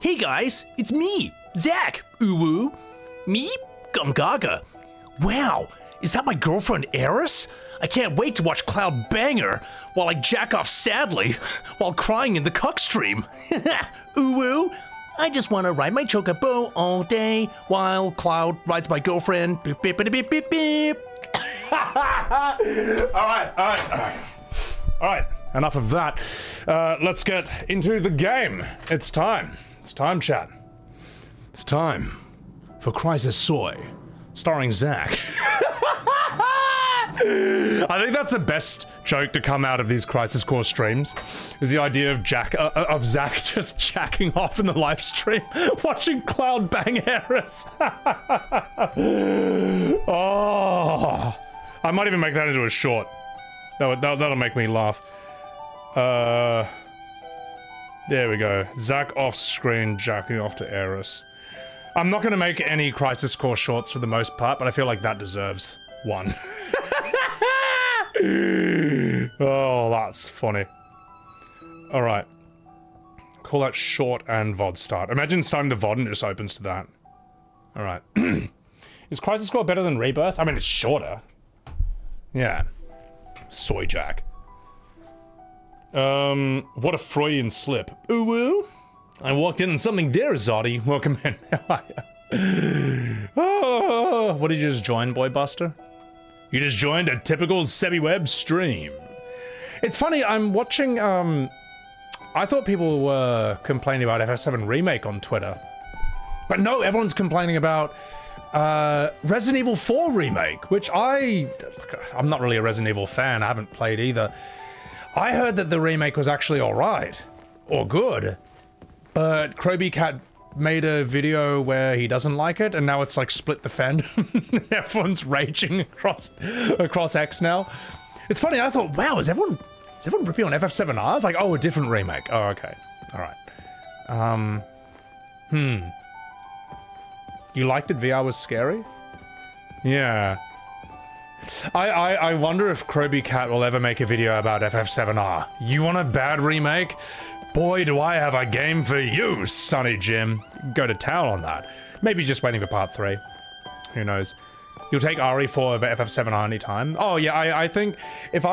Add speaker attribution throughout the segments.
Speaker 1: Hey guys, it's me, Zack. Uwu. Me? Gumgaga. Wow, is that my girlfriend Aeris? I can't wait to watch Cloud bang her while I jack off sadly while crying in the cuck stream. Uwu. I just want to ride my chocobo all day while Cloud rides my girlfriend. Beep, beep, beep, beep, beep, beep.
Speaker 2: All right, enough of that. Let's get into the game. It's time, chat. It's time for Crisis Soy, starring Zack. I think that's the best joke to come out of these Crisis Core streams, is the idea of Zack just jacking off in the live stream, watching Cloud bang Aeris. Oh, I might even make that into a short. That'll make me laugh. There we go. Zack off screen jacking off to Aeris. I'm not gonna make any Crisis Core shorts for the most part, but I feel like that deserves one. Oh, that's funny. All right. Call that short and VOD start. Imagine starting the VOD and it just opens to that. All right. Is Crisis Core better than Rebirth? I mean, it's shorter. Yeah. Soy Jack. What a Freudian slip. Ooh woo. I walked in and something there, Zoddy. Welcome in. How are you? Oh, what did you just join, Boy Buster? You just joined a typical Sebbywebz stream. It's funny, I'm watching, I thought people were complaining about FF7 Remake on Twitter. But no, everyone's complaining about Resident Evil 4 Remake, which I'm not really a Resident Evil fan, I haven't played either. I heard that the remake was actually alright, or good, but Kroby Cat made a video where he doesn't like it, and now it's like split the fandom. Everyone's raging across X now. It's funny, I thought, wow, is everyone ripping on FF7R? It's like, oh, a different remake. Oh, okay. Alright. You liked it? VR was scary? Yeah. I wonder if Kroby Cat will ever make a video about FF7R. You want a bad remake? Boy, do I have a game for you, Sonny Jim. Go to town on that. Maybe he's just waiting for part 3. Who knows? You'll take RE4 over FF7R anytime. Oh yeah, I think if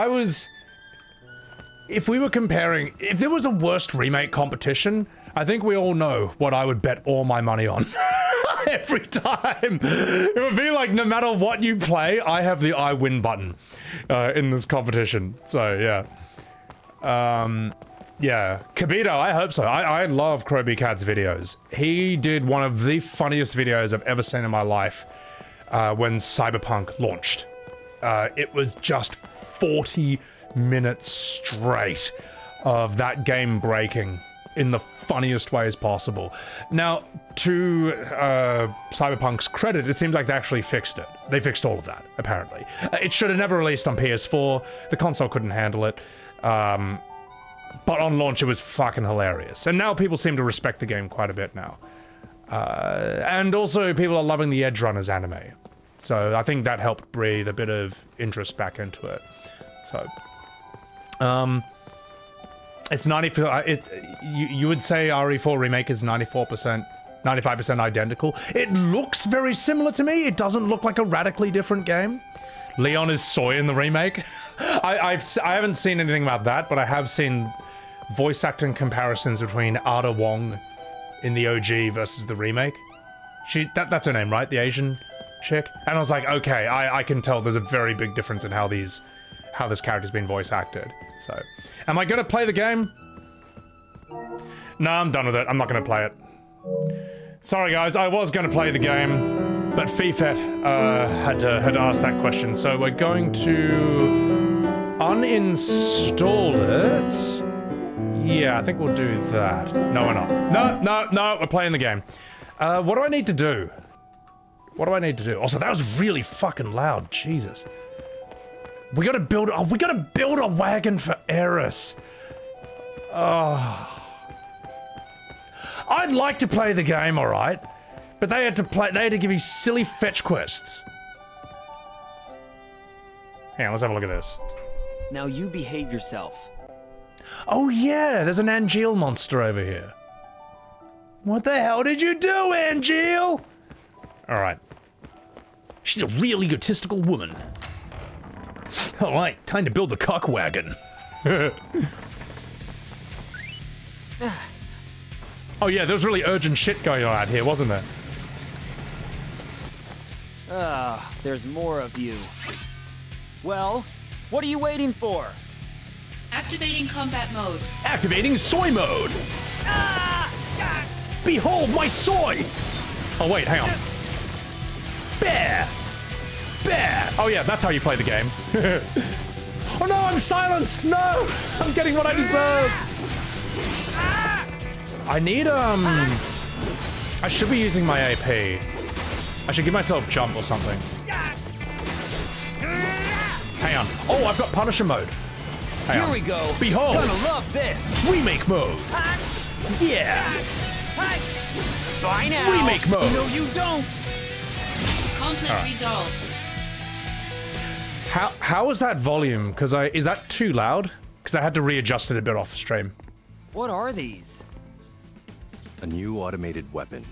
Speaker 2: we were comparing, if there was a worst remake competition, I think we all know what I would bet all my money on. Every time. It would be like, no matter what you play, I have the I win button in this competition. So, yeah. Yeah. Kabito, I hope so. I love Kroby Cat's videos. He did one of the funniest videos I've ever seen in my life when Cyberpunk launched. It was just 40 minutes straight of that game breaking in the funniest ways possible. Now, to Cyberpunk's credit, it seems like they actually fixed it. They fixed all of that, apparently. It should have never released on PS4. The console couldn't handle it. But on launch, it was fucking hilarious. And now people seem to respect the game quite a bit now. And also, people are loving the Edge Runners anime. So I think that helped breathe a bit of interest back into it. So, it's 94. You would say RE4 Remake is 94%, 95% identical. It looks very similar to me. It doesn't look like a radically different game. Leon is soy in the remake. I haven't seen anything about that, but I have seen voice acting comparisons between Ada Wong in the OG versus the remake. That's her name, right? The Asian chick. And I was like, okay, I can tell there's a very big difference in how this character's been voice acted. So, am I gonna play the game? No, I'm done with it. I'm not gonna play it. Sorry guys, I was gonna play the game, but Fifet had asked that question, so we're going to uninstall it. Yeah, I think we'll do that. No, we're not. No, we're playing the game. What do I need to do? What do I need to do? Also, that was really fucking loud. Jesus. We gotta build a wagon for Aeris. Oh. I'd like to play the game, alright, but they had to give me silly fetch quests. Hang on, let's have a look at this.
Speaker 3: Now you behave yourself.
Speaker 2: Oh yeah, there's an Angeal monster over here. What the hell did you do, Angeal? All right.
Speaker 1: She's a real egotistical woman. All right, time to build the cock wagon.
Speaker 2: Oh yeah, there was really urgent shit going on out here, wasn't there?
Speaker 3: There's more of you. Well, what are you waiting for?
Speaker 4: Activating combat mode.
Speaker 1: Activating soy mode. Behold my soy.
Speaker 2: Oh wait, hang on.
Speaker 1: Bear. Bear.
Speaker 2: Oh yeah, that's how you play the game. Oh no, I'm silenced! No! I'm getting what I deserve! I need, I should be using my AP. I should give myself jump or something. Hang on. Oh, I've got Punisher mode. Hang on.
Speaker 3: Here we go.
Speaker 1: Behold.
Speaker 3: Gonna love this.
Speaker 1: Remake mode. Yeah.
Speaker 3: Bye now.
Speaker 1: Remake mode.
Speaker 3: No, you don't.
Speaker 4: Conflict resolved.
Speaker 2: How is that volume? Because is that too loud? Because I had to readjust it a bit off stream.
Speaker 3: What are these?
Speaker 5: A new automated weapon.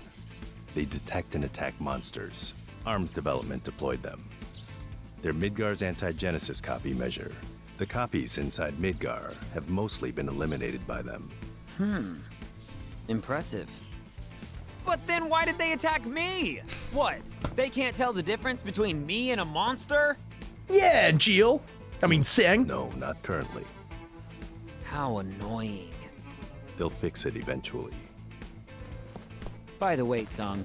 Speaker 5: They detect and attack monsters. Arms development deployed them. They're Midgar's anti-genesis copy measure. The copies inside Midgar have mostly been eliminated by them.
Speaker 3: Impressive. But then why did they attack me? What? They can't tell the difference between me and a monster?
Speaker 1: Yeah, Angeal. I mean, Tseng.
Speaker 5: No, not currently.
Speaker 3: How annoying.
Speaker 5: They'll fix it eventually.
Speaker 3: By the way, Tseng,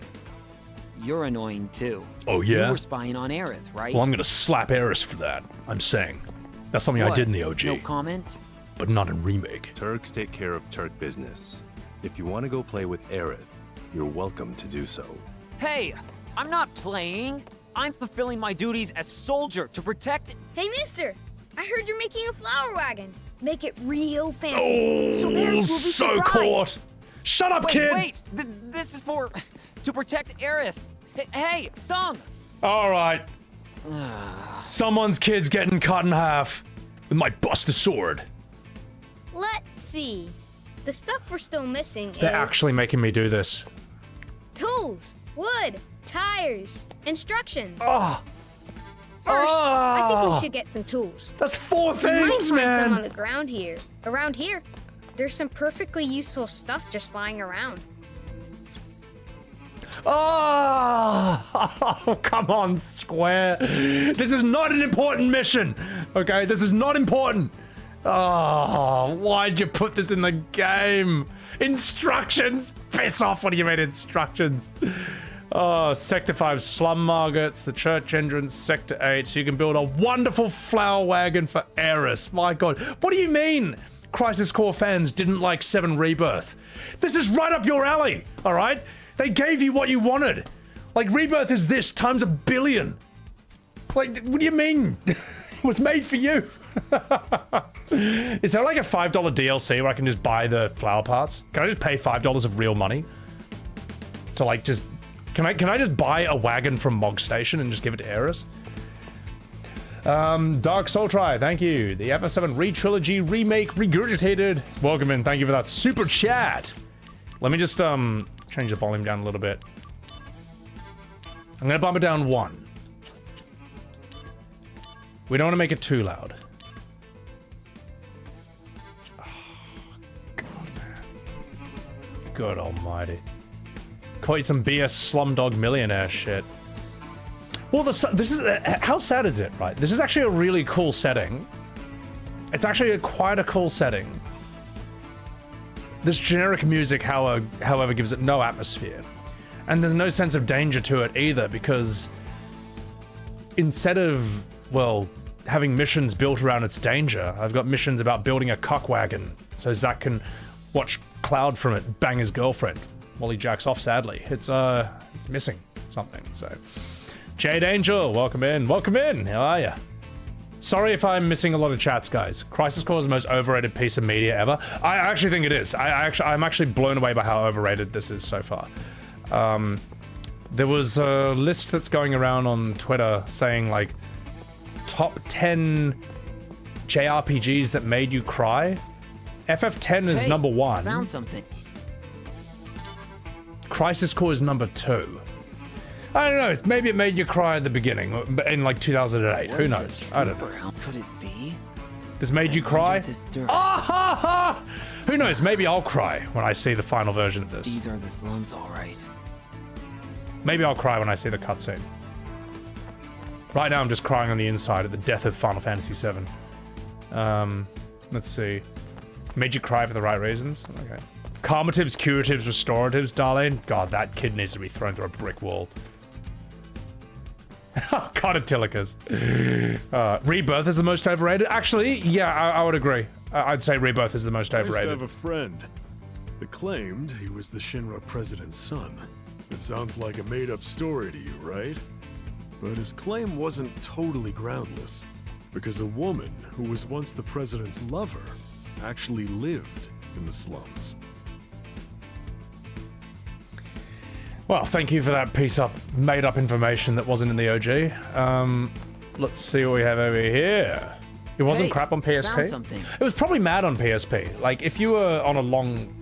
Speaker 3: you're annoying too.
Speaker 1: Oh, yeah?
Speaker 3: You were spying on Aerith, right?
Speaker 1: Well, I'm gonna slap Aeris for that. I'm saying. That's something I
Speaker 3: What?
Speaker 1: did in the OG,
Speaker 3: No comment?
Speaker 1: but not in Remake.
Speaker 5: Turks take care of Turk business. If you want to go play with Aerith, you're welcome to do so.
Speaker 3: Hey, I'm not playing. I'm fulfilling my duties as soldier to protect.
Speaker 6: Hey, mister! I heard you're making a flower wagon. Make it real fancy. So Aerith will be
Speaker 1: so
Speaker 6: surprised.
Speaker 1: caught. Shut up,
Speaker 3: Wait,
Speaker 1: kid.
Speaker 3: wait! This is for to protect Aerith. Hey, Tseng!
Speaker 2: All right. Someone's kid's getting cut in half.
Speaker 1: With my Buster sword.
Speaker 6: Let's see. The stuff we're still missing
Speaker 2: They're
Speaker 6: is
Speaker 2: actually making me do this.
Speaker 6: tools, wood, tires, instructions.
Speaker 2: Oh,
Speaker 6: First, I think we should get some tools.
Speaker 2: that's 4
Speaker 6: We might
Speaker 2: things,
Speaker 6: find some on
Speaker 2: man.
Speaker 6: the ground here. Around here, there's some perfectly useful stuff just lying around.
Speaker 2: Oh, come on, Square. This is not an important mission. Okay, this is not important. Oh, why'd you put this in the game? Instructions. Piss off when you made instructions. Oh, Sector 5 slum markets, the church entrance, Sector 8, so you can build a wonderful flower wagon for Aeris. My god. What do you mean Crisis Core fans didn't like 7 Rebirth? This is right up your alley, all right? They gave you what you wanted. Like, Rebirth is this times 1 billion. Like, what do you mean? It was made for you. Is there like a $5 DLC where I can just buy the flower parts? Can I just pay $5 of real money to like just... Can I just buy a wagon from Mog Station and just give it to Aeris? Dark Soul Try, thank you. The FF7 Re-Trilogy Remake Regurgitated. Welcome in, thank you for that super chat. Let me just change the volume down a little bit. I'm gonna bump it down 1. We don't want to make it too loud. Oh, God, man. Good almighty. Caught you some BS Slumdog Millionaire shit. Well, this is... how sad is it, right? This is actually a really cool setting. It's actually quite a cool setting. This generic music, however, gives it no atmosphere. And there's no sense of danger to it either, because instead of, well, having missions built around its danger, I've got missions about building a cock wagon so Zack can watch Cloud from it bang his girlfriend while he jacks off, sadly. It's missing something, so... Jade Angel, welcome in. Welcome in, how are ya? Sorry if I'm missing a lot of chats, guys. Crisis Core is the most overrated piece of media ever. I actually think it is. I'm actually blown away by how overrated this is so far. There was a list that's going around on Twitter saying, like, top 10 JRPGs that made you cry. FF10 is
Speaker 3: Hey,
Speaker 2: number 1.
Speaker 3: Found something.
Speaker 2: Crisis Core is number 2. I don't know. Maybe it made you cry at the beginning in like 2008. Who knows? I don't know.
Speaker 3: How could it be?
Speaker 2: This made you cry?
Speaker 3: This dirt.
Speaker 2: Ah ha ha! Who knows? Maybe I'll cry when I see the final version of this.
Speaker 3: These are the slums, all right.
Speaker 2: Maybe I'll cry when I see the cutscene. Right now I'm just crying on the inside at the death of Final Fantasy VII. Let's see. Made you cry for the right reasons? Okay. Calmatives, curatives, restoratives, Darlene? God, that kid needs to be thrown through a brick wall. Conotilicas. Rebirth is the most overrated? Actually, yeah, I would agree. I'd say Rebirth is the most
Speaker 7: I used to
Speaker 2: overrated.
Speaker 7: have a friend that claimed he was the Shinra president's son. It sounds like a made-up story to you, right? But his claim wasn't totally groundless, because a woman who was once the president's lover actually lived in the slums.
Speaker 2: Well, thank you for that piece of made-up information that wasn't in the OG. Let's see what we have over here. It wasn't
Speaker 3: Hey,
Speaker 2: crap on PSP.
Speaker 3: found something.
Speaker 2: It was probably mad on PSP. Like, if you were on a long,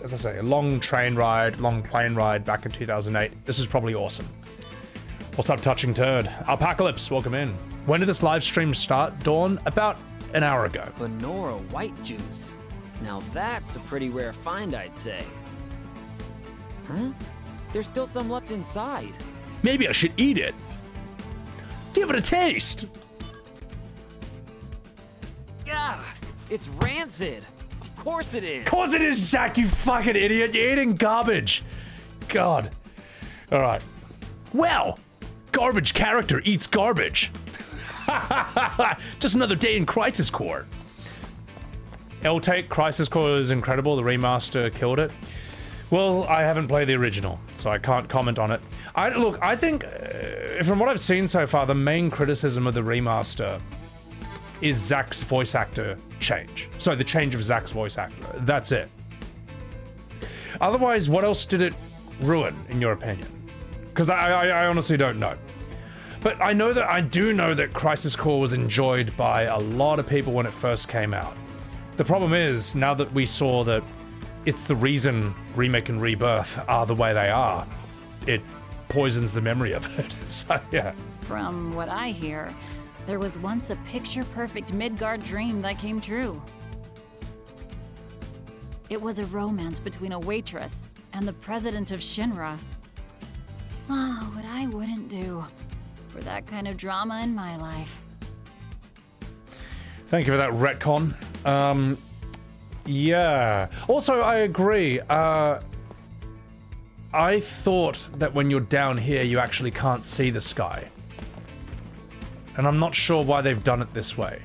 Speaker 2: as I say, a long train ride, long plane ride back in 2008, this is probably awesome. What's up, Touching Turd? Alpacalypse, welcome in. When did this live stream start, Dawn? About an hour ago.
Speaker 3: Benora white juice. Now that's a pretty rare find, I'd say. Huh? There's still some left inside.
Speaker 1: Maybe I should eat it. Give it a taste.
Speaker 3: Yeah, it's rancid. Of course it is.
Speaker 2: Of course it is, Zach, you fucking idiot. You're eating garbage. God. All right.
Speaker 1: Well, garbage character eats garbage. Just another day in Crisis Core.
Speaker 2: L-Take, Crisis Core is incredible. The remaster killed it. Well, I haven't played the original, so I can't comment on it. Look, I think, from what I've seen so far, the main criticism of the remaster is Zack's voice actor change. So the change of Zack's voice actor. That's it. Otherwise, what else did it ruin, in your opinion? Because I honestly don't know. But I do know that Crisis Core was enjoyed by a lot of people when it first came out. The problem is, now that we saw that it's the reason Remake and Rebirth are the way they are, it poisons the memory of it. So, yeah.
Speaker 8: From what I hear, there was once a picture-perfect Midgard dream that came true. It was a romance between a waitress and the president of Shinra. Oh, what I wouldn't do for that kind of drama in my life.
Speaker 2: Thank you for that retcon. Yeah. Also, I agree. I thought that when you're down here, you actually can't see the sky. And I'm not sure why they've done it this way.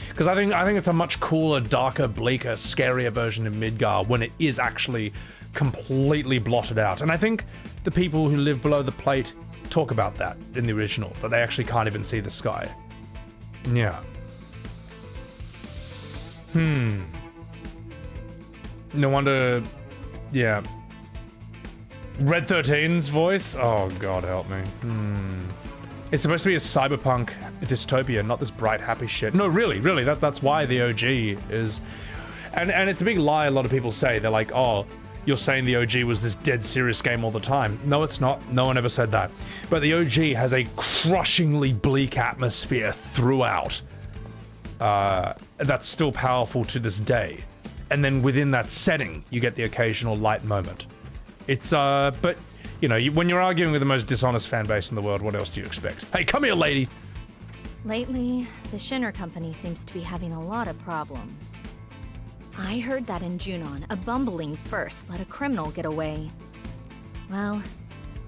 Speaker 2: Because I think it's a much cooler, darker, bleaker, scarier version of Midgar when it is actually completely blotted out. And I think the people who live below the plate talk about that in the original, that they actually can't even see the sky. Yeah. No wonder, yeah. Red 13's voice? Oh, God help me. It's supposed to be a cyberpunk dystopia, not this bright, happy shit. No, really, that's why the OG is... And it's a big lie a lot of people say. They're like, oh, you're saying the OG was this dead serious game all the time. No, it's not. No one ever said that. But the OG has a crushingly bleak atmosphere throughout. That's still powerful to this day. And then within that setting, you get the occasional light moment. It's, but, you know, when you're arguing with the most dishonest fan base in the world, what else do you expect? Hey, come here, lady!
Speaker 9: Lately, the Shinra company seems to be having a lot of problems. I heard that in Junon, a bumbling first let a criminal get away. Well,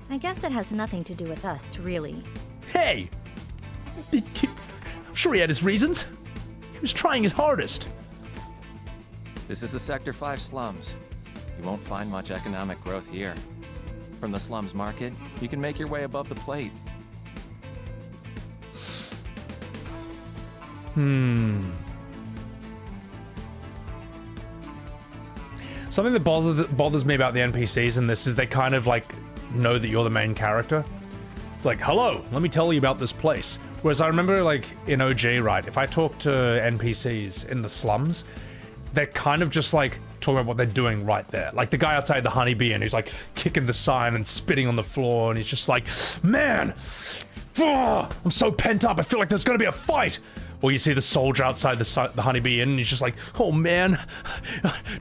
Speaker 9: I guess it has nothing to do with us, really.
Speaker 1: Hey! I'm sure he had his reasons. He was trying his hardest.
Speaker 10: This is the Sector 5 slums. You won't find much economic growth here. From the slums market, you can make your way above the plate.
Speaker 2: Something that bothers me about the NPCs in this is they kind of like know that you're the main character. It's like, hello, let me tell you about this place. Whereas I remember like in OG, right, if I talk to NPCs in the slums, they're kind of just like talking about what they're doing right there. Like the guy outside the honeybee and he's like kicking the sign and spitting on the floor and he's just like, man, I'm so pent up, I feel like there's gonna be a fight. Or you see the soldier outside the honeybee inn and he's just like, oh man,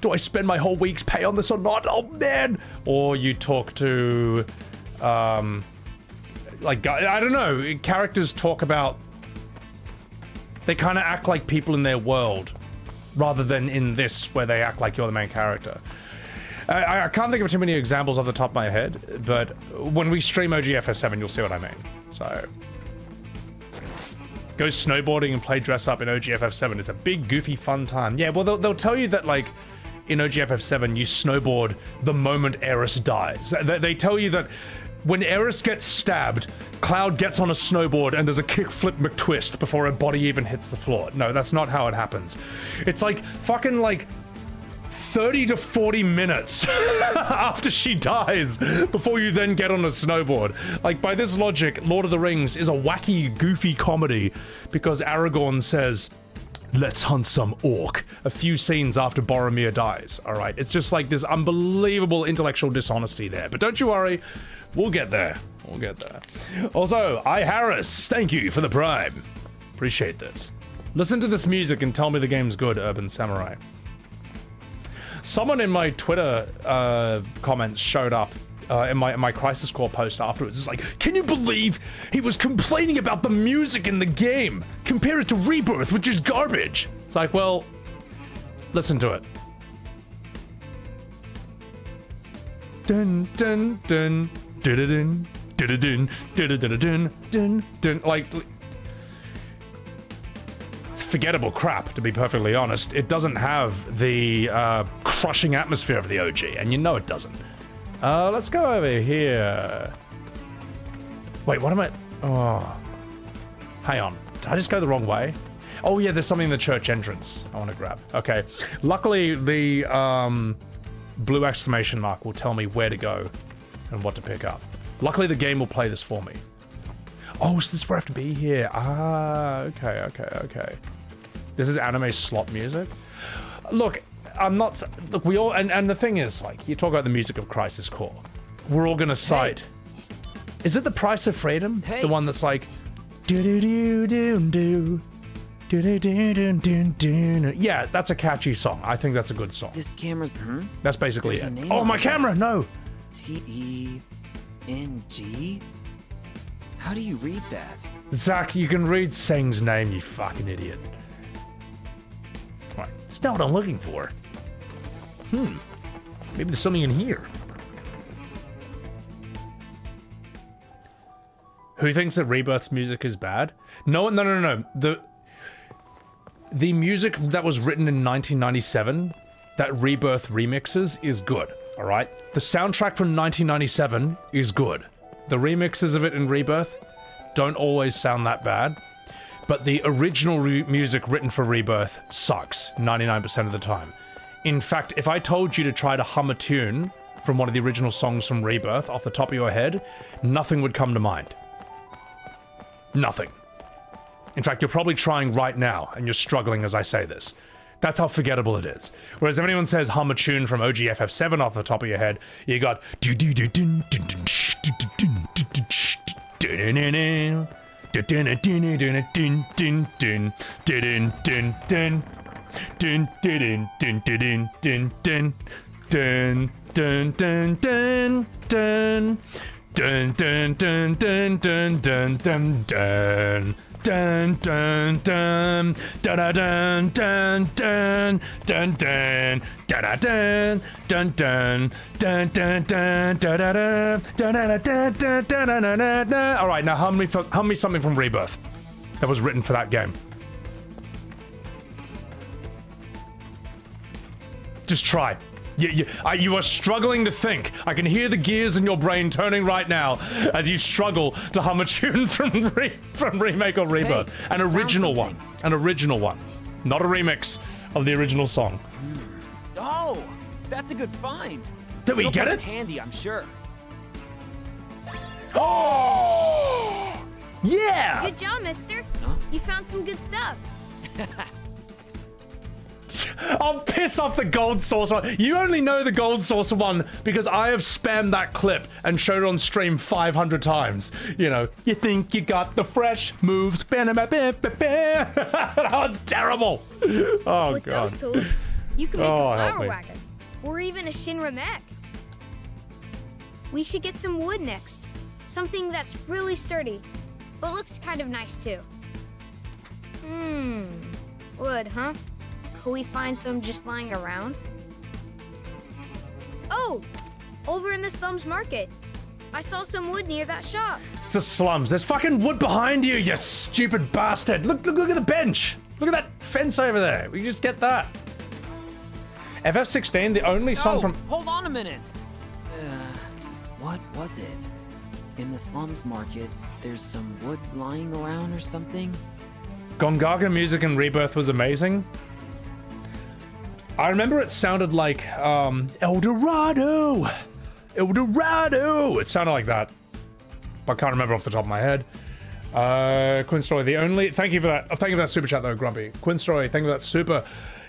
Speaker 2: do I spend my whole week's pay on this or not? Oh man. Or you talk to, like, I don't know, characters talk about, they kind of act like people in their world rather than in this where they act like you're the main character. I can't think of too many examples off the top of my head, but when we stream OG FF7, you'll see what I mean. So, go snowboarding and play dress up in OG FF7. It's a big, goofy, fun time. Yeah, well, they'll tell you that, like, in OG FF7, you snowboard the moment Aeris dies. They tell you that when Aeris gets stabbed, Cloud gets on a snowboard and does a kickflip McTwist before her body even hits the floor. No, that's not how it happens. It's like fucking like 30 to 40 minutes after she dies before you then get on a snowboard. Like, by this logic, Lord of the Rings is a wacky, goofy comedy because Aragorn says, let's hunt some orc, a few scenes after Boromir dies. All right, it's just like this unbelievable intellectual dishonesty there. But don't you worry, we'll get there. We'll get there. Also, Harris, thank you for the Prime. Appreciate this. Listen to this music and tell me the game's good, Urban Samurai. Someone in my Twitter comments showed up in my Crisis Core post afterwards. It's like, can you believe he was complaining about the music in the game? Compare it to Rebirth, which is garbage. It's like, well, listen to it. Dun dun dun dun dun dun dun dun dun dun. Like, it's forgettable crap, to be perfectly honest. It doesn't have the crushing atmosphere of the OG, and you know it doesn't. Let's go over here. Wait, what am I? Oh, hang on. Did I just go the wrong way? Oh yeah, there's something in the church entrance I want to grab. Okay. Luckily, the blue exclamation mark will tell me where to go and what to pick up. Luckily, the game will play this for me. Oh, so this is where I have to be here. Ah, okay. This is anime slot music. Look, I'm not. Look, we all. And the thing is, like, you talk about the music of Crisis Core. We're all gonna cite. Hey. Is it The Price of Freedom? Hey. The one that's like. Yeah, that's a catchy song. I think that's a good song.
Speaker 3: This camera's.
Speaker 2: That's basically it. Oh, my camera! No.
Speaker 3: T-E-N-G? How do you read that?
Speaker 2: Zack, you can read Tseng's name, you fucking idiot. Right, it's not what I'm looking for. Maybe there's something in here. Who thinks that Rebirth's music is bad? No. The music that was written in 1997, that Rebirth remixes, is good, alright? The soundtrack from 1997 is good. The remixes of it in Rebirth don't always sound that bad, but the original music written for Rebirth sucks 99% of the time. In fact, if I told you to try to hum a tune from one of the original songs from Rebirth off the top of your head, nothing would come to mind. Nothing. In fact, you're probably trying right now, and you're struggling as I say this. That's how forgettable it is. Whereas if anyone says hum a tune from OG FF7 off the top of your head, you got dun dun dun da dun dun dun dun dun da dun dun dun dun dun dun da da dun dun dun. All right, now hum me something from Rebirth that was written for that game. Just try. You are struggling to think. I can hear the gears in your brain turning right now as you struggle to hum a tune from Remake or Rebirth. Hey, an original one. An original one. Not a remix of the original song.
Speaker 3: Oh, that's a good find.
Speaker 2: Did we get it?
Speaker 3: Handy, I'm sure.
Speaker 2: Oh! Yeah!
Speaker 6: Good job, mister. Huh? You found some good stuff.
Speaker 2: I'll piss off the gold saucer. You only know the gold saucer one because I have spammed that clip and showed it on stream 500 times. You know, you think you got the fresh moves. That was terrible. Oh,
Speaker 6: With
Speaker 2: God.
Speaker 6: those tools, you can make
Speaker 2: Oh,
Speaker 6: a
Speaker 2: help
Speaker 6: flower
Speaker 2: me.
Speaker 6: wagon, or even a Shinra mech. We should get some wood next. Something that's really sturdy, but looks kind of nice too. Wood, huh? Could we find some just lying around? Oh, over in the slums market. I saw some wood near that shop.
Speaker 2: It's the slums. There's fucking wood behind you, you stupid bastard. Look at the bench. Look at that fence over there. We just get that. FF16, the only song from...
Speaker 3: Hold on a minute. What was it? In the slums market, there's some wood lying around or something?
Speaker 2: Gongaga music in Rebirth was amazing. I remember it sounded like El Dorado. El Dorado. It sounded like that. I can't remember off the top of my head. Quinn Story, the only... Thank you for that. Thank you for that super chat though, Grumpy. Quinn Story, thank you for that super.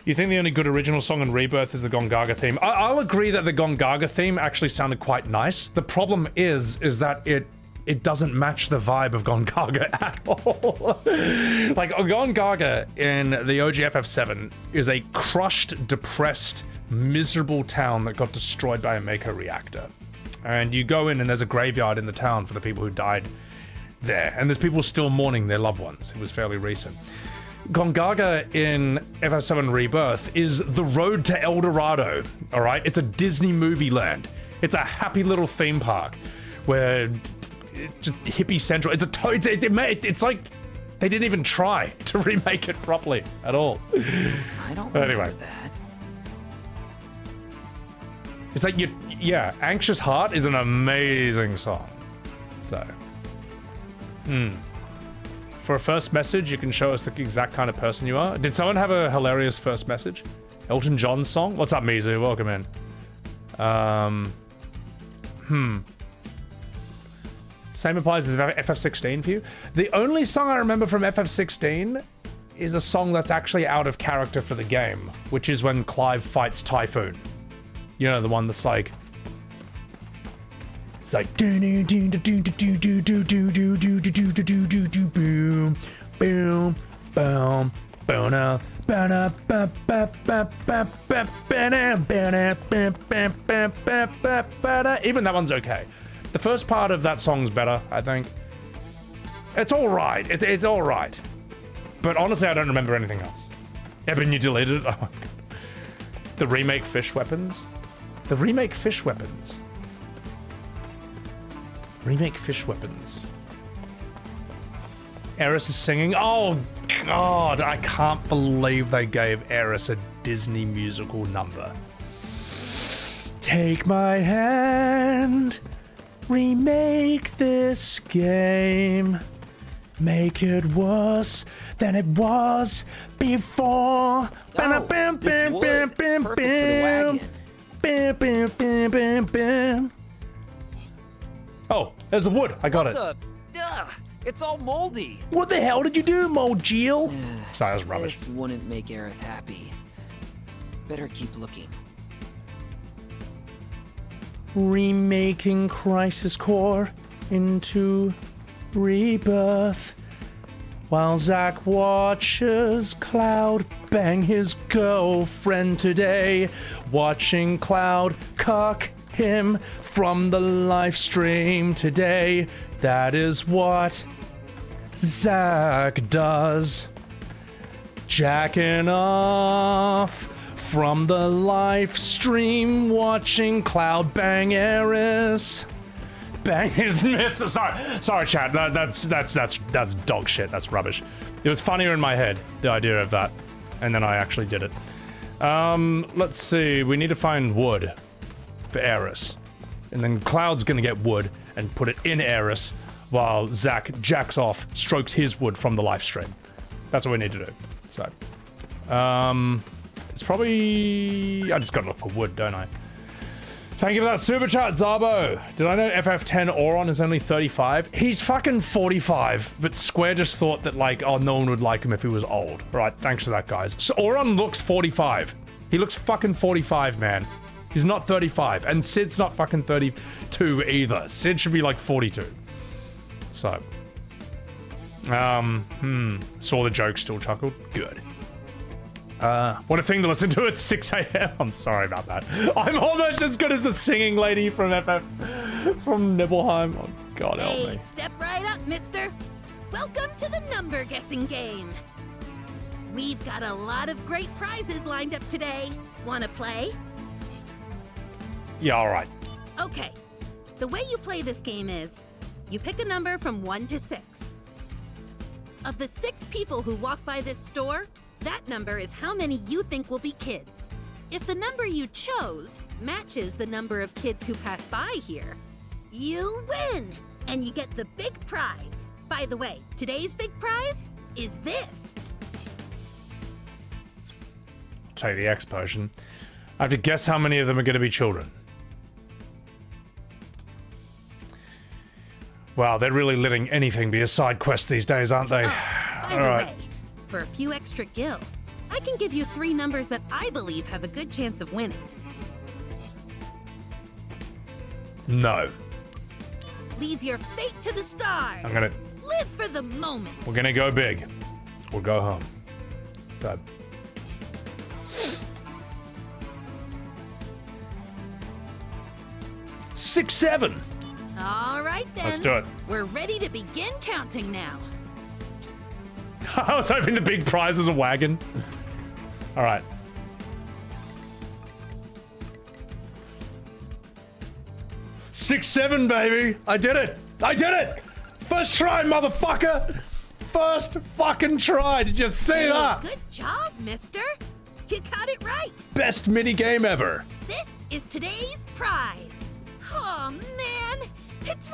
Speaker 2: You think the only good original song in Rebirth is the Gongaga theme? I'll agree that the Gongaga theme actually sounded quite nice. The problem is that it doesn't match the vibe of Gongaga at all. Like, Gongaga in the OG FF7 is a crushed, depressed, miserable town that got destroyed by a Mako reactor. And you go in and there's a graveyard in the town for the people who died there. And there's people still mourning their loved ones. It was fairly recent. Gongaga in FF7 Rebirth is the road to El Dorado, all right? It's a Disney movie land. It's a happy little theme park where... just hippie central. It's like they didn't even try to remake it properly at all.
Speaker 3: I don't
Speaker 2: anyway.
Speaker 3: that.
Speaker 2: It's like yeah, Anxious Heart is an amazing song. So, for a first message, you can show us the exact kind of person you are. Did someone have a hilarious first message? Elton John's song? What's up, Mizu? Welcome in. Same applies to the FF16 for you. The only song I remember from FF16 is a song that's actually out of character for the game, which is when Clive fights Typhoon. You know, the one that's like... It's like... Boom, boom, boom, boom, even that one's okay. The first part of that song's better, I think. It's alright. It's alright. But honestly, I don't remember anything else. Yeah, but you deleted it? Oh my god. The remake fish weapons? The remake fish weapons. Remake fish weapons. Aeris is singing. Oh god, I can't believe they gave Aeris a Disney musical number. Take my hand. Remake this game. Make it worse than it was before.
Speaker 3: Oh, this wood. Perfect for the wagon.
Speaker 2: Oh, there's the wood. I got it.
Speaker 3: It's all moldy.
Speaker 2: What the hell did you do, Mojiel? Sorry, that was rubbish.
Speaker 3: This wouldn't make Aerith happy. Better keep looking.
Speaker 2: Remaking Crisis Core into Rebirth while Zack watches Cloud bang his girlfriend today, watching Cloud cock him from the live stream today. That is what Zack does, jacking off from the live stream, watching Cloud bang Aeris. Bang his miss. Sorry, chat. That's dog shit. That's rubbish. It was funnier in my head, the idea of that, and then I actually did it. Let's see. We need to find wood for Aeris, and then Cloud's gonna get wood and put it in Aeris, while Zack jacks off, strokes his wood from the live stream. That's what we need to do. So, it's probably... I just gotta look for wood, don't I? Thank you for that super chat, Zabo. Did I know FF10 Auron is only 35? He's fucking 45, but Square just thought that, like, oh, no one would like him if he was old. Right, thanks for that, guys. So Auron looks 45. He looks fucking 45, man. He's not 35. And Sid's not fucking 32 either. Sid should be like 42. So. Saw the joke, still chuckled. Good. What a thing to listen to at 6 a.m. I'm sorry about that. I'm almost as good as the singing lady from from Nibelheim. Oh, God help me.
Speaker 11: Hey, step right up, mister. Welcome to the number guessing game. We've got a lot of great prizes lined up today. Wanna play?
Speaker 2: Yeah, alright.
Speaker 11: Okay. The way you play this game is, you pick a number from 1 to 6. Of the 6 people who walk by this store, that number is how many you think will be kids. If the number you chose matches the number of kids who pass by here, you win, and you get the big prize. By the way, today's big prize is this.
Speaker 2: Take the X potion. I have to guess how many of them are going to be children. Wow, they're really letting anything be a side quest these days, aren't they?
Speaker 11: By the way, for a few extra gil, I can give you 3 numbers that I believe have a good chance of winning.
Speaker 2: No.
Speaker 11: Leave your fate to the stars.
Speaker 2: I'm gonna
Speaker 11: live for the moment.
Speaker 2: We're gonna go big. We'll go home. So. Six, 7.
Speaker 11: All right then.
Speaker 2: Let's do it.
Speaker 11: We're ready to begin counting now.
Speaker 2: I was hoping the big prize was a wagon. All right. Six, 7, baby. I did it. I did it. First try, motherfucker. First fucking try. Did you see that?
Speaker 11: Good job, mister. You got it right.
Speaker 2: Best mini game ever.
Speaker 11: This is today's prize. Oh, man. It's...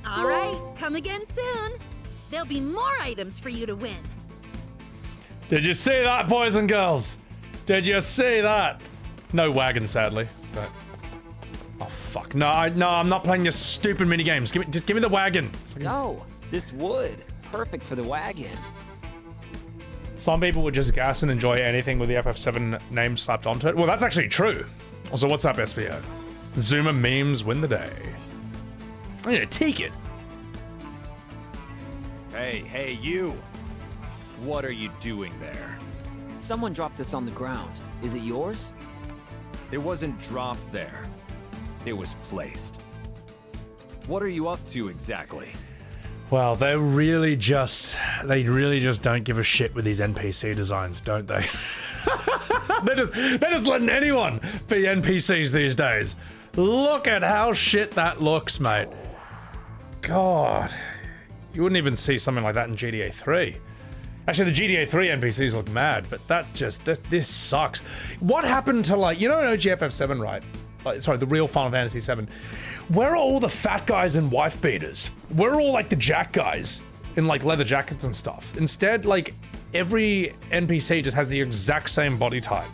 Speaker 11: All right, come again soon. There'll be more items for you to win.
Speaker 2: Did you see that, boys and girls? Did you see that? No wagon, sadly. But... Oh, fuck. No, I'm not playing your stupid mini games. Just give me the wagon.
Speaker 3: No, this wood. Perfect for the wagon.
Speaker 2: Some people would just gas and enjoy anything with the FF7 name slapped onto it. Well, that's actually true. Also, what's up, SVO? Zoomer memes win the day. I'm gonna take it.
Speaker 5: Hey, you! What are you doing there?
Speaker 3: Someone dropped this on the ground. Is it yours?
Speaker 5: It wasn't dropped there. It was placed. What are you up to exactly?
Speaker 2: Well, they really just don't give a shit with these NPC designs, don't they? they're just letting anyone be NPCs these days. Look at how shit that looks, mate. God, you wouldn't even see something like that in GTA 3. Actually, the GTA 3 NPCs look mad, but this sucks. What happened to, like, you know, in OG FF7, right? Sorry, the real Final Fantasy 7. Where are all the fat guys and wife beaters? Where are all, like, the jack guys in, like, leather jackets and stuff? Instead, like, every NPC just has the exact same body type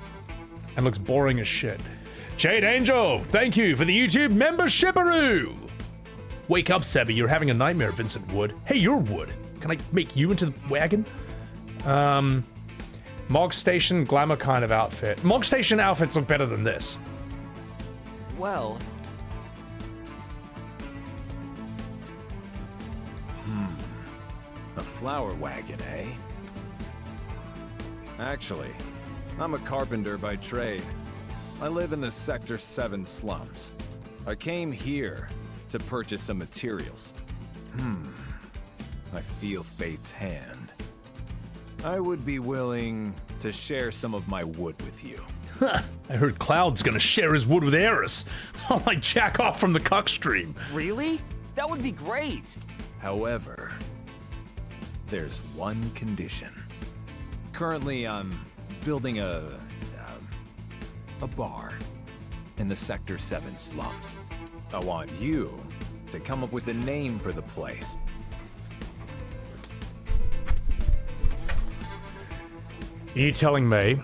Speaker 2: and looks boring as shit. Jade Angel, thank you for the YouTube membership-aroo! Wake up, Sebby, you're having a nightmare, Vincent Wood. Hey, you're Wood. Can I make you into the wagon? Mog Station glamour kind of outfit. Mog Station outfits look better than this.
Speaker 3: Well...
Speaker 5: A flower wagon, eh? Actually, I'm a carpenter by trade. I live in the Sector 7 slums. I came here to purchase some materials. I feel fate's hand. I would be willing to share some of my wood with you.
Speaker 2: I heard Cloud's gonna share his wood with Aeris. I'll like jack off from the cuck stream.
Speaker 3: Really? That would be great.
Speaker 5: However, there's one condition. Currently, I'm building a bar in the Sector 7 slums. I want you to come up with a name for the place.
Speaker 2: Are you telling me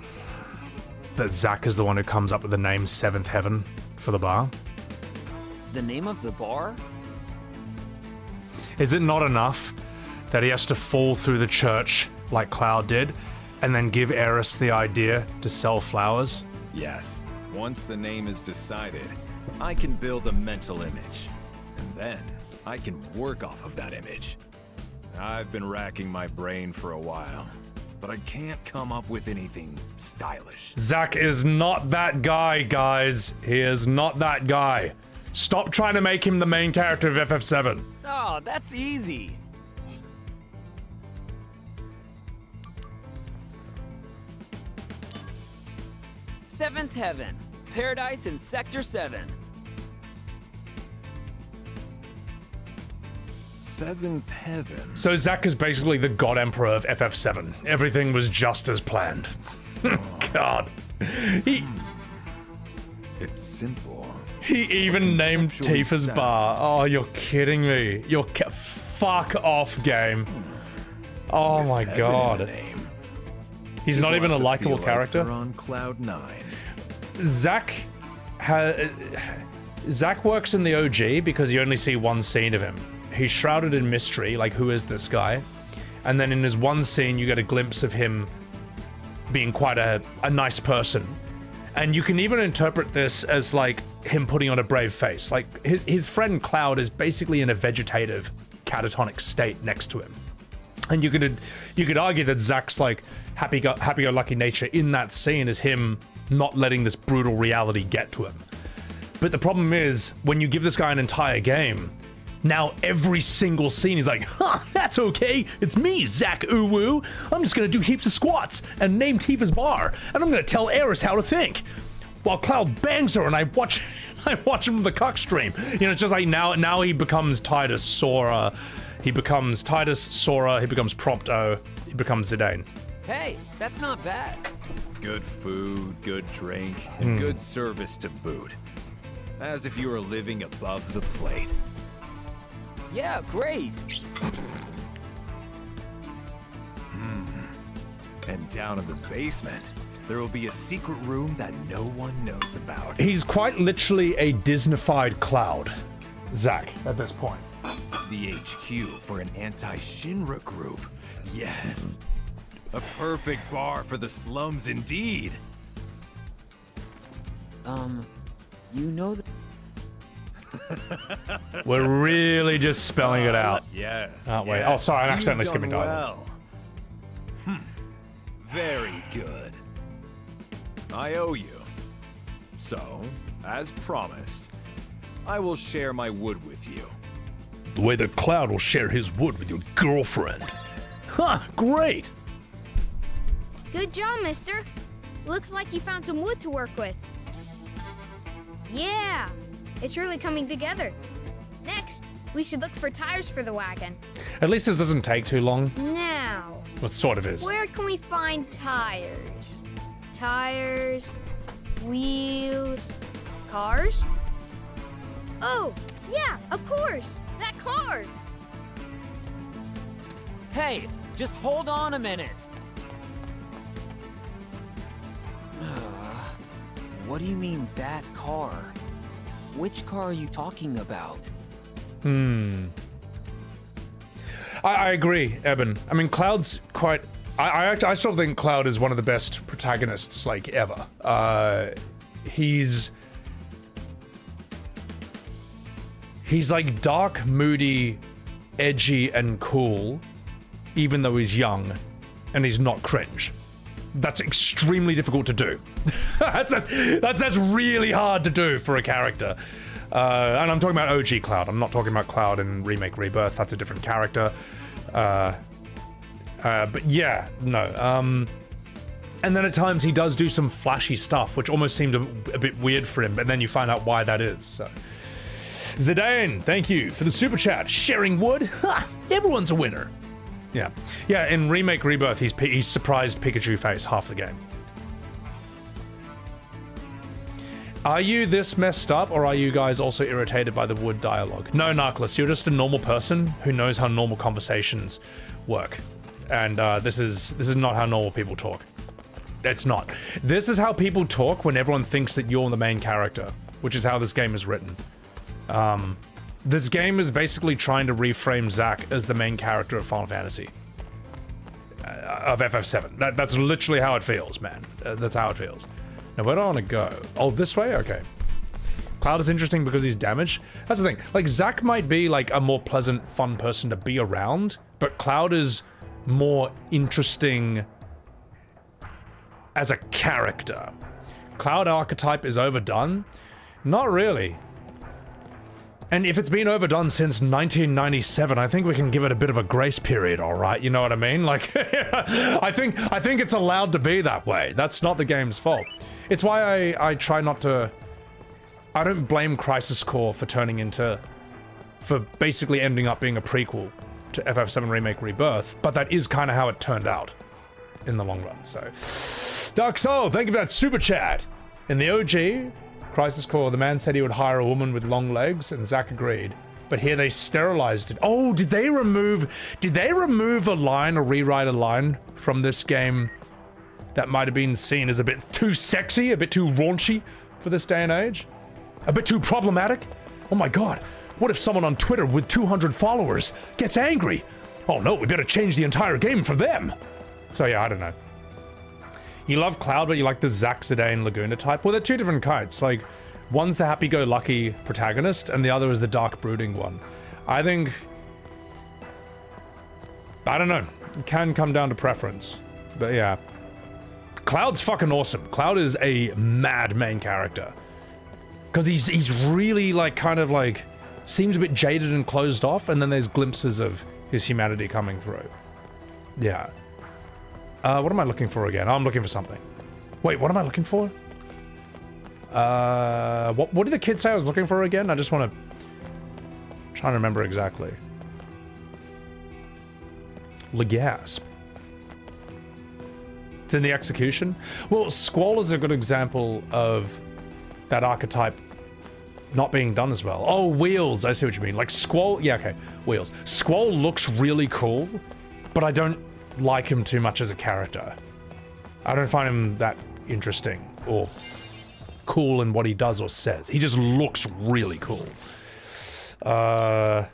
Speaker 2: that Zack is the one who comes up with the name Seventh Heaven for the bar?
Speaker 3: The name of the bar?
Speaker 2: Is it not enough that he has to fall through the church like Cloud did, and then give Aeris the idea to sell flowers?
Speaker 12: Yes. Once the name is decided, I can build a mental image. And then, I can work off of that image. I've been racking my brain for a while, but I can't come up with anything stylish.
Speaker 2: Zack is not that guy, guys. He is not that guy. Stop trying to make him the main character of FF7.
Speaker 3: Oh, that's easy. Seventh Heaven. Paradise in Sector 7.
Speaker 12: Seventh Heaven?
Speaker 2: So Zack is basically the God Emperor of FF7. Everything was just as planned. God.
Speaker 12: It's simple.
Speaker 2: He even named Tifa's bar. Oh, you're kidding me. Fuck off, game. Oh
Speaker 12: With
Speaker 2: my
Speaker 12: heaven
Speaker 2: god.
Speaker 12: in the name,
Speaker 2: He's not even a likable character.
Speaker 12: Like they're on cloud 9.
Speaker 2: Zack works in the OG because you only see one scene of him. He's shrouded in mystery, like who is this guy? And then in his one scene you get a glimpse of him being quite a nice person. And you can even interpret this as like him putting on a brave face. Like his friend Cloud is basically in a vegetative, catatonic state next to him. And you could argue that Zack's like happy-go-lucky nature in that scene is him not letting this brutal reality get to him. But the problem is, when you give this guy an entire game, now every single scene is like, huh, that's okay, it's me, Zack Uwu. I'm just gonna do heaps of squats and name Tifa's bar, and I'm gonna tell Aeris how to think. While Cloud bangs her and I watch him from the cuck stream. You know, it's just like now he becomes Titus, Sora, he becomes Prompto, he becomes Zidane.
Speaker 3: Hey, that's not bad.
Speaker 12: Good food, good drink, and good service to boot. As if you were living above the plate.
Speaker 3: Yeah, great.
Speaker 12: And down in the basement, there will be a secret room that no one knows about.
Speaker 2: He's quite literally a Disneyfied Cloud, Zack, at this point.
Speaker 12: The HQ for an anti-Shinra group. Yes. A perfect bar for the slums indeed.
Speaker 3: You know that.
Speaker 2: We're really just spelling it out.
Speaker 12: Yes.
Speaker 2: Aren't we?
Speaker 12: Yes.
Speaker 2: Oh, sorry, I'm accidentally
Speaker 12: You've
Speaker 2: skipping
Speaker 12: done
Speaker 2: dialogue.
Speaker 12: well. Very good. I owe you. So, as promised, I will share my wood with you.
Speaker 1: The way that Cloud will share his wood with your girlfriend. Huh, great!
Speaker 6: Good job, mister. Looks like you found some wood to work with. Yeah, it's really coming together. Next, we should look for tires for the wagon.
Speaker 2: At least this doesn't take too long.
Speaker 6: Now,
Speaker 2: Well, it sort of is.
Speaker 6: where can we find tires? Tires, wheels, cars? Oh, yeah, of course, that car.
Speaker 3: Hey, just hold on a minute. What do you mean, that car? Which car are you talking about?
Speaker 2: I agree, Eben. I mean, Cloud's quite... I still think Cloud is one of the best protagonists, like, ever. He's like dark, moody, edgy, and cool, even though he's young, and he's not cringe. That's extremely difficult to do. that's really hard to do for a character. And I'm talking about OG Cloud. I'm not talking about Cloud in Remake Rebirth. That's a different character. But yeah, no. And then at times he does do some flashy stuff, which almost seemed a bit weird for him, but then you find out why that is. So. Zidane, thank you for the super chat. Sharing wood? Ha! Everyone's a winner. Yeah. Yeah, in Remake Rebirth, he's surprised Pikachu face half the game. Are you this messed up, or are you guys also irritated by the wood dialogue? No, Narclus, you're just a normal person who knows how normal conversations work. And this is not how normal people talk. It's not. This is how people talk when everyone thinks that you're the main character, which is how this game is written. This game is basically trying to reframe Zack as the main character of Final Fantasy. of FF7. That's literally how it feels, man. That's how it feels. Now, where do I want to go? Oh, this way? Okay. Cloud is interesting because he's damaged. That's the thing. Like, Zack might be, like, a more pleasant, fun person to be around, but Cloud is more interesting as a character. Cloud archetype is overdone? Not really. And if it's been overdone since 1997, I think we can give it a bit of a grace period, all right? You know what I mean? Like, I think it's allowed to be that way. That's not the game's fault. It's why I try not to... I don't blame Crisis Core for basically ending up being a prequel to FF7 Remake Rebirth, but that is kind of how it turned out in the long run, so... Dark Soul, thank you for that super chat! In the OG, Crisis Core, the man said he would hire a woman with long legs, and Zack agreed. But here they sterilized it. Oh, did they remove a line, or rewrite a line from this game that might have been seen as a bit too sexy, a bit too raunchy for this day and age? A bit too problematic? Oh my god, what if someone on Twitter with 200 followers gets angry? Oh no, we better change the entire game for them. So yeah, I don't know. You love Cloud, but you like the Zack, Zidane, Laguna type? Well, they're two different kinds. Like, one's the happy-go-lucky protagonist, and the other is the dark, brooding one. I think... I don't know. It can come down to preference. But yeah. Cloud's fucking awesome. Cloud is a mad main character. Because he's really, like, kind of, like... seems a bit jaded and closed off, and then there's glimpses of his humanity coming through. Yeah. What am I looking for again? Oh, I'm looking for something. Wait, what am I looking for? What did the kid say I was looking for again? I just want to... try to remember exactly. Legasp. It's in the execution? Well, Squall is a good example of that archetype not being done as well. Oh, Wheels, I see what you mean. Like, Squall... yeah, okay. Wheels. Squall looks really cool, but I don't like him too much as a character. I don't find him that interesting or cool in what he does or says. He just looks really cool. Whereas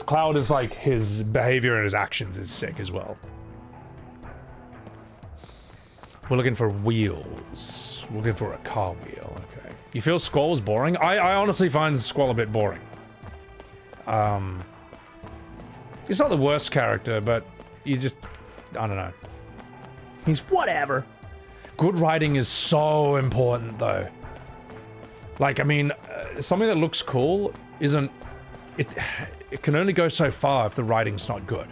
Speaker 2: Cloud is like, his behavior and his actions is sick as well. We're looking for wheels. We're looking for a car wheel. Okay. You feel Squall is boring? I honestly find Squall a bit boring. He's not the worst character, but he's just, I don't know. He's whatever. Good writing is so important, though. Like, I mean, something that looks cool isn't... It can only go so far if the writing's not good,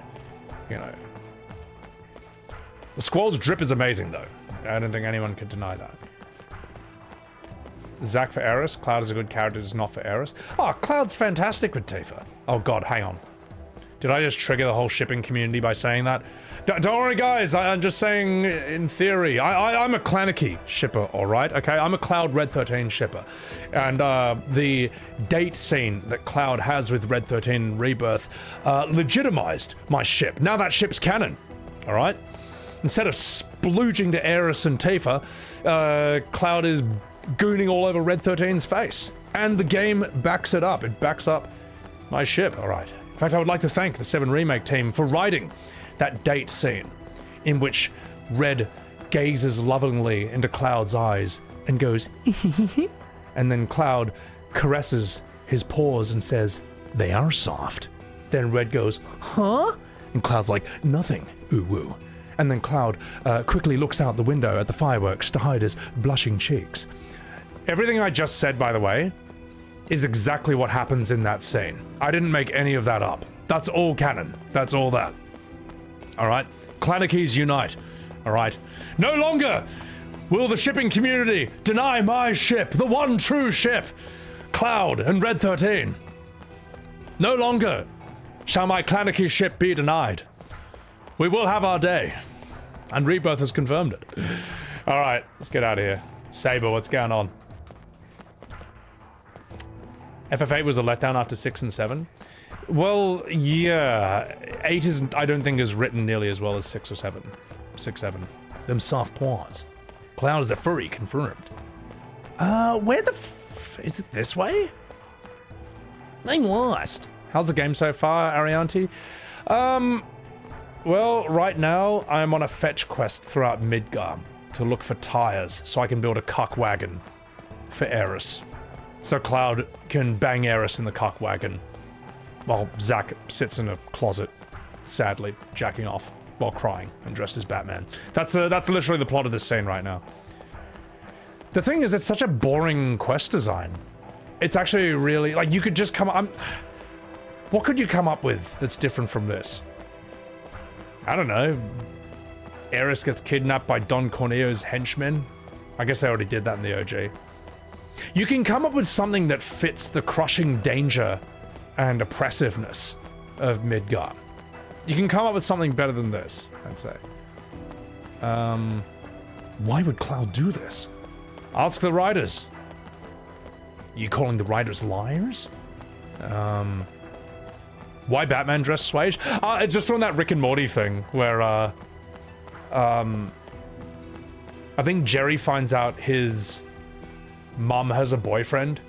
Speaker 2: you know. The Squall's drip is amazing, though. I don't think anyone could deny that. Zack for Aeris. Cloud is a good character, just not for Aeris. Oh, Cloud's fantastic with Tifa. Oh god, hang on. Did I just trigger the whole shipping community by saying that? Don't worry, guys. I'm just saying in theory. I'm a Clannicky shipper, all right? Okay, I'm a Cloud Red 13 shipper. And the date scene that Cloud has with Red 13 Rebirth legitimized my ship. Now that ship's canon, all right? Instead of splooging to Aeris and Tifa, Cloud is gooning all over Red 13's face. And the game backs it up. It backs up my ship, all right? In fact, I would like to thank the 7 Remake team for writing that date scene in which Red gazes lovingly into Cloud's eyes and goes, and then Cloud caresses his paws and says, "They are soft." Then Red goes, "Huh?" And Cloud's like, "Nothing, ooh-woo." And then Cloud quickly looks out the window at the fireworks to hide his blushing cheeks. Everything I just said, by the way, is exactly what happens in that scene. I didn't make any of that up. That's all canon. That's all that. Alright? Clannickys unite. Alright? No longer will the shipping community deny my ship, the one true ship, Cloud and Red 13. No longer shall my Clannicky ship be denied. We will have our day. And Rebirth has confirmed it. Alright, let's get out of here. Saber, what's going on? FF8 was a letdown after 6 and 7. Well, yeah. 8 is, I don't think, is written nearly as well as 6 or 7. 6, 7. Them soft paws. Cloud is a furry, confirmed. Where the is it this way? I'm lost. How's the game so far, Arianti? Well, right now, I'm on a fetch quest throughout Midgar to look for tires so I can build a cock wagon for Aeris. So Cloud can bang Aeris in the cock wagon while Zack sits in a closet, sadly jacking off while crying and dressed as Batman. That's literally the plot of this scene right now. The thing is, it's such a boring quest design. It's actually really, like, you could just come up... what could you come up with that's different from this? I don't know. Aeris gets kidnapped by Don Corneo's henchmen. I guess they already did that in the OG. You can come up with something that fits the crushing danger and oppressiveness of Midgar. You can come up with something better than this, I'd say. Why would Cloud do this? Ask the writers. You calling the writers liars? Why Batman dressed Swage? Just on that Rick and Morty thing where, I think Jerry finds out his mom has a boyfriend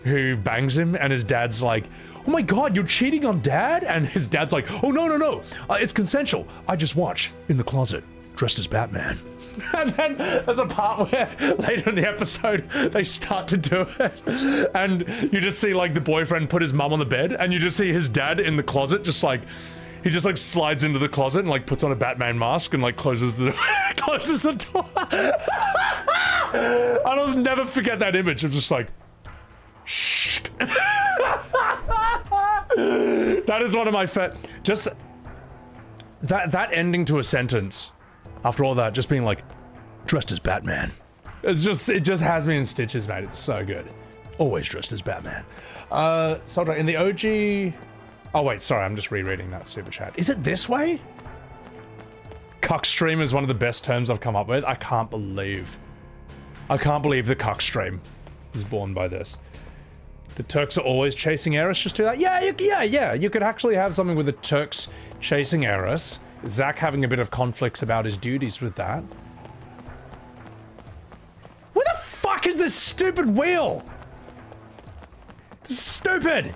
Speaker 2: who bangs him, and his dad's like, oh my god, you're cheating on dad? And his dad's like, oh no, it's consensual. I just watch in the closet, dressed as Batman. And then there's a part where later in the episode they start to do it, and you just see like the boyfriend put his mum on the bed, and you just see his dad in the closet, just like he just like slides into the closet and like puts on a Batman mask and like closes the closes the door. I'll never forget that image. I'm just like, shh. That is one of my just that ending to a sentence. After all that, just being like, dressed as Batman. It just has me in stitches, mate. It's so good. Always dressed as Batman. So in the OG... Oh wait, sorry, I'm just rereading that super chat. Is it this way? Cuckstream is one of the best terms I've come up with. I can't believe the cuckstream is born by this. The Turks are always chasing Aeris, just do that? Yeah, you could actually have something with the Turks chasing Aeris. Zack having a bit of conflicts about his duties with that. Where the fuck is this stupid wheel? This is stupid!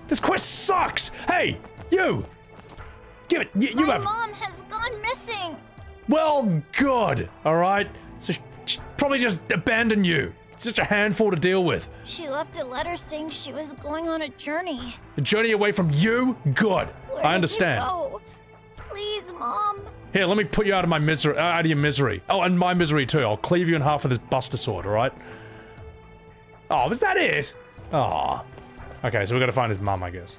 Speaker 2: This quest sucks! Hey, you! Give it, you have-
Speaker 8: My mom has gone missing!
Speaker 2: Well, good, alright? So she probably just abandoned you. It's such a handful to deal with.
Speaker 8: She left a letter saying she was going on a journey.
Speaker 2: A journey away from you? Good. I understand.
Speaker 8: Where did you go? Please, Mom.
Speaker 2: Here, let me put you out of my misery, out of your misery. Oh, and my misery too. I'll cleave you in half with this Buster Sword, alright? Oh, was that it? Oh. Okay, so we gotta find his mum, I guess.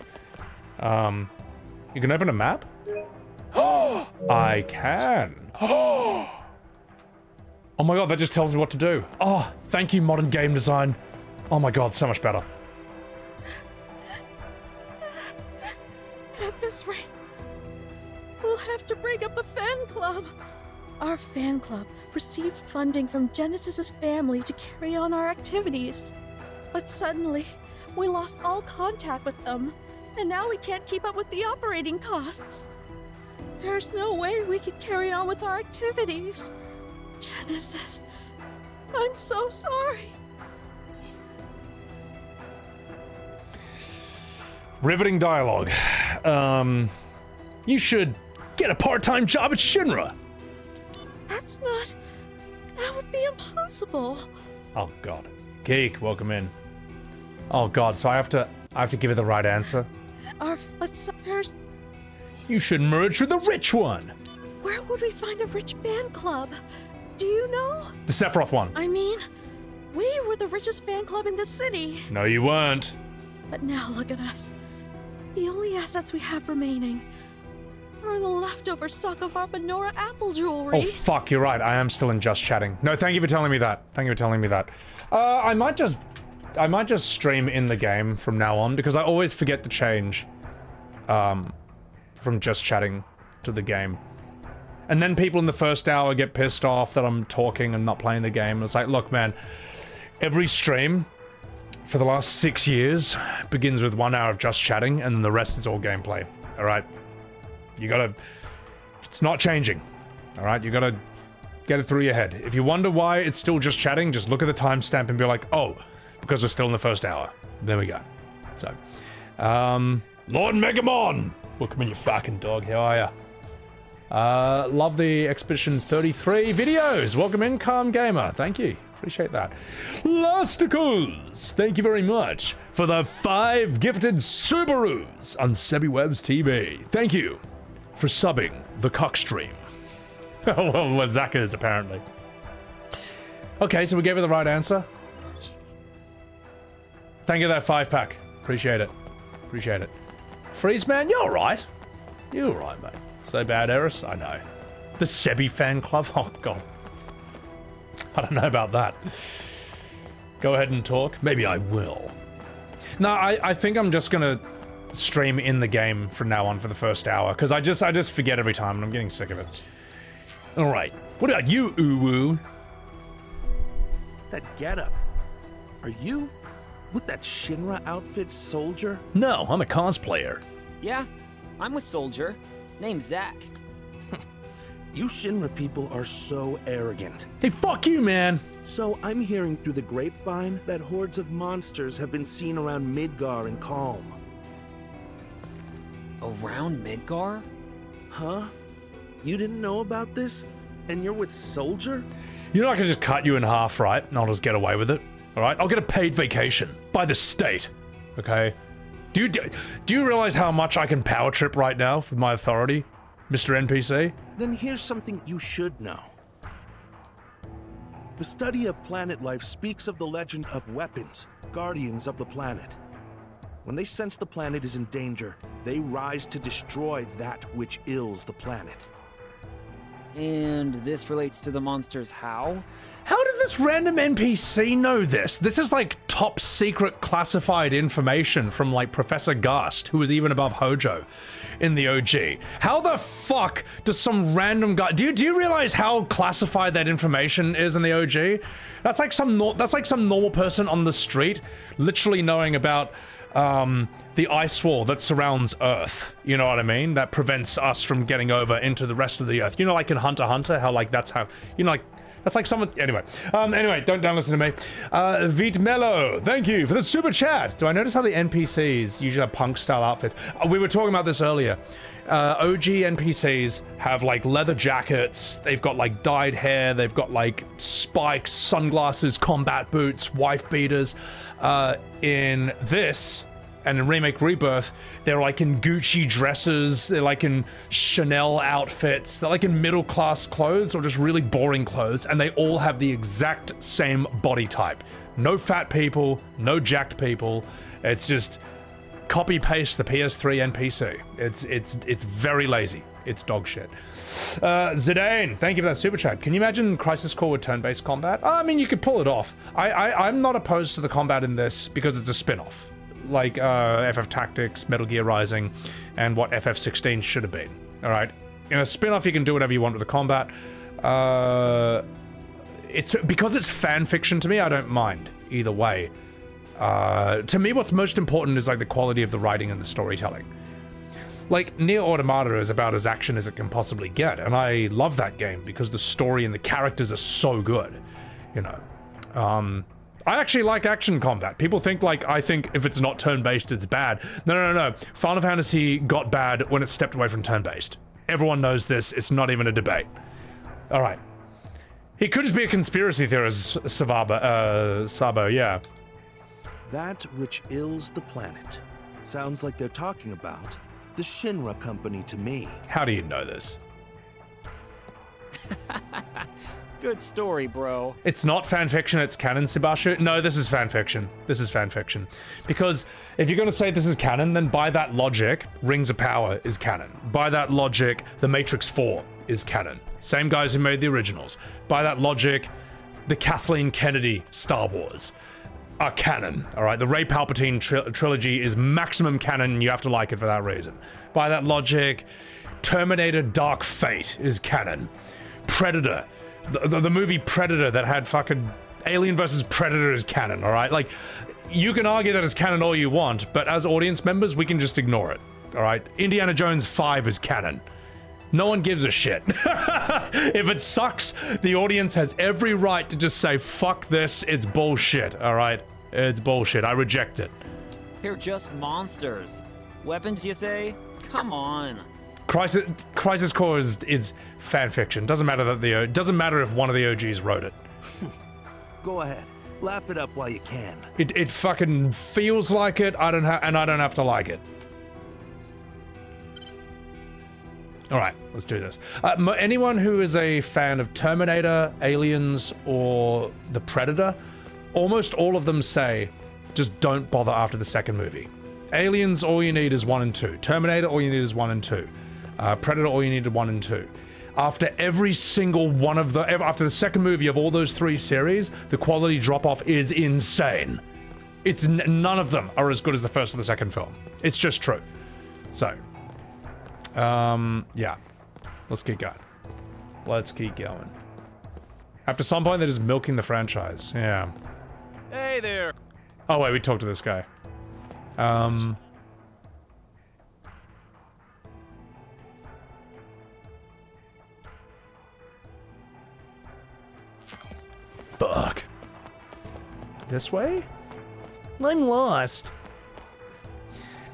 Speaker 2: You can open a map? Oh, I can. Oh my god, that just tells me what to do. Oh, thank you, modern game design. Oh my god, so much better.
Speaker 13: At this rate, we'll have to break up the fan club. Our fan club received funding from Genesis's family to carry on our activities. But suddenly, we lost all contact with them, and now we can't keep up with the operating costs. There's no way we could carry on with our activities. Genesis, I'm so sorry.
Speaker 2: Riveting dialogue. You should get a part-time job at Shinra.
Speaker 13: That's not... That would be impossible.
Speaker 2: Oh god. Geek, welcome in. Oh god, so I have to give it the right answer?
Speaker 13: But there's...
Speaker 2: You should merge with the rich one.
Speaker 13: Where would we find a rich fan club? Do you know?
Speaker 2: The Sephiroth one.
Speaker 13: I mean, we were the richest fan club in the city.
Speaker 2: No, you weren't.
Speaker 13: But now look at us. The only assets we have remaining are the leftover stock of our menorah apple jewelry.
Speaker 2: Oh fuck, you're right. I am still in just chatting. No, thank you for telling me that. Thank you for telling me that. I might just stream in the game from now on because I always forget to change from just chatting to the game. And then people in the first hour get pissed off that I'm talking and not playing the game. It's like, look, man, every stream for the last 6 years begins with 1 hour of just chatting, and then the rest is all gameplay. All right, you gotta. It's not changing. All right, you gotta get it through your head. If you wonder why it's still just chatting, just look at the timestamp and be like, oh, because we're still in the first hour. There we go. So, Lord Megamon, welcome in, you fucking dog. How are ya? Love the Expedition 33 videos. Welcome in, Calm Gamer. Thank you. Appreciate that. Lasticles, thank you very much for the 5 gifted Subarus on Sebbywebz TV. Thank you for subbing the cockstream. Well, what Zack is, apparently. Okay, so we gave her the right answer. Thank you for that 5-pack. Appreciate it. Appreciate it. Freeze Man, you're alright. You're alright, mate. So bad, Aeris? I know. The Sebby fan club? Oh, God. I don't know about that. Go ahead and talk. Maybe I will. No, I think I'm just gonna stream in the game from now on for the first hour, because I just forget every time, and I'm getting sick of it. Alright. What about you, Uwu?
Speaker 14: That getup. Are you with that Shinra outfit, Soldier?
Speaker 1: No, I'm a cosplayer.
Speaker 3: Yeah, I'm with Soldier. Name's Zack.
Speaker 14: You Shinra people are so arrogant.
Speaker 1: Hey, fuck you, man!
Speaker 14: So I'm hearing through the grapevine that hordes of monsters have been seen around Midgar and Calm.
Speaker 3: Around Midgar?
Speaker 14: Huh? You didn't know about this? And you're with Soldier?
Speaker 2: You know I can just cut you in half, right? And I'll just get away with it. Alright? I'll get a paid vacation. By the state. Okay? Do you realize how much I can power trip right now with my authority, Mr. NPC?
Speaker 14: Then here's something you should know. The study of planet life speaks of the legend of weapons, guardians of the planet. When they sense the planet is in danger, they rise to destroy that which ills the planet.
Speaker 3: And this relates to the monsters how?
Speaker 2: How does this random NPC know this? This is like top secret classified information from like Professor Gast, who was even above Hojo in the OG. How the fuck does some random guy... Do you realize how classified that information is in the OG? That's like some normal person on the street literally knowing about the ice wall that surrounds Earth. You know what I mean? That prevents us from getting over into the rest of the Earth. You know, like in Hunter x Hunter, how like that's how, you know, like that's like someone. Anyway, don't listen to me. Vit Mello, thank you for the super chat. Do I notice how the NPCs usually have punk style outfits? We were talking about this earlier. OG NPCs have like leather jackets, they've got like dyed hair, they've got like spikes, sunglasses, combat boots, wife beaters. In this, and in Remake Rebirth, they're like in Gucci dresses, they're like in Chanel outfits, they're like in middle class clothes or just really boring clothes, and they all have the exact same body type. No fat people, no jacked people, it's just copy paste the PS3 NPC. It's very lazy. It's dog shit. Zidane, thank you for that super chat. Can you imagine Crisis Core with turn-based combat? I mean, you could pull it off. I'm not opposed to the combat in this because it's a spin-off. Like FF Tactics, Metal Gear Rising, and what FF16 should have been. Alright? In a spin-off, you can do whatever you want with the combat. It's because it's fan fiction to me, I don't mind either way. To me, what's most important is like the quality of the writing and the storytelling. Like, Nier Automata is about as action as it can possibly get, and I love that game because the story and the characters are so good, you know. I actually like action combat. People think, like, I think if it's not turn-based, it's bad. No. Final Fantasy got bad when it stepped away from turn-based. Everyone knows this. It's not even a debate. All right. He could just be a conspiracy theorist, Sabo, yeah.
Speaker 14: That which ills the planet. Sounds like they're talking about the Shinra company to me.
Speaker 2: How do you know this?
Speaker 3: Good story, bro.
Speaker 2: It's not fanfiction, it's canon, Sibashu. No, this is fanfiction. This is fanfiction. Because if you're gonna say this is canon, then by that logic, Rings of Power is canon. By that logic, The Matrix 4 is canon. Same guys who made the originals. By that logic, the Kathleen Kennedy Star Wars are canon, all right? The Rey Palpatine trilogy is maximum canon, and you have to like it for that reason. By that logic, Terminator Dark Fate is canon. Predator, the movie Predator that had fucking Alien versus Predator is canon, all right? Like, you can argue that it's canon all you want, but as audience members, we can just ignore it, all right? Indiana Jones 5 is canon. No one gives a shit. If it sucks, the audience has every right to just say, fuck this, it's bullshit, all right? It's bullshit, I reject it.
Speaker 3: They're just monsters. Weapons, you say? Come on.
Speaker 2: Crisis Core is fan fiction. Doesn't matter that doesn't matter if one of the OGs wrote it.
Speaker 14: Go ahead. Laugh it up while you can.
Speaker 2: It fucking feels like it. I don't have to like it. All right, let's do this. Anyone who is a fan of Terminator, Aliens, or The Predator, almost all of them say, just don't bother after the second movie. Aliens, all you need is 1 and 2. Terminator, all you need is 1 and 2. Predator, all you need is 1 and 2. After every single one of after the second movie of all those 3 series, the quality drop-off is insane. It's none of them are as good as the first or the second film. It's just true. So, yeah. Let's keep going. Let's keep going. After some point, they're just milking the franchise. Yeah.
Speaker 12: Hey there.
Speaker 2: Oh, wait, we talked to this guy. Fuck. This way? I'm lost.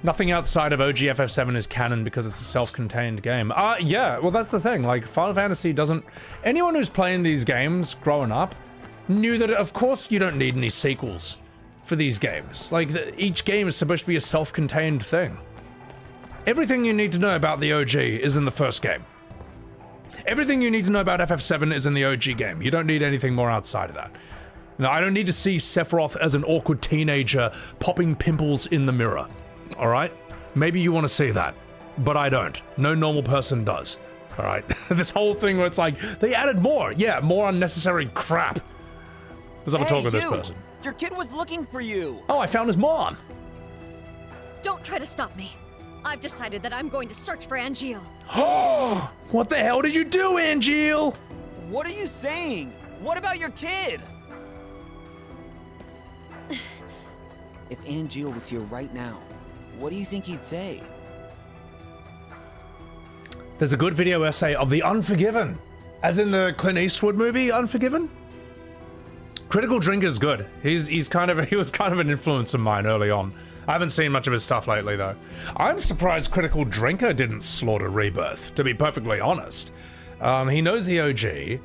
Speaker 2: Nothing outside of OG FF7 is canon because it's a self-contained game. Yeah, well that's the thing, like Final Fantasy doesn't... Anyone who's playing these games growing up knew that of course you don't need any sequels for these games. Like, each game is supposed to be a self-contained thing. Everything you need to know about the OG is in the first game. Everything you need to know about FF7 is in the OG game. You don't need anything more outside of that. Now, I don't need to see Sephiroth as an awkward teenager popping pimples in the mirror. Alright? Maybe you want to see that, but I don't. No normal person does. Alright? This whole thing where it's like, they added more. Yeah, more unnecessary crap. Let's have a talk with this person.
Speaker 3: Your kid was looking for you.
Speaker 2: Oh, I found his mom.
Speaker 9: Don't try to stop me. I've decided that I'm going to search for Angeal.
Speaker 2: Oh, what the hell did you do, Angeal?
Speaker 3: What are you saying? What about your kid? If Angeal was here right now, what do you think he'd say?
Speaker 2: There's a good video essay of The Unforgiven, as in the Clint Eastwood movie Unforgiven. Critical Drinker's good. He was kind of an influence of mine early on. I haven't seen much of his stuff lately though. I'm surprised Critical Drinker didn't slaughter Rebirth, to be perfectly honest. He knows the OG,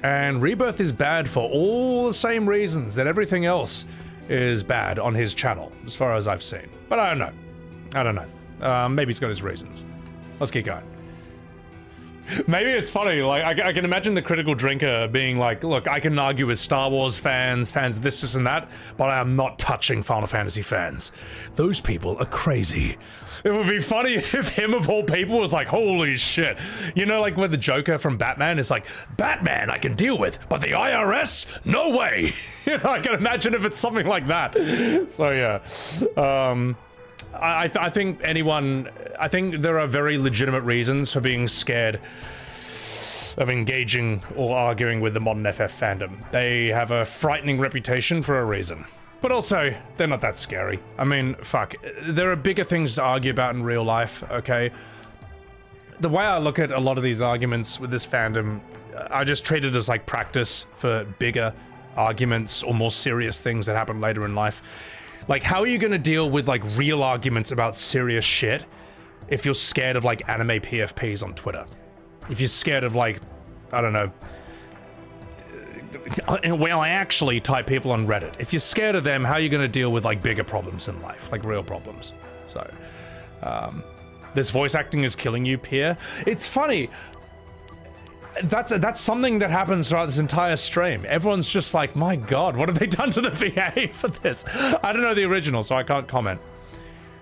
Speaker 2: and Rebirth is bad for all the same reasons that everything else is bad on his channel, as far as I've seen. But I don't know. Maybe he's got his reasons. Let's keep going. Maybe it's funny, like, I can imagine the Critical Drinker being like, look, I can argue with Star Wars fans of this and that, but I am not touching Final Fantasy fans. Those people are crazy. It would be funny if him of all people was like, holy shit. You know, like where the Joker from Batman is like, Batman I can deal with, but the IRS? No way! You know, I can imagine if it's something like that. So yeah. I think I think there are very legitimate reasons for being scared of engaging or arguing with the modern FF fandom. They have a frightening reputation for a reason. But also, they're not that scary. I mean, fuck, there are bigger things to argue about in real life, okay? The way I look at a lot of these arguments with this fandom, I just treat it as like practice for bigger arguments or more serious things that happen later in life. Like, how are you gonna deal with, like, real arguments about serious shit if you're scared of, like, anime PFPs on Twitter? If you're scared of, like, I don't know, well, I actually type people on Reddit. If you're scared of them, how are you gonna deal with, like, bigger problems in life? Like, real problems. So, this voice acting is killing you, Pierre. It's funny. That's something that happens throughout this entire stream. Everyone's just like, my god, what have they done to the VA for this? I don't know the original, so I can't comment.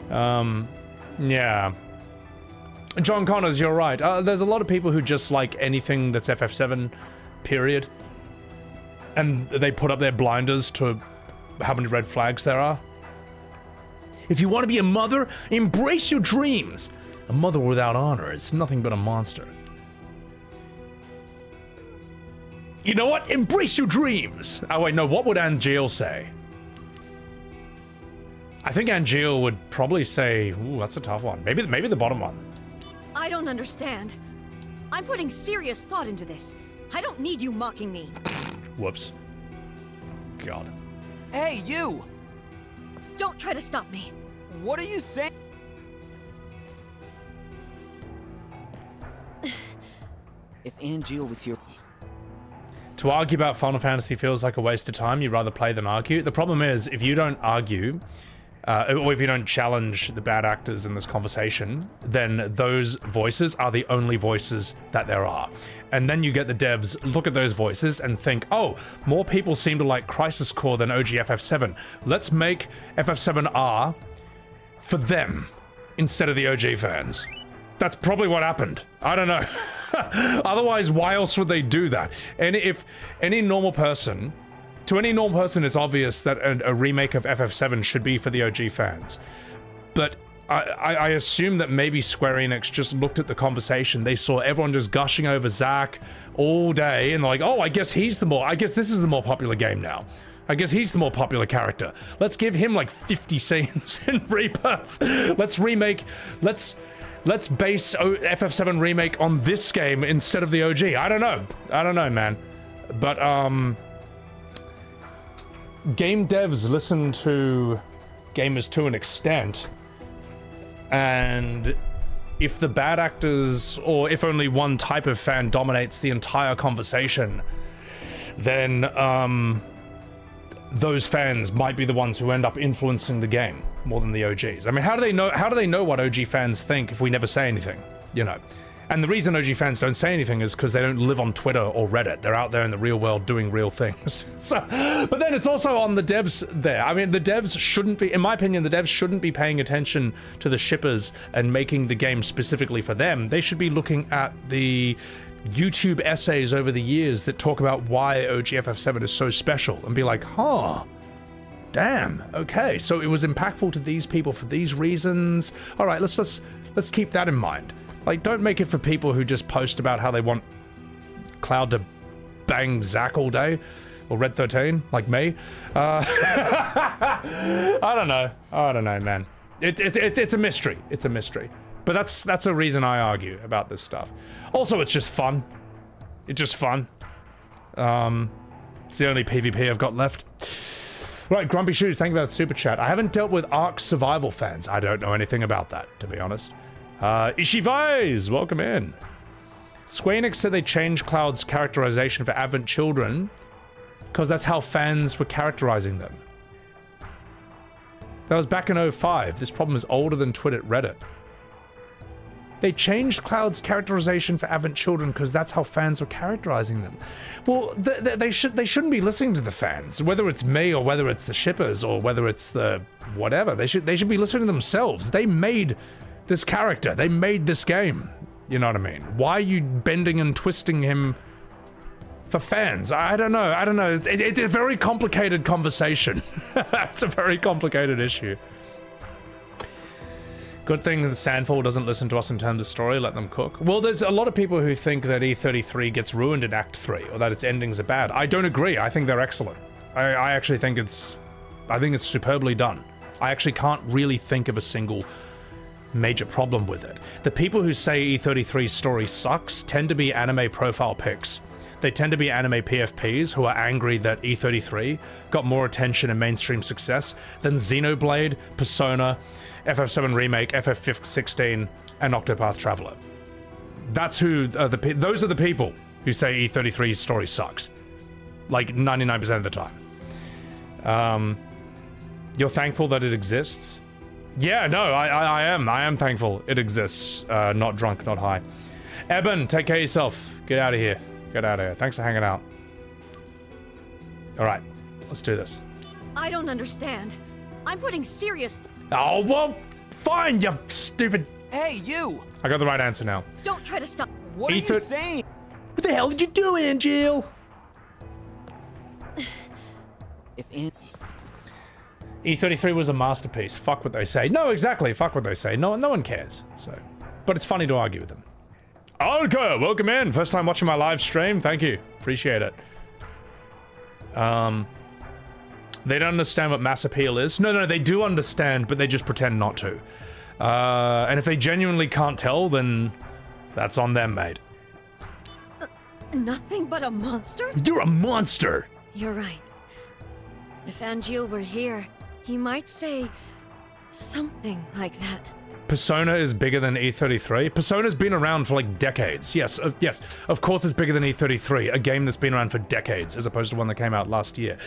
Speaker 2: Yeah. John Connors, you're right. There's a lot of people who just like anything that's FF7, period. And they put up their blinders to how many red flags there are. If you want to be a mother, embrace your dreams. A mother without honor is nothing but a monster. You know what? Embrace your dreams! Oh wait, no, what would Angeal say? I think Angeal would probably say, ooh, that's a tough one. Maybe the bottom one.
Speaker 9: I don't understand. I'm putting serious thought into this. I don't need you mocking me.
Speaker 2: Whoops. God.
Speaker 3: Hey, you!
Speaker 9: Don't try to stop me.
Speaker 3: What are you saying? Angeal was here...
Speaker 2: To argue about Final Fantasy feels like a waste of time. You'd rather play than argue. The problem is, if you don't argue, or if you don't challenge the bad actors in this conversation, then those voices are the only voices that there are. And then you get the devs look at those voices and think, oh, more people seem to like Crisis Core than OG FF7. Let's make FF7R for them instead of the OG fans. That's probably what happened. I don't know. Otherwise, why else would they do that? And if any normal person, to any normal person, it's obvious that a remake of FF7 should be for the OG fans. But I assume that maybe Square Enix just looked at the conversation. They saw everyone just gushing over Zack all day, and they're like, oh, I guess this is the more popular game now. I guess he's the more popular character. Let's give him like 50 scenes in Rebirth. Let's base FF7 Remake on this game instead of the OG. I don't know, man. But, game devs listen to gamers to an extent. And if the bad actors, or if only one type of fan dominates the entire conversation, then, those fans might be the ones who end up influencing the game more than the OGs. I mean, how do they know what OG fans think if we never say anything, you know? And the reason OG fans don't say anything is because they don't live on Twitter or Reddit. They're out there in the real world doing real things. So, but then it's also on the devs there. I mean, the devs shouldn't be, in my opinion, the devs shouldn't be paying attention to the shippers and making the game specifically for them. They should be looking at the YouTube essays over the years that talk about why OG FF7 is so special and be like, huh, damn, okay, so it was impactful to these people for these reasons. All right, let's keep that in mind. Like, don't make it for people who just post about how they want Cloud to bang Zack all day, or Red 13, like me. I don't know, man. It's a mystery. It's a mystery. But that's a reason I argue about this stuff. Also, it's just fun. It's just fun. It's the only PvP I've got left. Right, Grumpy Shoes, thank you for that super chat. I haven't dealt with Ark Survival fans. I don't know anything about that, to be honest. Ishivais, welcome in. Square Enix said they changed Cloud's characterization for Advent Children because that's how fans were characterizing them. That was back in 05. This problem is older than Twitter Reddit. They changed Cloud's characterization for Advent Children because that's how fans were characterizing them. Well, they shouldn't be listening to the fans, whether it's me or whether it's the shippers or whether it's the whatever. They should be listening to themselves. They made this character. They made this game. You know what I mean? Why are you bending and twisting him for fans? I don't know. It's a very complicated conversation. It's a very complicated issue. Good thing that the Sandfall doesn't listen to us in terms of story, let them cook. Well, there's a lot of people who think that E33 gets ruined in Act 3, or that its endings are bad. I don't agree. I think they're excellent. I actually think it's superbly done. I actually can't really think of a single major problem with it. The people who say E33's story sucks tend to be anime profile pics. They tend to be anime PFPs who are angry that E33 got more attention and mainstream success than Xenoblade, Persona, FF7 Remake, FF16, and Octopath Traveler. That's who those are the people who say E33's story sucks. Like 99% of the time. You're thankful that it exists? Yeah, no, I am thankful it exists. Not drunk, not high. Eben, take care of yourself. Get out of here. Get out of here. Thanks for hanging out. All right, let's do this.
Speaker 9: I don't understand. I'm putting serious...
Speaker 2: Oh, well, fine, you stupid...
Speaker 3: Hey, you!
Speaker 2: I got the right answer now.
Speaker 9: Don't try to stop...
Speaker 3: What are you saying?
Speaker 2: What the hell did you do, Angeal?
Speaker 3: If
Speaker 2: E33 was a masterpiece. Fuck what they say. No, exactly. Fuck what they say. No one cares. So, but it's funny to argue with them. Olga, welcome in. First time watching my live stream. Thank you. Appreciate it. They don't understand what mass appeal is. No, they do understand, but they just pretend not to. And if they genuinely can't tell, then that's on them, mate.
Speaker 9: Nothing but a monster?
Speaker 2: You're a monster!
Speaker 9: You're right. If Angeal were here, he might say something like that.
Speaker 2: Persona is bigger than E33. Persona's been around for like decades. Yes, yes, of course it's bigger than E33, a game that's been around for decades as opposed to one that came out last year.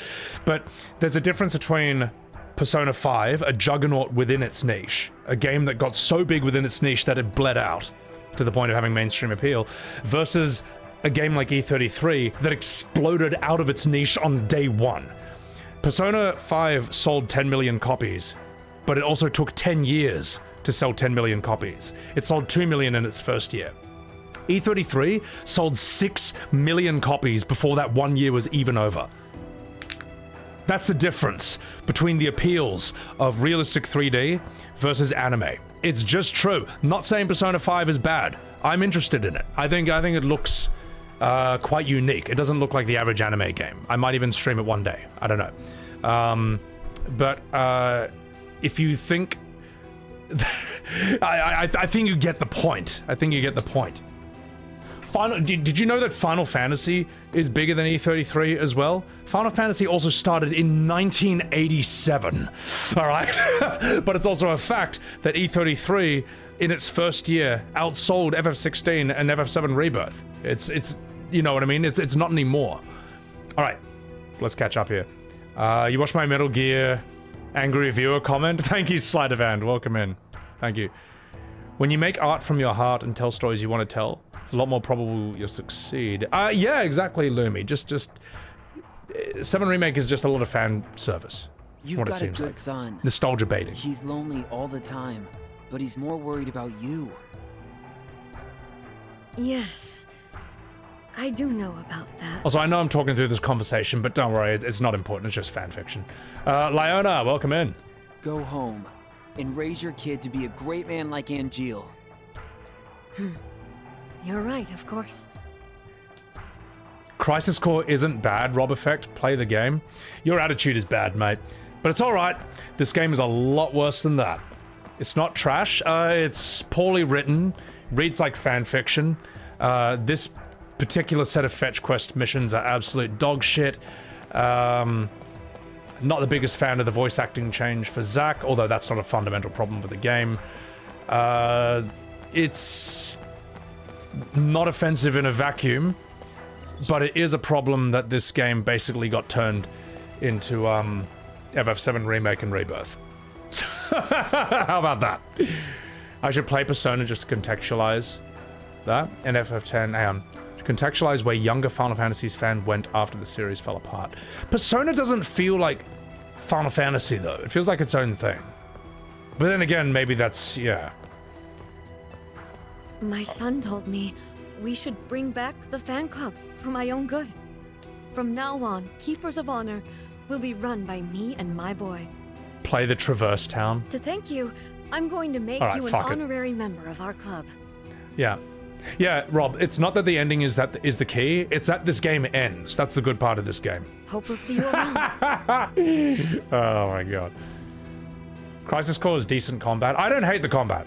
Speaker 2: But there's a difference between Persona 5, a juggernaut within its niche, a game that got so big within its niche that it bled out to the point of having mainstream appeal, versus a game like E33 that exploded out of its niche on day one. Persona 5 sold 10 million copies, but it also took 10 years to sell 10 million copies. It sold 2 million in its first year. E33 sold 6 million copies before that 1 year was even over. That's the difference between the appeals of realistic 3D versus anime. It's just true. Not saying Persona 5 is bad. I'm interested in it. I think it looks quite unique. It doesn't look like the average anime game. I might even stream it one day. I don't know. But if you think... I think you get the point. I think you get the point. Did you know that Final Fantasy is bigger than E33 as well? Final Fantasy also started in 1987, all right? But it's also a fact that E33, in its first year, outsold FF16 and FF7 Rebirth. It's you know what I mean? It's not anymore. All right, let's catch up here. You watched my Metal Gear angry reviewer comment? Thank you, Slidervan. Welcome in. Thank you. When you make art from your heart and tell stories you want to tell, it's a lot more probable you'll succeed. Yeah, exactly, Lumi. Just 7 Remake is just a lot of fan service.
Speaker 3: You've got a good son.
Speaker 2: Nostalgia baiting.
Speaker 3: He's lonely all the time, but he's more worried about you.
Speaker 15: Yes, I do know about that.
Speaker 2: Also, I know I'm talking through this conversation, but don't worry, it's not important. It's just fan fiction. Lyona, welcome in.
Speaker 3: Go home and raise your kid to be a great man like Angeal.
Speaker 15: You're right, of course.
Speaker 2: Crisis Core isn't bad, Rob Effect. Play the game. Your attitude is bad, mate. But it's alright. This game is a lot worse than that. It's not trash. It's poorly written. Reads like fan fiction. This particular set of fetch quest missions are absolute dog shit. Not the biggest fan of the voice acting change for Zack, although that's not a fundamental problem with the game. It's not offensive in a vacuum, but it is a problem that this game basically got turned into FF7 Remake and Rebirth. How about that? I should play Persona just to contextualize that. And FF10, hang on. Contextualize where younger Final Fantasy's fan went after the series fell apart. Persona doesn't feel like Final Fantasy, though. It feels like its own thing. But then again, maybe that's, yeah.
Speaker 15: My son told me we should bring back the fan club for my own good. From now on, Keepers of Honor will be run by me and my boy.
Speaker 2: Play the Traverse Town.
Speaker 15: To thank you, I'm going to make you an honorary member of our club.
Speaker 2: Yeah. Yeah, Rob, it's not that the ending is the key, it's that this game ends. That's the good part of this game.
Speaker 15: Hope we'll see you around.
Speaker 2: Oh my god. Crisis Core is decent combat. I don't hate the combat.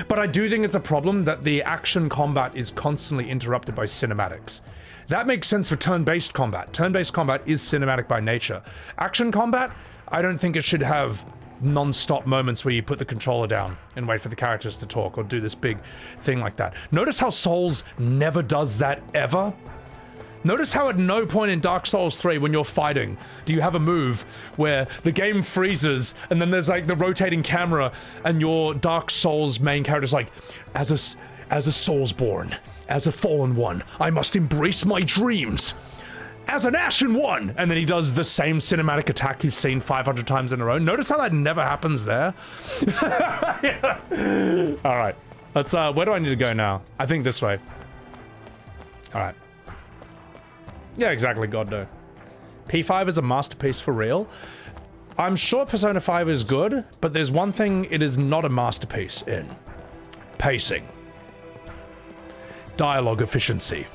Speaker 2: But I do think it's a problem that the action combat is constantly interrupted by cinematics. That makes sense for turn-based combat. Turn-based combat is cinematic by nature. Action combat, I don't think it should have non-stop moments where you put the controller down and wait for the characters to talk or do this big thing like that. Notice how Souls never does that ever? Notice how at no point in Dark Souls 3 when you're fighting do you have a move where the game freezes and then there's like the rotating camera and your Dark Souls main character's like, as a Soulsborn, as a fallen one, I must embrace my dreams. As an Ashen One! And then he does the same cinematic attack you've seen 500 times in a row. Notice how that never happens there? Yeah. Alright. Let's, where do I need to go now? I think this way. Alright. Yeah, exactly, God no. P5 is a masterpiece for real. I'm sure Persona 5 is good, but there's one thing it is not a masterpiece in. Pacing. Dialogue efficiency.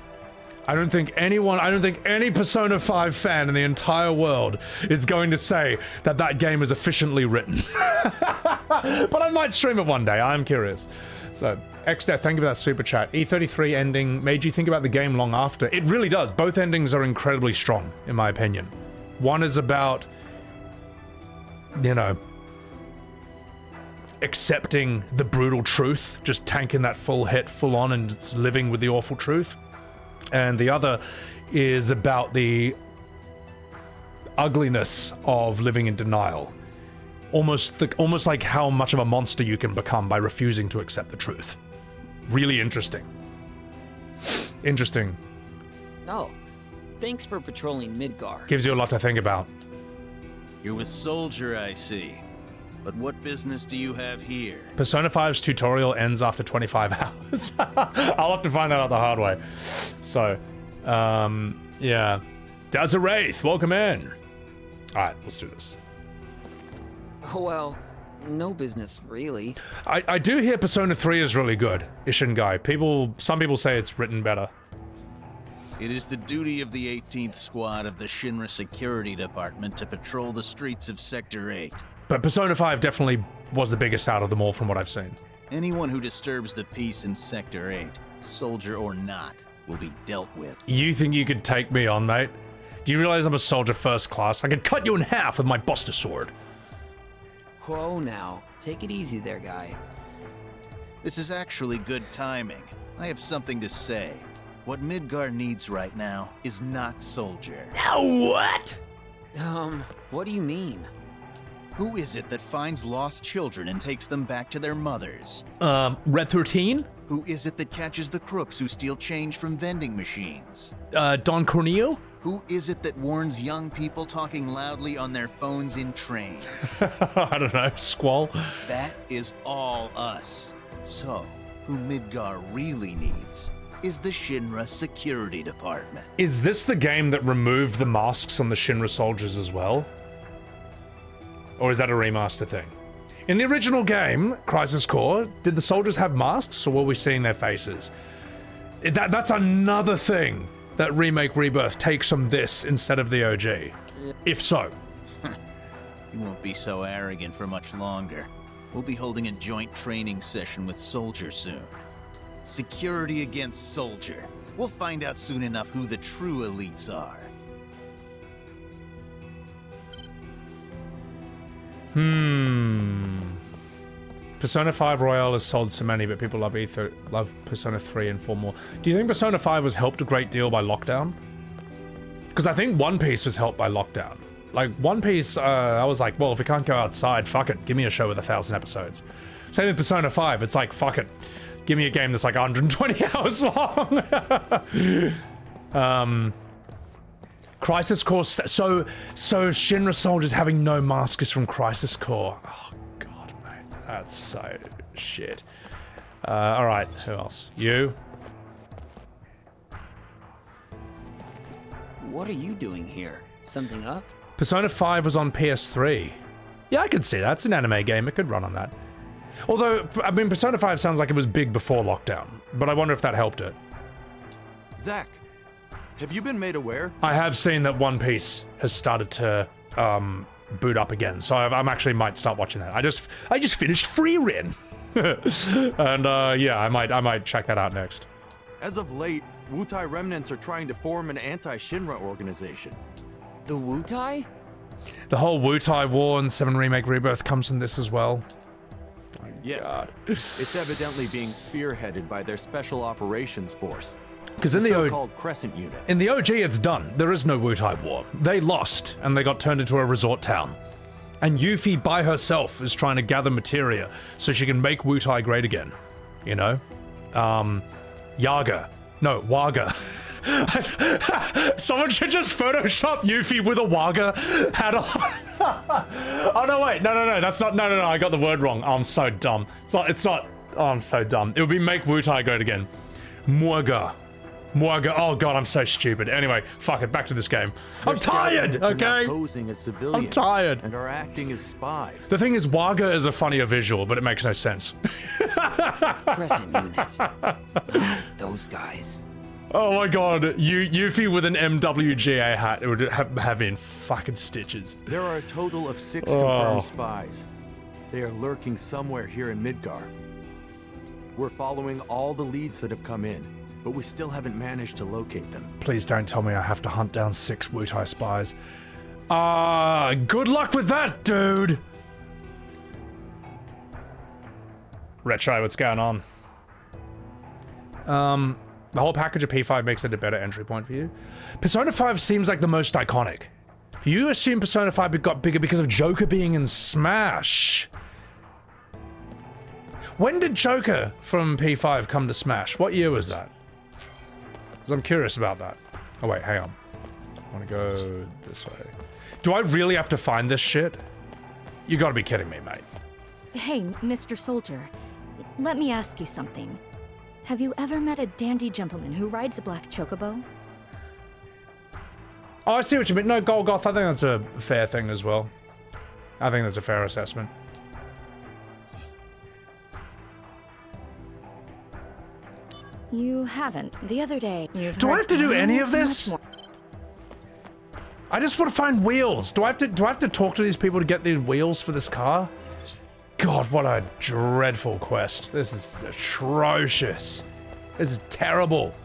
Speaker 2: I don't think any Persona 5 fan in the entire world is going to say that that game is efficiently written. But I might stream it one day, I'm curious. So, Xdeath, thank you for that super chat. E33 ending made you think about the game long after. It really does. Both endings are incredibly strong, in my opinion. One is about, you know, accepting the brutal truth, just tanking that full hit full on and just living with the awful truth. And the other is about the ugliness of living in denial. Almost like how much of a monster you can become by refusing to accept the truth. Really interesting. Interesting.
Speaker 3: Oh, thanks for patrolling Midgar.
Speaker 2: Gives you a lot to think about.
Speaker 16: You're with Soldier, I see. But what business do you have here?
Speaker 2: Persona 5's tutorial ends after 25 hours. I'll have to find that out the hard way. So, yeah. Dazaraith, welcome in. Alright, let's do this.
Speaker 3: Well, no business, really.
Speaker 2: I do hear Persona 3 is really good, Ishingai. Some people say it's written better.
Speaker 16: It is the duty of the 18th Squad of the Shinra Security Department to patrol the streets of Sector 8.
Speaker 2: But Persona 5 definitely was the biggest out of them all from what I've seen.
Speaker 16: Anyone who disturbs the peace in Sector 8, soldier or not, will be dealt with.
Speaker 2: You think you could take me on, mate? Do you realize I'm a soldier first class? I could cut you in half with my Buster Sword.
Speaker 3: Whoa now, take it easy there, guy.
Speaker 16: This is actually good timing. I have something to say. What Midgar needs right now is not Soldier.
Speaker 2: What?
Speaker 3: What do you mean?
Speaker 16: Who is it that finds lost children and takes them back to their mothers?
Speaker 2: Red 13?
Speaker 16: Who is it that catches the crooks who steal change from vending machines?
Speaker 2: Don Corneo?
Speaker 16: Who is it that warns young people talking loudly on their phones in trains?
Speaker 2: I don't know, Squall?
Speaker 16: That is all us. So, who Midgar really needs is the Shinra Security Department.
Speaker 2: Is this the game that removed the masks on the Shinra soldiers as well? Or is that a remaster thing? In the original game, Crisis Core, did the soldiers have masks or were we seeing their faces? That's another thing that Remake Rebirth takes from this instead of the OG. If so.
Speaker 16: You won't be so arrogant for much longer. We'll be holding a joint training session with Soldier soon. Security against Soldier. We'll find out soon enough who the true elites are.
Speaker 2: Persona 5 Royale has sold so many, but people love Persona 3 and 4 more. Do you think Persona 5 was helped a great deal by lockdown? Because I think One Piece was helped by lockdown. Like, One Piece, I was like, well, if we can't go outside, fuck it. Give me a show with 1,000 episodes. Same with Persona 5. It's like, fuck it. Give me a game that's like 120 hours long. Crisis Core. So Shinra soldiers having no masks from Crisis Core. Oh god, mate, that's so shit. All right, who else? You.
Speaker 3: What are you doing here? Something up?
Speaker 2: Persona 5 was on PS3. Yeah, I could see that. It's an anime game. It could run on that. Although, I mean, Persona 5 sounds like it was big before lockdown, but I wonder if that helped it.
Speaker 17: Zack, have you been made aware?
Speaker 2: I have seen that One Piece has started to boot up again, so I'm actually might start watching that. I just finished Free Ren, and yeah, I might check that out next.
Speaker 17: As of late, Wutai remnants are trying to form an anti-Shinra organization.
Speaker 3: The Wutai?
Speaker 2: The whole Wutai war and 7 Remake Rebirth comes from this as well. Oh,
Speaker 17: yes,
Speaker 2: God.
Speaker 17: It's evidently being spearheaded by their Special Operations Force.
Speaker 2: Because in the
Speaker 17: so-called Crescent Unit.
Speaker 2: In the OG, it's done. There is no Wutai war. They lost, and they got turned into a resort town. And Yuffie by herself is trying to gather materia so she can make Wutai great again. You know? Yaga. No, Waga. Someone should just Photoshop Yuffie with a Waga hat on. Oh, no, wait. No. That's not... No. I got the word wrong. Oh, I'm so dumb. It's not... Oh, I'm so dumb. It would be make Wutai great again. Morga. Oh god, I'm so stupid. Anyway, fuck it, back to this game. I'm tired, okay?
Speaker 17: Posing as civilians
Speaker 2: I'm tired.
Speaker 17: And are acting as spies.
Speaker 2: The thing is, Waga is a funnier visual, but it makes no sense.
Speaker 3: Crescent Unit. Those guys.
Speaker 2: Oh my god, Yuffie with an MWGA hat, it would have in fucking stitches.
Speaker 17: There are a total of 6 confirmed spies. They are lurking somewhere here in Midgar. We're following all the leads that have come in, but we still haven't managed to locate them.
Speaker 2: Please don't tell me I have to hunt down 6 Wutai spies. Good luck with that, dude! Retro, what's going on? The whole package of P5 makes it a better entry point for you. Persona 5 seems like the most iconic. You assume Persona 5 got bigger because of Joker being in Smash. When did Joker from P5 come to Smash? What year was that? Because I'm curious about that. Oh wait, hang on. I want to go this way. Do I really have to find this shit? You gotta be kidding me, mate.
Speaker 9: Hey, Mr. Soldier. Let me ask you something. Have you ever met a dandy gentleman who rides a black chocobo?
Speaker 2: Oh, I see what you mean. No, Golgoth, I think that's a fair thing as well. I think that's a fair assessment.
Speaker 9: You haven't. The other day, you've
Speaker 2: Do I
Speaker 9: heard
Speaker 2: have to do any of
Speaker 9: much
Speaker 2: this?
Speaker 9: more-
Speaker 2: I just want to find wheels. Do I have to talk to these people to get these wheels for this car? God, what a dreadful quest. This is atrocious. This is terrible.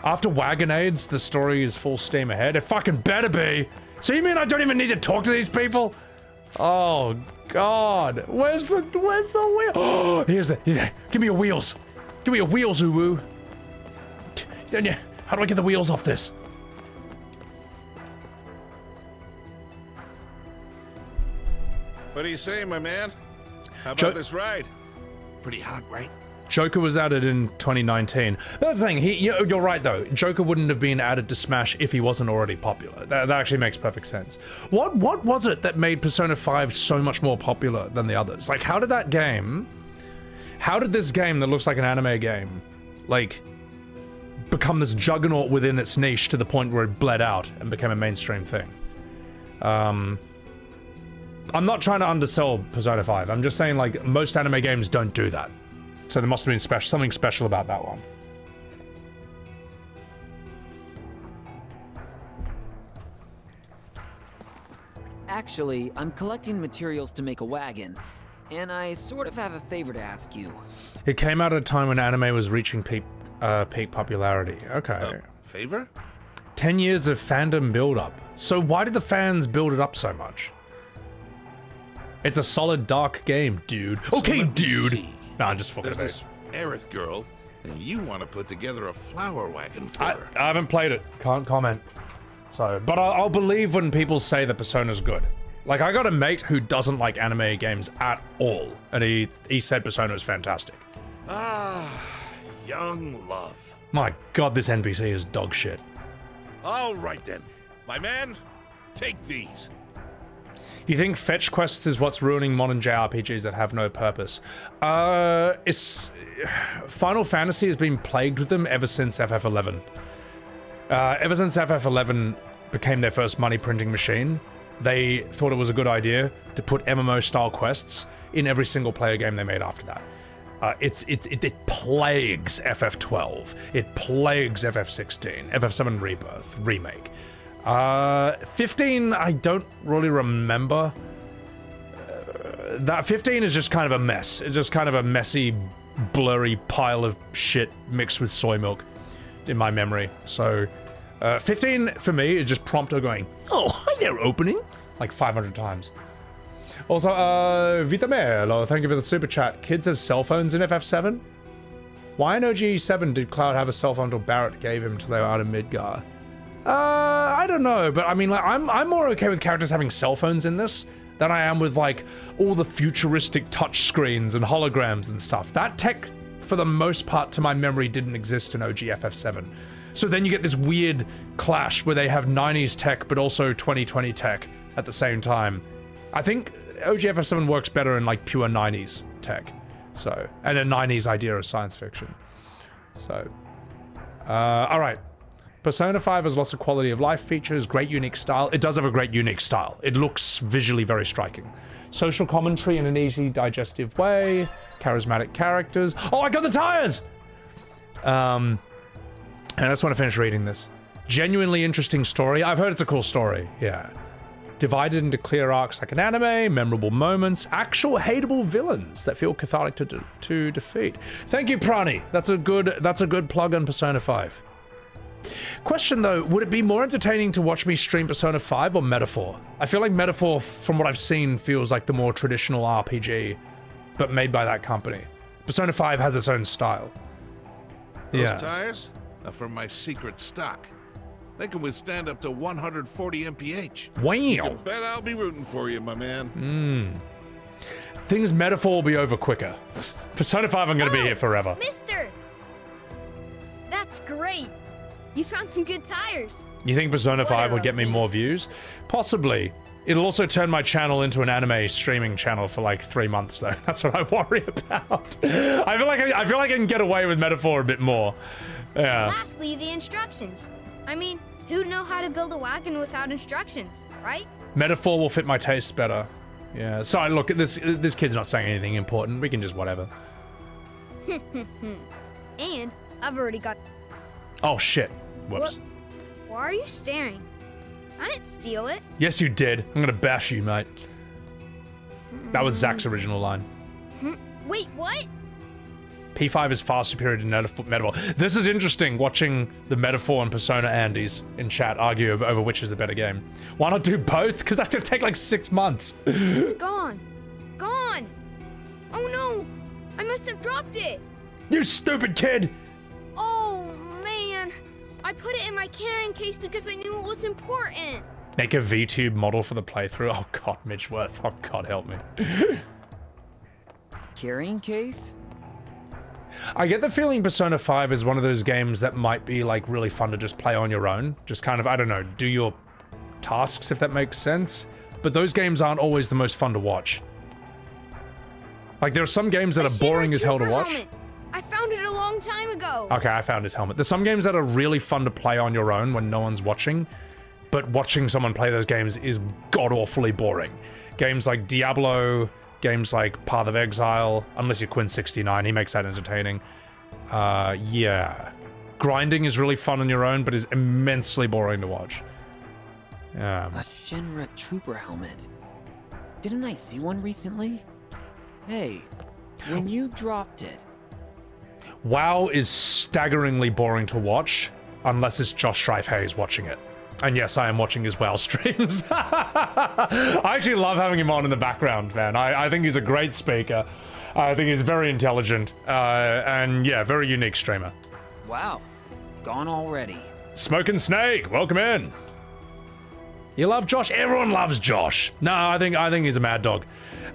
Speaker 2: After Wagonades, the story is full steam ahead. It fucking better be. So you mean I don't even need to talk to these people? Oh, God. Where's the wheel? Oh, here's the, give me your wheels. Give me your wheels, Uwu. How do I get the wheels off this?
Speaker 18: What do you say, my man? How about this ride?
Speaker 14: Pretty hot, right?
Speaker 2: Joker was added in 2019. That's the thing, you're right though. Joker wouldn't have been added to Smash if he wasn't already popular. That actually makes perfect sense. What was it that made Persona 5 so much more popular than the others? Like, how did this game that looks like an anime game, like, become this juggernaut within its niche to the point where it bled out and became a mainstream thing? I'm not trying to undersell Persona 5. I'm just saying, like, most anime games don't do that. So there must have been something special about that one.
Speaker 3: Actually, I'm collecting materials to make a wagon, and I sort of have a favor to ask you.
Speaker 2: It came out at a time when anime was reaching peak popularity. Okay.
Speaker 18: Favor?
Speaker 2: 10 years of fandom build-up. So why did the fans build it up so much? It's a solid dark game, dude. Okay, dude. Nah, I'm just fucking
Speaker 18: There's this Aerith girl, and you want to put together a flower wagon for her.
Speaker 2: I haven't played it. Can't comment. So, but I'll believe when people say the Persona's good. Like, I got a mate who doesn't like anime games at all, and he said Persona is fantastic.
Speaker 18: Ah, young love.
Speaker 2: My God, this NPC is dog shit.
Speaker 18: All right then, my man, take these.
Speaker 2: You think fetch quests is what's ruining modern JRPGs that have no purpose? Final Fantasy has been plagued with them ever since FF11. Ever since FF11 became their first money printing machine, they thought it was a good idea to put MMO-style quests in every single player game they made after that. It plagues FF12. It plagues FF16, FF7 Remake. 15, I don't really remember. That 15 is just kind of a mess. It's just kind of a messy, blurry pile of shit mixed with soy milk in my memory. So, 15 for me is just Prompto going, "Oh, hi there, opening," like 500 times. Also, Vitamelo, thank you for the super chat. Kids have cell phones in FF7? Why in OG 7 did Cloud have a cell phone until Barrett gave him till they were out of Midgar? I don't know, but I mean, like, I'm more okay with characters having cell phones in this than I am with, like, all the futuristic touch screens and holograms and stuff. That tech, for the most part, to my memory, didn't exist in OG FF7. So then you get this weird clash where they have 90s tech, but also 2020 tech at the same time. I think OG FF7 works better in, like, pure 90s tech. So, and a 90s idea of science fiction. So, alright. Persona 5 has lots of quality of life features, great unique style. It does have a great unique style. It looks visually very striking. Social commentary in an easy, digestive way. Charismatic characters. Oh, I got the tires! And I just want to finish reading this. Genuinely interesting story. I've heard it's a cool story, yeah. Divided into clear arcs like an anime, memorable moments, actual hateable villains that feel cathartic to defeat. Thank you, Prani. That's a good plug on Persona 5. Question though, would it be more entertaining to watch me stream Persona 5 or Metaphor? I feel like Metaphor, from what I've seen, feels like the more traditional RPG, but made by that company. Persona 5 has its own style.
Speaker 18: Those tires are from my secret stock. They can withstand up to 140 mph.
Speaker 2: Wow.
Speaker 18: You can bet I'll be rooting for you, my man.
Speaker 2: Things metaphor will be over quicker. Persona 5, I'm going to be here forever.
Speaker 6: Mister! That's great. You found some good tires.
Speaker 2: You think Persona 5 will get me more views? Possibly. It'll also turn my channel into an anime streaming channel for like 3 months, though. That's what I worry about. I feel like I can get away with metaphor a bit more. Yeah.
Speaker 6: Lastly, the instructions. I mean, who'd know how to build a wagon without instructions, right?
Speaker 2: Metaphor will fit my tastes better. Yeah. Sorry, look, this kid's not saying anything important. We can just whatever.
Speaker 6: And I've already got...
Speaker 2: Oh, shit. Whoops.
Speaker 6: Why are you staring? I didn't steal it.
Speaker 2: Yes, you did. I'm gonna bash you, mate. That was Zack's original line.
Speaker 6: Wait, what?
Speaker 2: P5 is far superior to Metaphor. This is interesting, watching the Metaphor and Persona Andys in chat argue over which is the better game. Why not do both? Because that's gonna take like 6 months.
Speaker 6: It's gone. Gone. Oh no. I must have dropped it.
Speaker 2: You stupid kid.
Speaker 6: Oh man. I put it in my carrying case because I knew it was important.
Speaker 2: Make a VTube model for the playthrough. Oh god, Midgeworth. Oh god, help me.
Speaker 3: Carrying case?
Speaker 2: I get the feeling Persona 5 is one of those games that might be like really fun to just play on your own. Just kind of, I don't know, do your tasks, if that makes sense. But those games aren't always the most fun to watch. Like there are some games that are boring as hell to watch.
Speaker 6: Helmet. I found it a long time ago.
Speaker 2: Okay, I found his helmet. There's some games that are really fun to play on your own when no one's watching, but watching someone play those games is god-awfully boring. Games like Diablo, games like Path of Exile, unless you're Quinn69, he makes that entertaining. Yeah. Grinding is really fun on your own, but is immensely boring to watch.
Speaker 3: A Shinra Trooper helmet. Didn't I see one recently? Hey, when you dropped it,
Speaker 2: WoW is staggeringly boring to watch, unless it's Josh Strife Hayes watching it. And yes, I am watching his WoW streams. I actually love having him on in the background, man. I think he's a great speaker. I think he's very intelligent. And yeah, very unique streamer.
Speaker 3: wow, gone already.
Speaker 2: Smoking Snake, welcome in. You love Josh? Everyone loves Josh. No, I think he's a mad dog.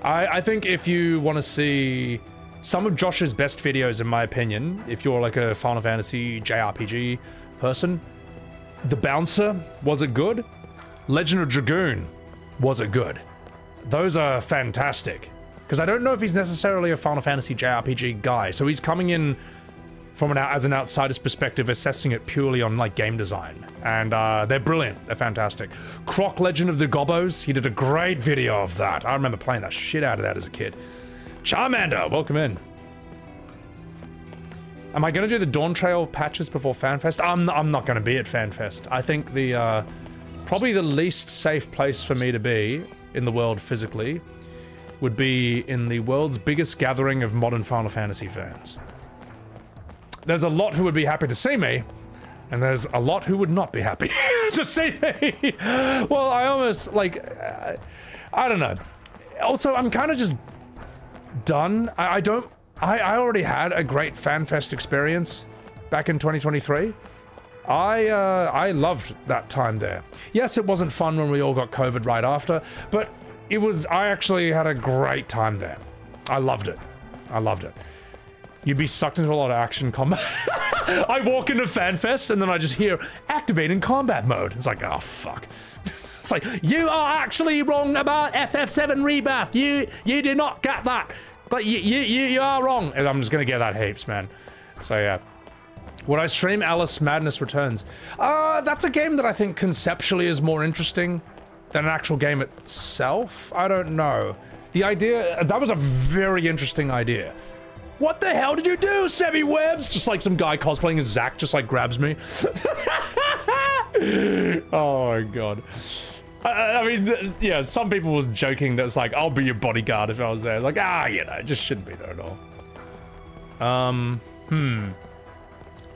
Speaker 2: I think if you want to see some of Josh's best videos, in my opinion, if you're like a Final Fantasy JRPG person, The Bouncer, was it good? Legend of Dragoon, was it good? Those are fantastic. Because I don't know if he's necessarily a Final Fantasy JRPG guy, so he's coming in from as an outsider's perspective, assessing it purely on like game design. And they're brilliant, they're fantastic. Croc Legend of the Gobbos, he did a great video of that. I remember playing the shit out of that as a kid. Charmander, welcome in. Am I going to do the Dawn Trail patches before FanFest? I'm not going to be at FanFest. I think the probably the least safe place for me to be in the world physically would be in the world's biggest gathering of modern Final Fantasy fans. There's a lot who would be happy to see me, and there's a lot who would not be happy to see me. Well, I almost, like, I don't know. Also, I'm kind of just done. I already had a great FanFest experience back in 2023. I loved that time there. Yes, it wasn't fun when we all got COVID right after, but I actually had a great time there. I loved it. I loved it. You'd be sucked into a lot of action combat. I walk into FanFest and then I just hear activating combat mode. It's like, oh fuck. It's like, you are actually wrong about FF7 Remake. You did not get that. But you are wrong. And I'm just gonna get that heaps, man. So yeah. Would I stream Alice Madness Returns? That's a game that I think conceptually is more interesting than an actual game itself. I don't know. The idea, that was a very interesting idea. What the hell did you do, Sebbywebz? Just like some guy cosplaying as Zack just like grabs me. Oh my god. I mean, yeah, some people was joking that it's like, I'll be your bodyguard if I was there. Like, you know, it just shouldn't be there at all.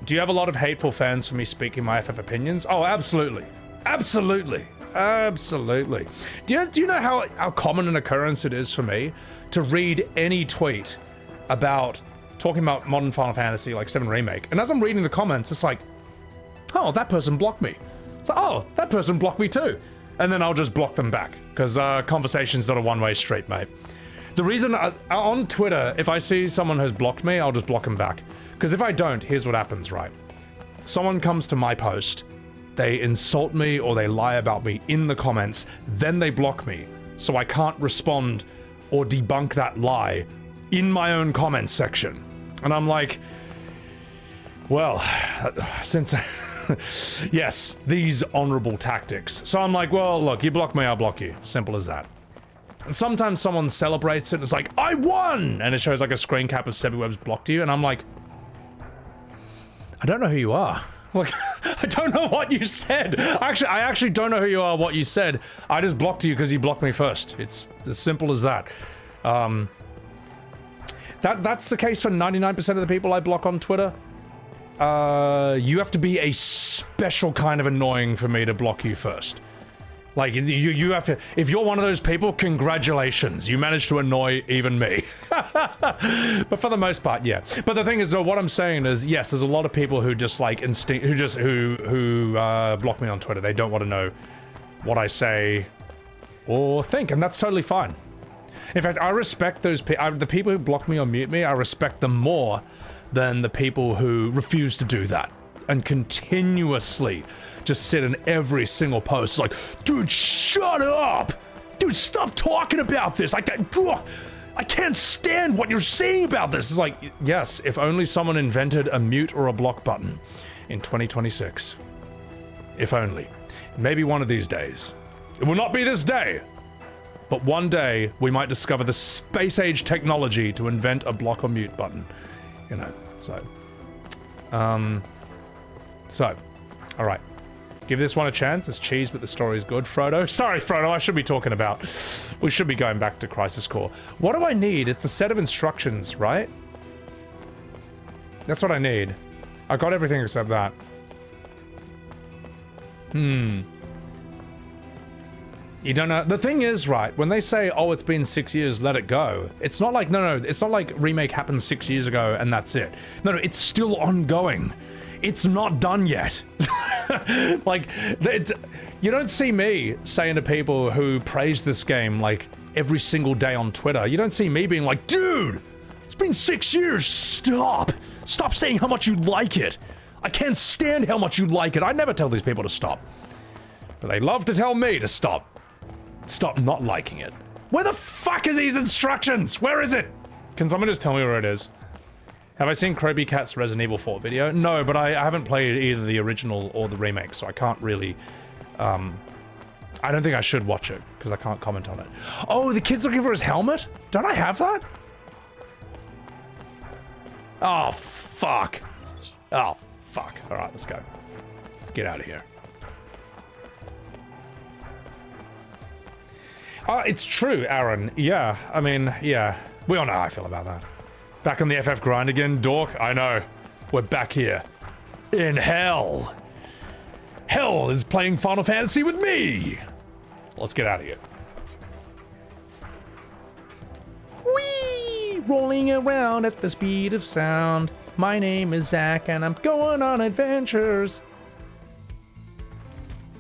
Speaker 2: Do you have a lot of hateful fans for me speaking my FF opinions? Oh, absolutely. Absolutely. Absolutely. Do you know how common an occurrence it is for me to read any tweet about talking about modern Final Fantasy, like 7 Remake. And as I'm reading the comments, it's like, oh, that person blocked me. It's like, oh, that person blocked me too. And then I'll just block them back, because conversation's not a one-way street, mate. The reason, on Twitter, if I see someone has blocked me, I'll just block them back. Because if I don't, here's what happens, right? Someone comes to my post, they insult me or they lie about me in the comments, then they block me. So I can't respond or debunk that lie in my own comments section. And I'm like, well, since... yes, these honorable tactics. So I'm like, well, look, you block me, I'll block you. Simple as that. And sometimes someone celebrates it and it's like, I won! And it shows like a screen cap of Sebbywebz blocked you, and I'm like, I don't know who you are. Like, I don't know what you said. I actually don't know who you are, what you said. I just blocked you because you blocked me first. It's as simple as that. That's the case for 99% of the people I block on Twitter. You have to be a special kind of annoying for me to block you first. Like, you have to... If you're one of those people, congratulations. You managed to annoy even me. But for the most part, yeah. But the thing is, though, what I'm saying is, yes, there's a lot of people who just, like, who block me on Twitter. They don't want to know what I say or think, and that's totally fine. In fact, I respect those people... The people who block me or mute me, I respect them more than the people who refuse to do that and continuously just sit in every single post like, dude, shut up! Dude, stop talking about this! I can't stand what you're saying about this! It's like, yes, if only someone invented a mute or a block button in 2026. If only. Maybe one of these days. It will not be this day, but one day we might discover the space-age technology to invent a block or mute button. You know, so... alright. Give this one a chance. It's cheese, but the story's good. Frodo? Sorry, Frodo, I should be talking about... We should be going back to Crisis Core. What do I need? It's a set of instructions, right? That's what I need. I got everything except that. You don't know... The thing is, right, when they say, oh, it's been 6 years, let it go, it's not like, no, it's not like Remake happened 6 years ago and that's it. No, it's still ongoing. It's not done yet. Like, you don't see me saying to people who praise this game, like, every single day on Twitter, you don't see me being like, dude, it's been 6 years, stop! Stop saying how much you like it! I can't stand how much you like it. I never tell these people to stop. But they love to tell me to stop. Stop not liking it. Where the fuck are these instructions? Where is it? Can someone just tell me where it is? Have I seen Kroby Cat's Resident Evil 4 video? No, but I haven't played either the original or the remake, so I can't really... I don't think I should watch it, because I can't comment on it. Oh, the kid's looking for his helmet? Don't I have that? Oh, fuck. Oh, fuck. Alright, let's go. Let's get out of here. It's true, Aaron. Yeah, I mean, yeah. We all know how I feel about that. Back on the FF grind again, dork? I know. We're back here. In hell. Hell is playing Final Fantasy with me! Let's get out of here. Whee! Rolling around at the speed of sound. My name is Zack and I'm going on adventures.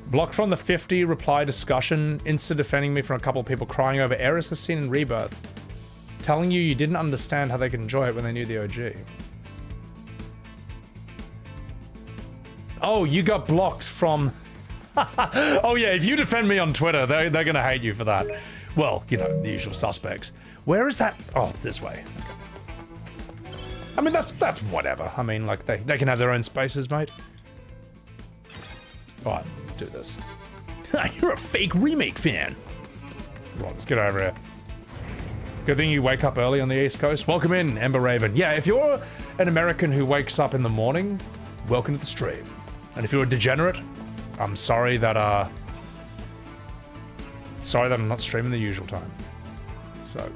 Speaker 2: Blocked from the 50 reply discussion, insta-defending me from a couple of people crying over Aeris' scene in Rebirth. Telling you didn't understand how they could enjoy it when they knew the OG. Oh, you got blocked from... Oh yeah, if you defend me on Twitter, they're gonna hate you for that. Well, you know, the usual suspects. Where is that? Oh, it's this way. I mean, that's whatever. I mean, like, they can have their own spaces, mate. Alright, do this. You're a fake Remake fan. Right, let's get over here. Good thing you wake up early on the East Coast. Welcome in, Ember Raven. Yeah, if you're an American who wakes up in the morning, welcome to the stream. And if you're a degenerate, I'm sorry that I'm not streaming the usual time. So,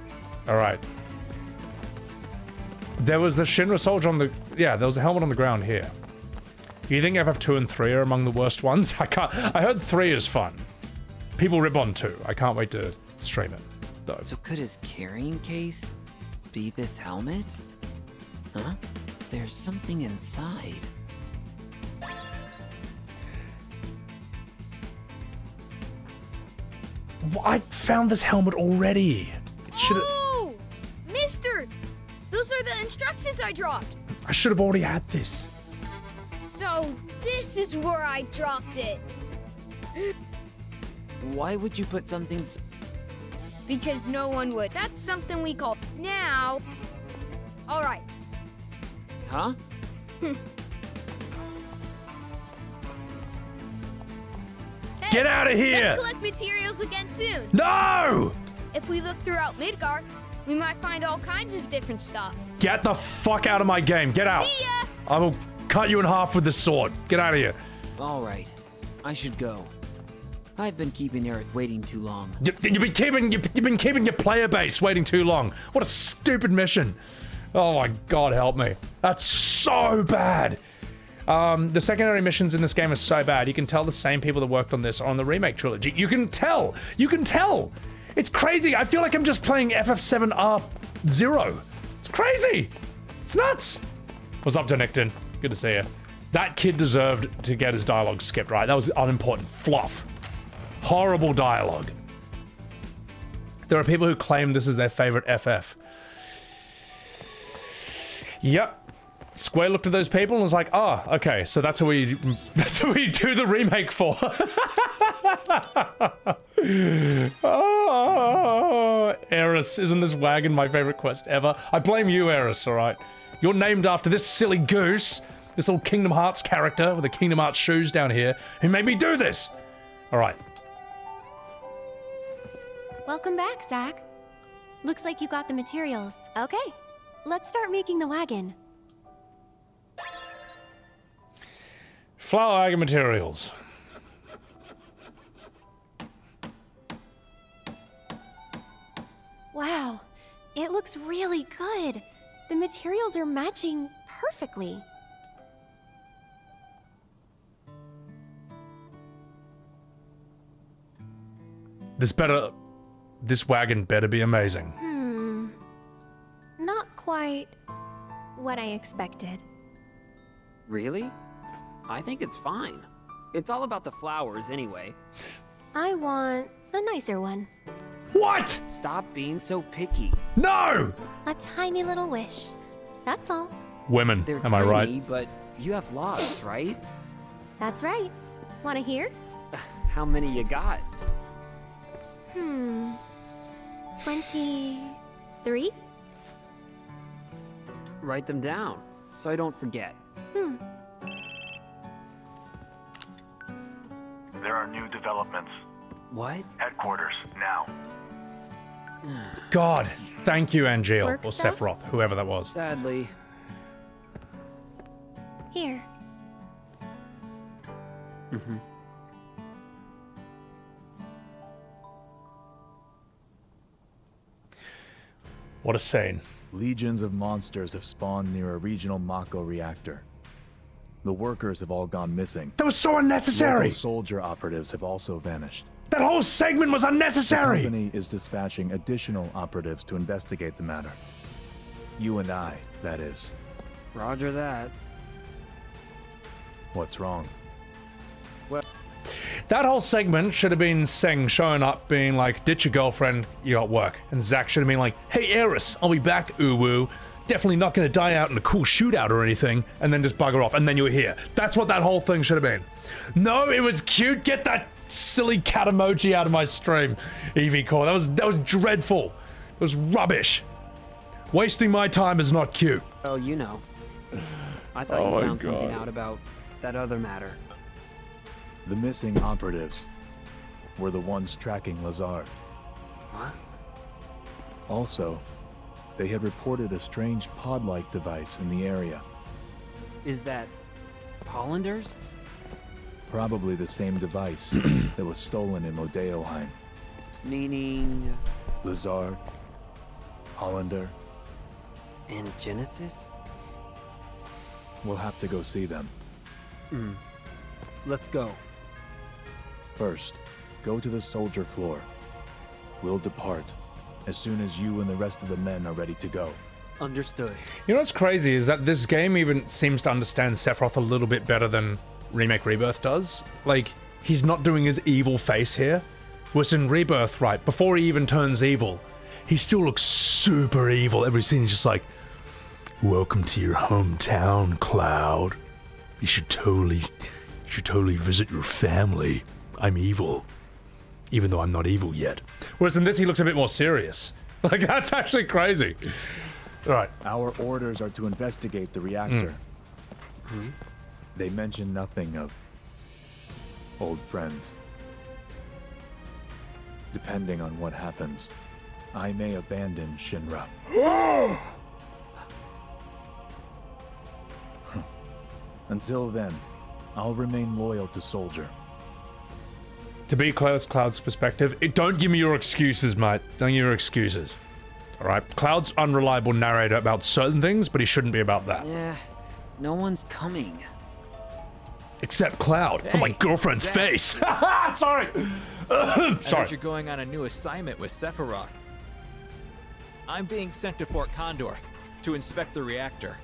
Speaker 2: alright. There was the Shinra soldier on the... Yeah, there was a helmet on the ground here. You think FF2 and 3 are among the worst ones? I heard 3 is fun. People rip on 2. I can't wait to stream it, though.
Speaker 3: So could his carrying case be this helmet? Huh? There's something inside.
Speaker 2: I found this helmet already. It should have.
Speaker 6: Oh! Mister! Those are the instructions I dropped.
Speaker 2: I should have already had this.
Speaker 6: So, this is where I dropped it.
Speaker 3: Why would you put something
Speaker 6: Because no one would. That's something we call now. Alright.
Speaker 3: Huh?
Speaker 2: Get out of here!
Speaker 6: Let's collect materials again soon.
Speaker 2: No!
Speaker 6: If we look throughout Midgar, we might find all kinds of different stuff.
Speaker 2: Get the fuck out of my game. Get out.
Speaker 6: See ya!
Speaker 2: I will cut you in half with this sword. Get out of here.
Speaker 3: Alright. I should go. I've been keeping Aerith waiting too long.
Speaker 2: You've been keeping your player base waiting too long. What a stupid mission. Oh my god, help me. That's so bad. The secondary missions in this game are so bad. You can tell the same people that worked on this are on the remake trilogy. You can tell. You can tell. It's crazy. I feel like I'm just playing FF7 R0. It's crazy. It's nuts. What's up, Denington? Good to see you. That kid deserved to get his dialogue skipped, right? That was unimportant. Fluff. Horrible dialogue. There are people who claim this is their favorite FF. Yep. Square looked at those people and was like, oh, okay, so that's what we do the remake for. Oh, Aeris, isn't this wagon my favorite quest ever? I blame you, Aeris, alright? You're named after this silly goose, this little Kingdom Hearts character with the Kingdom Hearts shoes down here, who made me do this. Alright.
Speaker 19: Welcome back, Zack. Looks like you got the materials. Okay, let's start making the wagon.
Speaker 2: Flower wagon materials.
Speaker 19: Wow, it looks really good. The materials are matching perfectly.
Speaker 2: This wagon better be amazing.
Speaker 19: Not quite what I expected.
Speaker 3: Really? I think it's fine. It's all about the flowers anyway.
Speaker 19: I want a nicer one.
Speaker 2: What?
Speaker 3: Stop being so picky.
Speaker 2: No!
Speaker 19: A tiny little wish. That's all.
Speaker 2: Women,
Speaker 3: They're
Speaker 2: am I
Speaker 3: tiny,
Speaker 2: right?
Speaker 3: But you have lots, right?
Speaker 19: That's right. Want to hear?
Speaker 3: How many you got?
Speaker 19: 23?
Speaker 3: Write them down, so I don't forget.
Speaker 20: There are new developments.
Speaker 3: What?
Speaker 20: Headquarters, now.
Speaker 2: God, thank you, Angeal,
Speaker 19: Work
Speaker 2: or
Speaker 19: stuff?
Speaker 2: Sephiroth, whoever that was.
Speaker 3: Sadly.
Speaker 19: Here.
Speaker 2: What a scene.
Speaker 17: Legions of monsters have spawned near a regional Mako reactor. The workers have all gone missing.
Speaker 2: That was so unnecessary!
Speaker 17: Local soldier operatives have also vanished.
Speaker 2: That whole segment was unnecessary!
Speaker 17: The company is dispatching additional operatives to investigate the matter. You and I, that is.
Speaker 3: Roger that.
Speaker 17: What's wrong?
Speaker 3: Well,
Speaker 2: that whole segment should have been Tseng showing up being like, ditch your girlfriend, you got work. And Zack should have been like, hey Aeris, I'll be back, uwu. Definitely not gonna die out in a cool shootout or anything, and then just bugger off, and then you were here. That's what that whole thing should have been. No, it was cute. Get that silly cat emoji out of my stream, Evie Core. That was dreadful. It was rubbish. Wasting my time is not cute.
Speaker 3: Oh, you know. I thought you found something out about that other matter.
Speaker 17: The missing operatives were the ones tracking Lazard.
Speaker 3: What?
Speaker 17: Also, they had reported a strange pod-like device in the area.
Speaker 3: Is that Hollanders?
Speaker 17: Probably the same device that was stolen in Modeoheim.
Speaker 3: Meaning...
Speaker 17: Lazard, Hollander,
Speaker 3: and Genesis?
Speaker 17: We'll have to go see them.
Speaker 3: Let's go.
Speaker 17: First, go to the soldier floor. We'll depart as soon as you and the rest of the men are ready to go.
Speaker 3: Understood.
Speaker 2: You know what's crazy is that this game even seems to understand Sephiroth a little bit better than Remake Rebirth does. Like, he's not doing his evil face here. Whereas in Rebirth, right, before he even turns evil, he still looks super evil. Every scene is just like, welcome to your hometown, Cloud. You should totally visit your family. I'm evil. Even though I'm not evil yet. Whereas in this, he looks a bit more serious. Like, that's actually crazy. Right.
Speaker 21: Our orders are to investigate the reactor. They mention nothing of old friends. Depending on what happens, I may abandon Shinra. Until then, I'll remain loyal to Soldier.
Speaker 2: To be Cloud's perspective, don't give me your excuses, mate. Don't give me your excuses. Alright? Cloud's unreliable narrator about certain things, but he shouldn't be about that.
Speaker 3: Yeah, no one's coming.
Speaker 2: Except Cloud.
Speaker 1: Hey,
Speaker 2: on my girlfriend's
Speaker 1: Zack.
Speaker 2: face. Sorry.
Speaker 22: I
Speaker 2: Sorry.
Speaker 22: heard you're going on a new assignment with Sephiroth. I'm being sent to Fort Condor to inspect the reactor.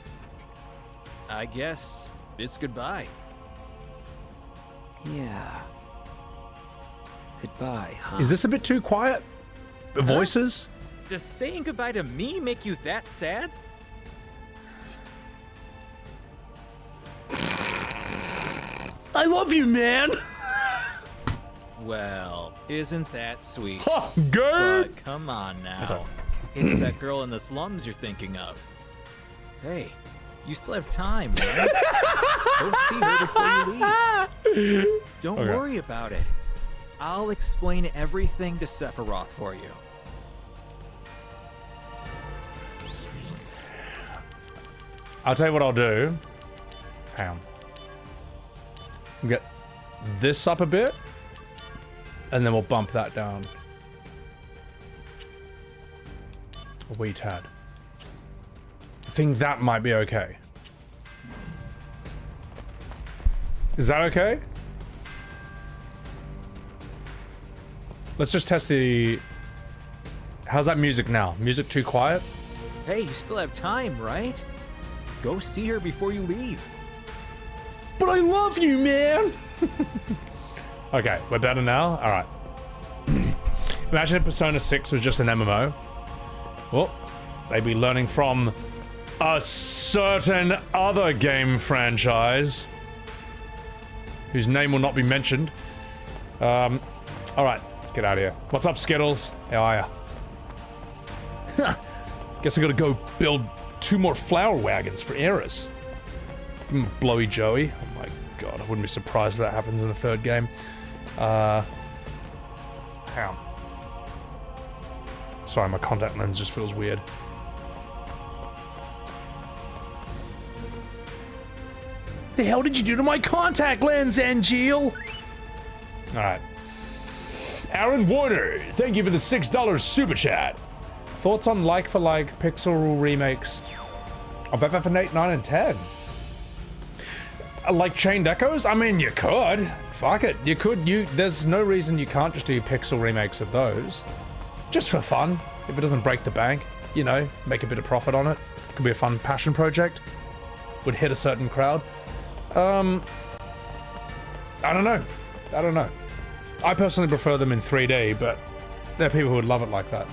Speaker 22: I guess it's goodbye.
Speaker 3: Yeah. Goodbye, huh?
Speaker 2: Is this a bit too quiet? The voices?
Speaker 22: Does saying goodbye to me make you that sad?
Speaker 1: I love you, man.
Speaker 22: Well, isn't that sweet?
Speaker 2: Oh, good.
Speaker 22: But come on now. It's that girl in the slums you're thinking of. Hey, you still have time, man. Go see her before you leave. Don't
Speaker 2: Okay.
Speaker 22: worry about it. I'll explain everything to Sephiroth for you.
Speaker 2: I'll tell you what I'll do. Hang on. Get this up a bit, and then we'll bump that down a wee tad. I think that might be okay. Is that okay? Let's just test the... How's that music now? Music too quiet?
Speaker 22: Hey, you still have time, right? Go see her before you leave.
Speaker 1: But I love you, man.
Speaker 2: Okay, we're better now? Alright. Imagine if Persona 6 was just an MMO. Well, they'd be learning from a certain other game franchise whose name will not be mentioned. Alright, let's get out of here. What's up, Skittles? How are ya? Guess I gotta go build 2 more flower wagons for Aeris. Give him a blowy Joey. Oh my god, I wouldn't be surprised if that happens in the 3rd game. Hang on. Sorry, my contact lens just feels weird.
Speaker 1: The hell did you do to my contact lens, Angeal?
Speaker 2: Alright. Aaron Warner, thank you for the $6 super chat. Thoughts on like-for-like pixel remakes of FF8, 9, and 10? Like Chained Echoes? I mean, you could. Fuck it. You could. There's no reason you can't just do pixel remakes of those. Just for fun. If it doesn't break the bank, you know, make a bit of profit on it. Could be a fun passion project. Would hit a certain crowd. I don't know. I don't know. I personally prefer them in 3D, but there are people who would love it like that.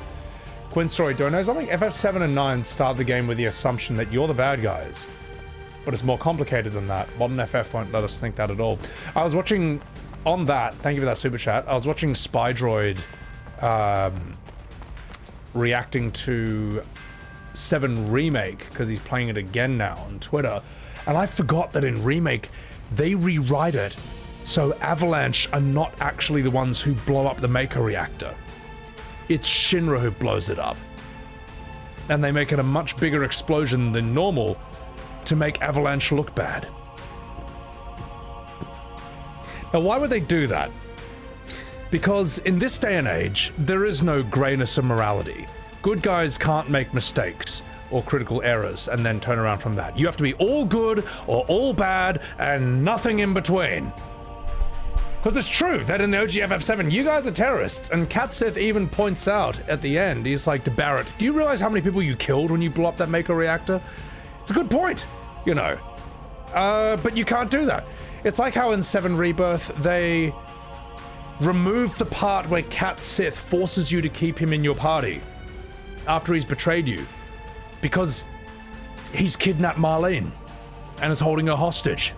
Speaker 2: Quinn Story, do I know something? FF7 and 9 start the game with the assumption that you're the bad guys. But it's more complicated than that. Modern FF won't let us think that at all. I was watching, on that, thank you for that super chat, I was watching Spydroid reacting to 7 Remake, because he's playing it again now on Twitter, and I forgot that in Remake, they rewrite it so Avalanche are not actually the ones who blow up the Maker reactor. It's Shinra who blows it up. And they make it a much bigger explosion than normal to make Avalanche look bad. Now, why would they do that? Because in this day and age, there is no grayness of morality. Good guys can't make mistakes or critical errors and then turn around from that. You have to be all good or all bad and nothing in between. Because it's true that in the OG FF7, you guys are terrorists. And Cat Sith even points out at the end, he's like to Barrett, do you realize how many people you killed when you blew up that Mako reactor? It's a good point, you know. But you can't do that. It's like how in 7 Rebirth, they removed the part where Cat Sith forces you to keep him in your party after he's betrayed you. Because he's kidnapped Marlene and is holding her hostage.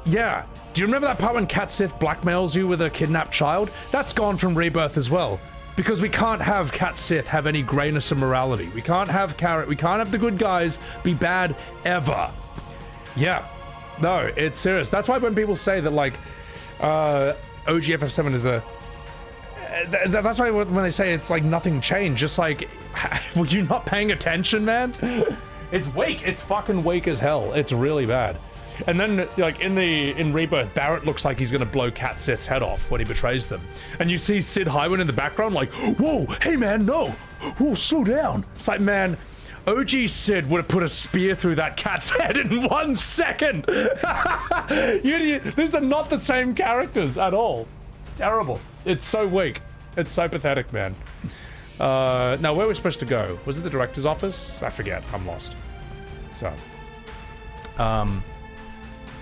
Speaker 2: Yeah. Do you remember that part when Cat Sith blackmails you with a kidnapped child? That's gone from Rebirth as well. Because we can't have Cat Sith have any grayness of morality. We can't have the good guys be bad ever. Yeah. No, it's serious. That's why when people say that, like, OG FF7 is a... That's why when they say it's like nothing changed, just like, were you not paying attention, man? It's weak. It's fucking weak as hell. It's really bad. And then, like, in Rebirth, Barrett looks like he's gonna blow Cat Sith's head off when he betrays them. And you see Sid Highwind in the background like, whoa, hey man, no. Whoa, slow down. It's like, man, OG Sid would have put a spear through that cat's head in 1 second. These are not the same characters at all. It's terrible. It's so weak. It's so pathetic, man. Now, where we're supposed to go? Was it the director's office? I forget. I'm lost. So,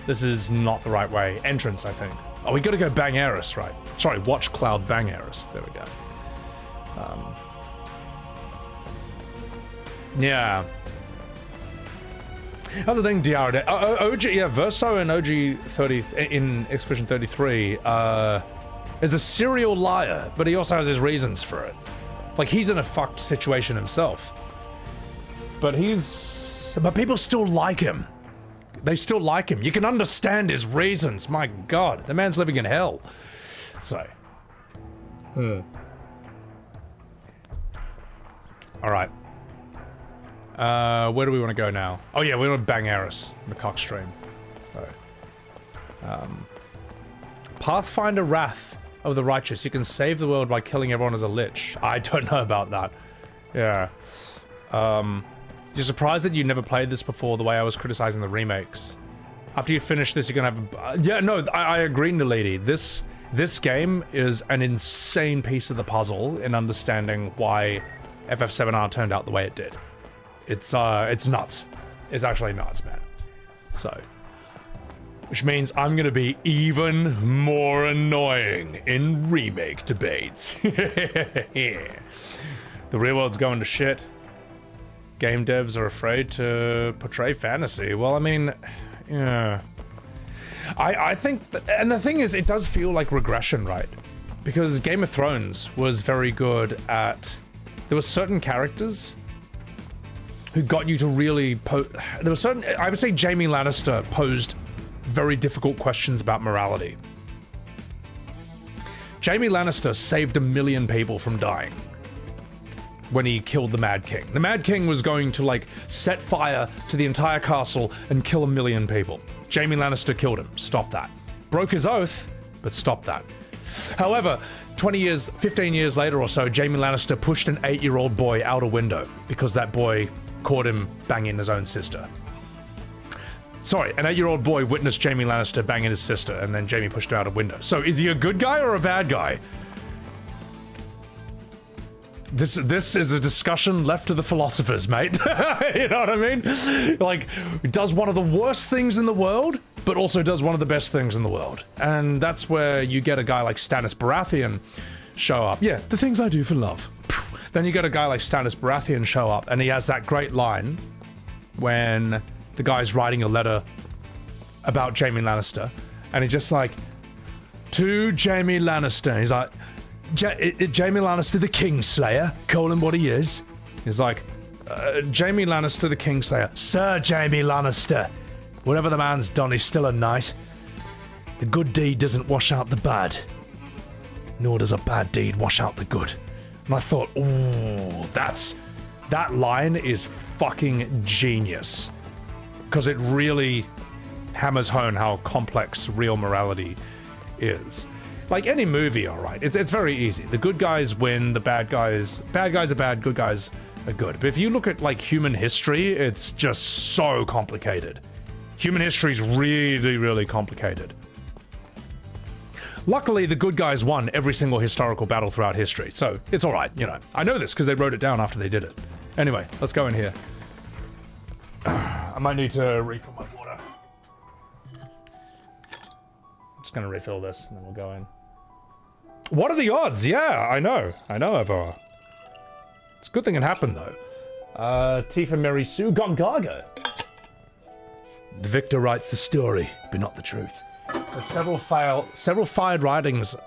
Speaker 2: this is not the right way. Entrance, I think. Oh, we gotta go bang Aeris, right? Sorry, watch Cloud bang Aeris. There we go. Yeah. That's the thing, DR. OG, yeah, Verso and OG 30 in Expedition 33 is a serial liar, but he also has his reasons for it. Like, he's in a fucked situation himself. But people still like him. They still like him. You can understand his reasons. My God, the man's living in hell. So. All right. Where do we want to go now? Oh yeah, we want to bang Aeris in the cock stream. So. Pathfinder Wrath of the Righteous. You can save the world by killing everyone as a lich. I don't know about that. Yeah. You're surprised that you never played this before, the way I was criticizing the remakes. After you finish this, you're gonna have... yeah, no, I agree, Naledi. This game is an insane piece of the puzzle in understanding why FF7R turned out the way it did. It's nuts. It's actually nuts, man. So... which means I'm gonna be even more annoying in remake debates. Yeah. The real world's going to shit. Game devs are afraid to portray fantasy. Well, I mean, yeah. I think, and the thing is, it does feel like regression, right? Because Game of Thrones was very good at, there were certain characters who got you to really there were certain, I would say Jaime Lannister posed very difficult questions about morality. Jaime Lannister saved 1 million people from dying when he killed the Mad King. The Mad King was going to, like, set fire to the entire castle and kill 1 million people. Jaime Lannister killed him. Stop that. Broke his oath, but stop that. However, 15 years later or so, Jaime Lannister pushed an 8-year-old boy out a window because that boy caught him banging his own sister. Sorry, an 8-year-old boy witnessed Jaime Lannister banging his sister, and then Jaime pushed him out a window. So is he a good guy or a bad guy? This is a discussion left to the philosophers, mate. You know what I mean? Like, does one of the worst things in the world, but also does one of the best things in the world. And that's where you get a guy like Stannis Baratheon show up. Yeah, the things I do for love. Then you get a guy like Stannis Baratheon show up, and he has that great line when the guy's writing a letter about Jaime Lannister, and he's just like, to Jaime Lannister, he's like, Jaime Lannister the Kingslayer, call him what he is. He's like, Jaime Lannister the Kingslayer. Sir Jaime Lannister, whatever the man's done, he's still a knight. The good deed doesn't wash out the bad, nor does a bad deed wash out the good. And I thought, ooh, that line is fucking genius. Because it really hammers home how complex real morality is. Like any movie, alright, it's very easy. The good guys win, the bad guys are bad, good guys are good. But if you look at, like, human history, it's just so complicated. Human history is really, really complicated. Luckily, the good guys won every single historical battle throughout history, so it's alright, you know. I know this because they wrote it down after they did it. Anyway, let's go in here. I might need to refill my water. I'm just gonna refill this, and then we'll go in. What are the odds? Yeah, I know, Evar. It's a good thing it happened, though. Tifa Mary Sue Gongaga. The victor writes the story, but not the truth. There's several fired writers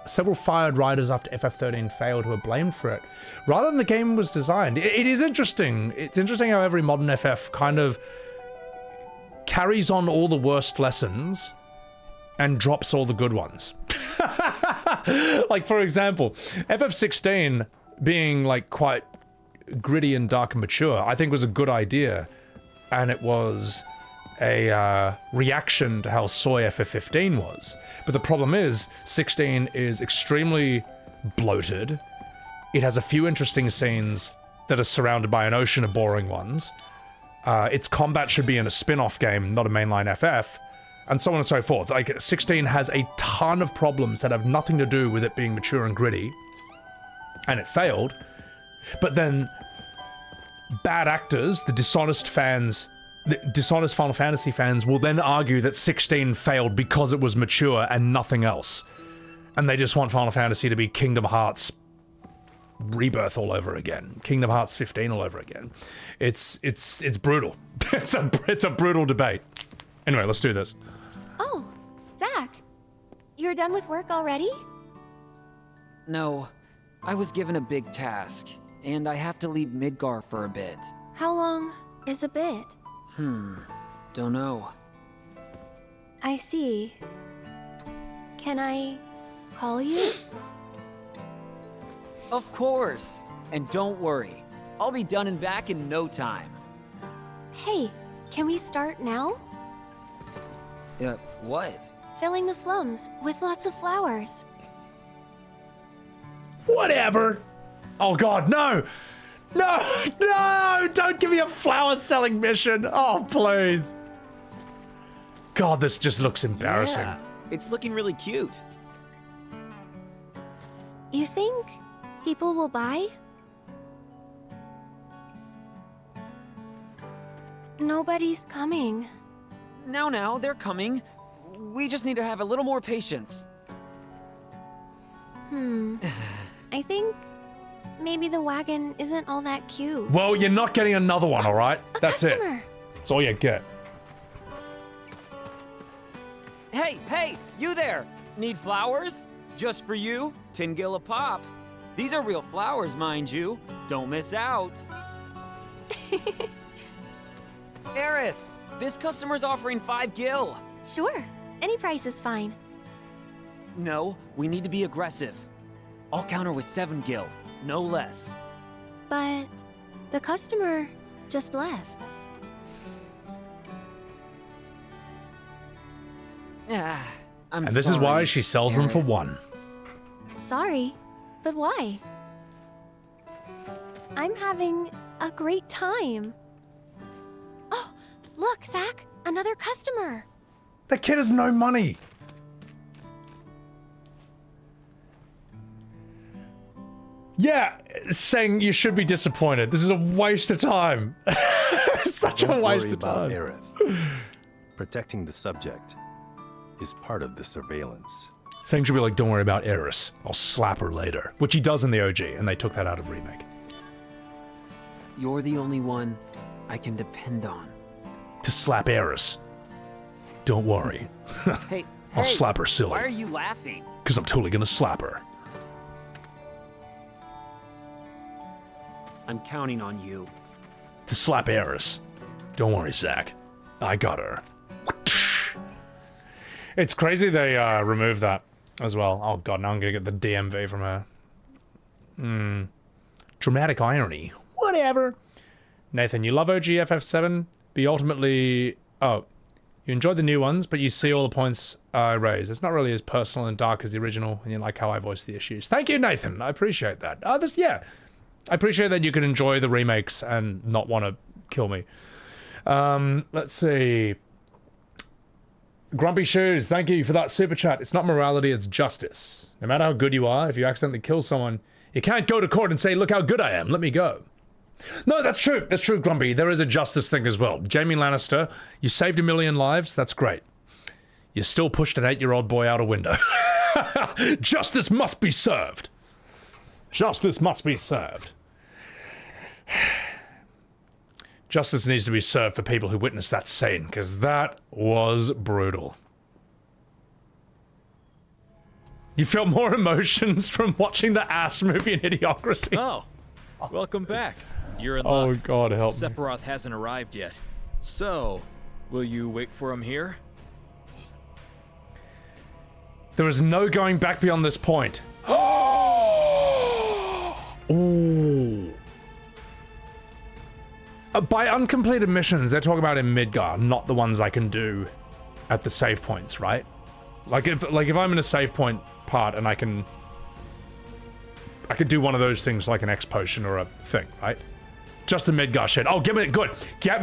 Speaker 2: after FF13 failed who are blamed for it, rather than the game was designed. It is interesting. It's interesting how every modern FF kind of carries on all the worst lessons and drops all the good ones. Like, for example, FF16 being like quite gritty and dark and mature, I think was a good idea, and it was a reaction to how soy FF15 was. But the problem is, 16 is extremely bloated. It has a few interesting scenes that are surrounded by an ocean of boring ones. Its combat should be in a spin-off game, not a mainline FF, and so on and so forth. Like, 16 has a ton of problems that have nothing to do with it being mature and gritty, and it failed. But then, bad actors, the dishonest Final Fantasy fans will then argue that 16 failed because it was mature and nothing else. And they just want Final Fantasy to be Kingdom Hearts Rebirth all over again. Kingdom Hearts 15 all over again. It's brutal. It's a brutal debate. Anyway, let's do this.
Speaker 19: Oh, Zack. You're done with work already?
Speaker 3: No, I was given a big task, and I have to leave Midgar for a bit.
Speaker 19: How long is a bit?
Speaker 3: Don't know.
Speaker 19: I see. Can I call you?
Speaker 3: Of course! And don't worry, I'll be done and back in no time.
Speaker 19: Hey, can we start now?
Speaker 3: What?
Speaker 19: Filling the slums with lots of flowers.
Speaker 2: Whatever! Oh god, no! No! Don't give me a flower selling mission! Oh, please! God, this just looks embarrassing.
Speaker 3: Yeah, it's looking really cute.
Speaker 19: You think people will buy? Nobody's coming.
Speaker 3: Now, they're coming. We just need to have a little more patience.
Speaker 19: I think maybe the wagon isn't all that cute.
Speaker 2: Well, you're not getting another one, alright? That's
Speaker 19: customer.
Speaker 2: it. That's all you get.
Speaker 3: Hey, you there! Need flowers? Just for you, 10 gil a pop. These are real flowers, mind you. Don't miss out. Aerith, this customer's offering 5 gil.
Speaker 19: Sure, any price is fine.
Speaker 3: No, we need to be aggressive. I'll counter with 7 gil, no less.
Speaker 19: But the customer just left.
Speaker 3: I'm
Speaker 2: And this is why she sells them for 1.
Speaker 19: Sorry, but why? I'm having a great time. Oh, look, Zack, another customer.
Speaker 2: That kid has no money. Yeah, saying you should be disappointed. This is a waste of time. Such a waste of time.
Speaker 5: Aerith. Protecting the subject is part of the surveillance.
Speaker 2: Tseng should be like, don't worry about Aeris. I'll slap her later. Which he does in the OG, and they took that out of Remake.
Speaker 3: You're the only one I can depend on.
Speaker 2: To slap Aeris. Don't worry.
Speaker 3: Hey,
Speaker 2: I'll slap her silly.
Speaker 3: Why are you laughing?
Speaker 2: Because I'm totally gonna slap her.
Speaker 3: I'm counting on you.
Speaker 2: To slap Aeris. Don't worry, Zack. I got her. It's crazy they removed that as well. Oh god, now I'm gonna get the DMV from her. Dramatic irony. Whatever. Nathan, you love OG FF7, but you ultimately... Oh. You enjoyed the new ones, but you see all the points I raise. It's not really as personal and dark as the original, and you like how I voice the issues. Thank you, Nathan. I appreciate that. Yeah. I appreciate that you can enjoy the remakes and not want to kill me. Let's see. Grumpy Shoes, thank you for that super chat. It's not morality, it's justice. No matter how good you are, if you accidentally kill someone, you can't go to court and say, look how good I am, let me go. No, that's true. That's true, Grumpy. There is a justice thing as well. Jaime Lannister, you saved 1 million lives. That's great. You still pushed an 8-year-old boy out a window. Justice must be served. Justice must be served. Justice needs to be served for people who witnessed that scene, because that was brutal. You felt more emotions from watching the ass movie in Idiocracy.
Speaker 22: Oh, welcome back. You're in
Speaker 2: Oh,
Speaker 22: luck.
Speaker 2: God, help me.
Speaker 22: Sephiroth hasn't arrived yet. So, will you wait for him here?
Speaker 2: There is no going back beyond this point. Ooh. By uncompleted missions, they're talking about in Midgar, not the ones I can do at the save points, right? Like if I'm in a save point part and I could do one of those things like an X potion or a thing, right? Just the Midgar shit. Oh, get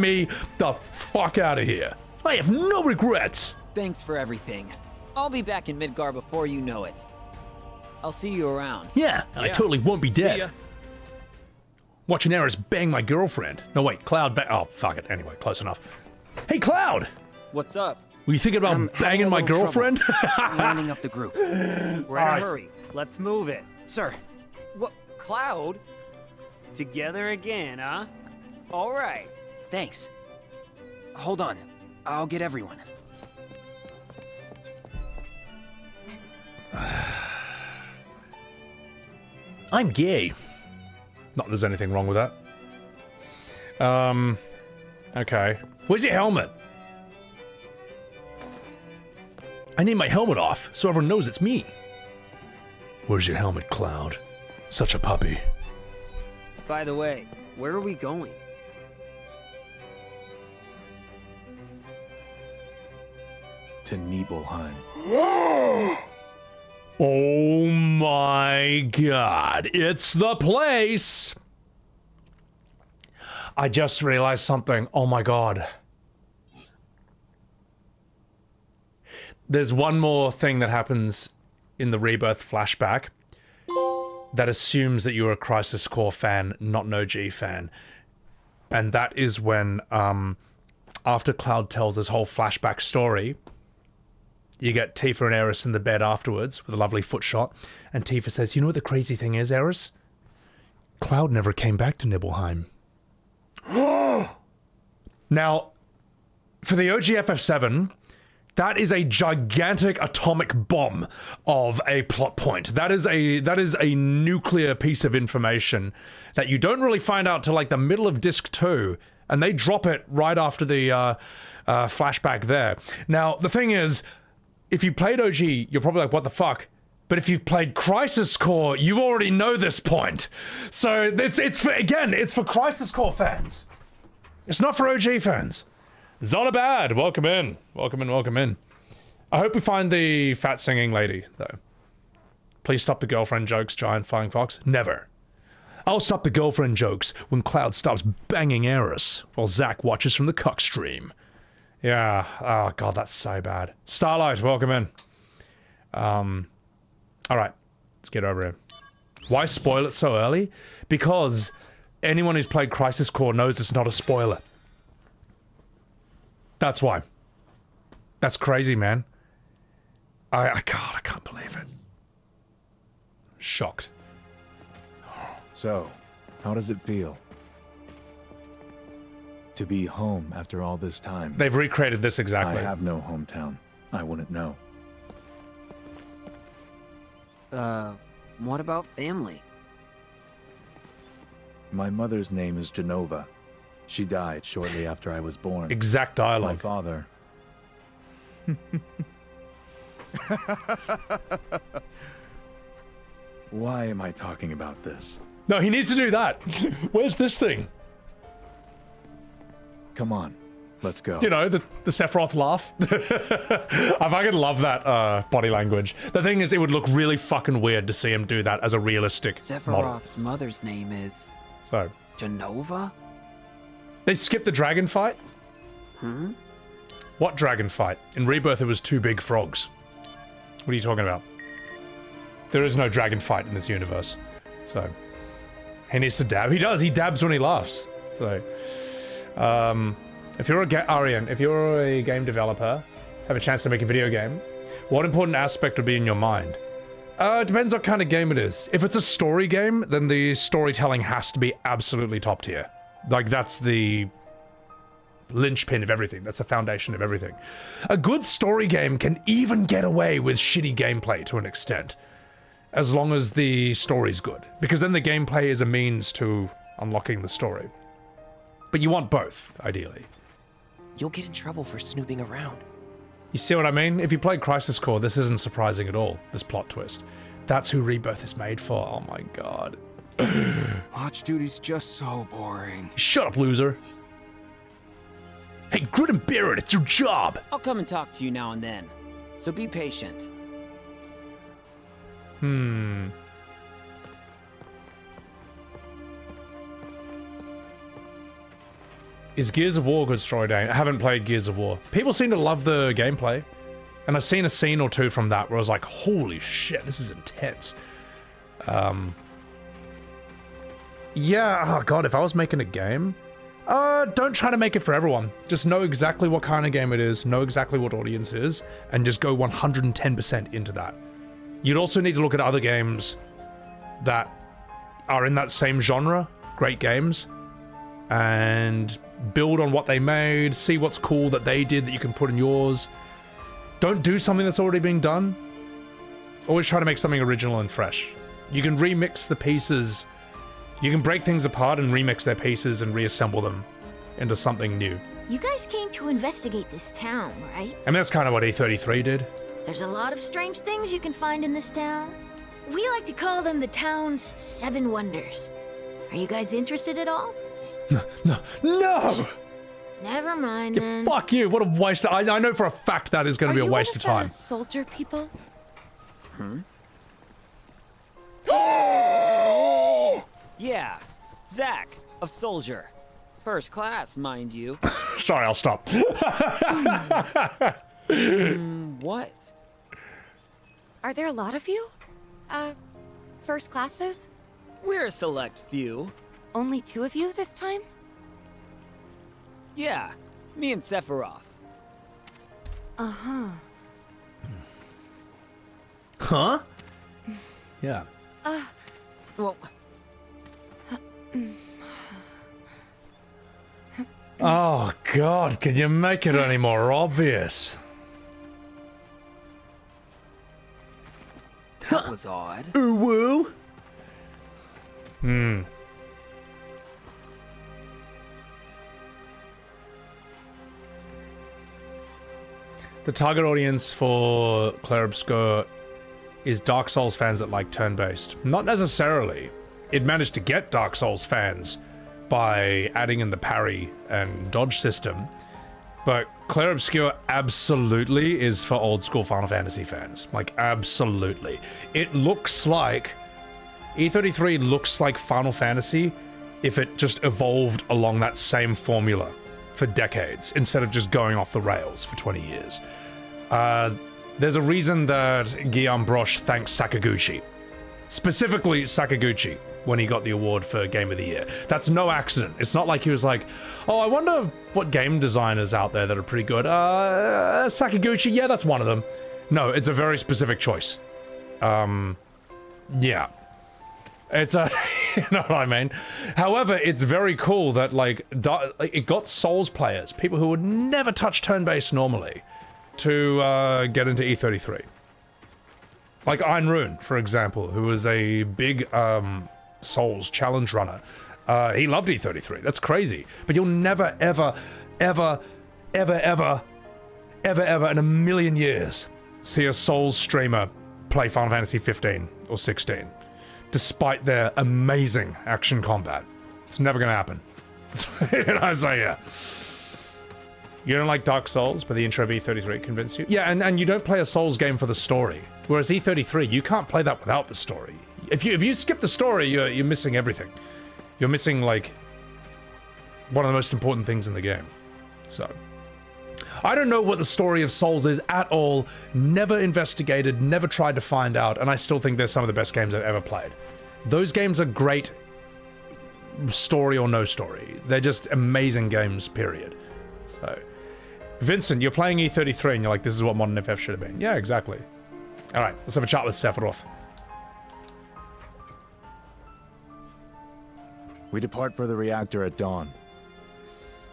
Speaker 2: me the fuck out of here. I have no regrets.
Speaker 3: Thanks for everything. I'll be back in Midgar before you know it. I'll see you around.
Speaker 1: Yeah, I totally won't be
Speaker 3: See
Speaker 1: dead.
Speaker 3: ya.
Speaker 1: Watching Aeris bang my girlfriend. No, wait, Cloud bang. Oh, fuck it. Anyway, close enough. Hey, Cloud!
Speaker 3: What's up?
Speaker 1: Were you thinking about banging my girlfriend?
Speaker 3: Rounding up the group. We're in a
Speaker 1: Sorry.
Speaker 3: hurry. Let's move it. Sir. What? Cloud? Together again, huh? All right.
Speaker 4: Thanks. Hold on. I'll get everyone.
Speaker 1: I'm gay.
Speaker 2: Not that there's anything wrong with that. Okay.
Speaker 1: Where's your helmet? I need my helmet off so everyone knows it's me. Where's your helmet, Cloud? Such a puppy.
Speaker 3: By the way, where are we going?
Speaker 21: To Nibelheim.
Speaker 1: Oh my god, it's the place!
Speaker 2: I just realized something. Oh my god. There's one more thing that happens in the Rebirth flashback that assumes that you're a Crisis Core fan, not an OG fan. And that is when, after Cloud tells his whole flashback story, you get Tifa and Aeris in the bed afterwards with a lovely foot shot, and Tifa says, you know what the crazy thing is, Aeris? Cloud never came back to Nibelheim. Now, for the OG FF7, that is a gigantic atomic bomb of a plot point. That is a nuclear piece of information that you don't really find out till like the middle of disc 2, and they drop it right after the flashback there. Now, the thing is, if you played OG, you're probably like, what the fuck? But if you've played Crisis Core, you already know this point. So it's for Crisis Core fans. It's not for OG fans. Zonabad, welcome in. Welcome in, welcome in. I hope we find the fat singing lady, though. Please stop the girlfriend jokes, Giant Flying Fox. Never. I'll stop the girlfriend jokes when Cloud stops banging Aeris while Zack watches from the cuck stream. Yeah, oh god, that's so bad. Starlight, welcome in. Alright, let's get over here. Why spoil it so early? Because anyone who's played Crisis Core knows it's not a spoiler. That's why. That's crazy, man. God, I can't believe it. Shocked.
Speaker 21: So, how does it feel? To be home after all this time.
Speaker 2: They've recreated this exactly.
Speaker 21: I have no hometown. I wouldn't know.
Speaker 3: What about family?
Speaker 21: My mother's name is Genova. She died shortly after I was born.
Speaker 2: Exact dialogue.
Speaker 21: My father. Why am I talking about this?
Speaker 2: No, he needs to do that. Where's this thing?
Speaker 21: Come on, let's go.
Speaker 2: You know, the Sephiroth laugh. I fucking love that body language. The thing is, it would look really fucking weird to see him do that as a realistic model.
Speaker 3: Sephiroth's mother's name is...
Speaker 2: So...
Speaker 3: Genova?
Speaker 2: They skipped the dragon fight?
Speaker 3: Hmm?
Speaker 2: What dragon fight? In Rebirth, it was 2 big frogs. What are you talking about? There is no dragon fight in this universe. So, he needs to dab. He does. He dabs when he laughs. So, if you're if you're a game developer, have a chance to make a video game, what important aspect would be in your mind? It depends what kind of game it is. If it's a story game, then the storytelling has to be absolutely top tier. Like, that's the linchpin of everything. That's the foundation of everything. A good story game can even get away with shitty gameplay to an extent, as long as the story's good, because then the gameplay is a means to unlocking the story. But you want both, ideally.
Speaker 7: You'll get in trouble for snooping around.
Speaker 2: You see what I mean? If you played Crisis Core, this isn't surprising at all, this plot twist. That's who Rebirth is made for. Oh my god.
Speaker 10: Watch duty's just so boring.
Speaker 2: Shut up, loser. Hey, grit and bear it, it's your job!
Speaker 3: I'll come and talk to you now and then, so be patient.
Speaker 2: Is Gears of War a good story, Dane? I haven't played Gears of War. People seem to love the gameplay. And I've seen a scene or two from that where I was like, holy shit, this is intense. Yeah, oh god, if I was making a game... don't try to make it for everyone. Just know exactly what kind of game it is, know exactly what audience is, and just go 110% into that. You'd also need to look at other games that are in that same genre, great games, and build on what they made, see what's cool that they did that you can put in yours. Don't do something that's already being done. Always try to make something original and fresh. You can remix the pieces. You can break things apart and remix their pieces and reassemble them into something new.
Speaker 23: You guys came to investigate this town, right?
Speaker 2: I mean, that's kind of what E33 did.
Speaker 23: There's a lot of strange things you can find in this town. We like to call them the town's 7 wonders. Are you guys interested at all?
Speaker 2: No!
Speaker 23: Never mind
Speaker 2: Yeah,
Speaker 23: then.
Speaker 2: fuck you, what a waste. I know for a fact that is going to be a waste of time.
Speaker 15: Soldier people?
Speaker 3: Yeah, Zack of Soldier. First class, mind you.
Speaker 2: Sorry, I'll stop.
Speaker 3: What?
Speaker 15: Are there a lot of you? First classes?
Speaker 3: We're a select few.
Speaker 15: Only 2 of you this time?
Speaker 3: Yeah, me and Sephiroth.
Speaker 15: Uh-huh.
Speaker 2: Huh? Yeah.
Speaker 3: Well...
Speaker 2: Oh god, can you make it any more obvious?
Speaker 3: That was odd.
Speaker 2: Ooh woo. The target audience for Clair Obscur is Dark Souls fans that like turn-based. Not necessarily. It managed to get Dark Souls fans by adding in the parry and dodge system, but Clair Obscur absolutely is for old school Final Fantasy fans. Like, absolutely. It looks like... E33 looks like Final Fantasy if it just evolved along that same formula for decades, instead of just going off the rails for 20 years. There's a reason that Guillaume Broche thanks Sakaguchi. Specifically Sakaguchi, when he got the award for Game of the Year. That's no accident. It's not like he was like, oh, I wonder what game designers out there that are pretty good. Sakaguchi, yeah, that's one of them. No, it's a very specific choice. Yeah. It's a, you know what I mean? However, it's very cool that, like, it got Souls players, people who would never touch turn-based normally, to get into E33. Like Ayn Rune, for example, who was a big Souls challenge runner. He loved E33. That's crazy. But you'll never, ever, ever, ever, ever, ever, ever in a million years see a Souls streamer play Final Fantasy 15 or 16. Despite their amazing action combat. It's never gonna happen. You know, so yeah. You don't like Dark Souls, but the intro of E33 convinced you? Yeah, and you don't play a Souls game for the story. Whereas E33, you can't play that without the story. If you skip the story, you're missing everything. You're missing, like, one of the most important things in the game. So. I don't know what the story of Souls is at all. Never investigated, never tried to find out, and I still think they're some of the best games I've ever played. Those games are great, story or no story. They're just amazing games, period. So, Vincent, you're playing E33 and you're like, this is what Modern FF should have been. Yeah, exactly. All right, let's have a chat with Sephiroth.
Speaker 21: We depart for the reactor at dawn.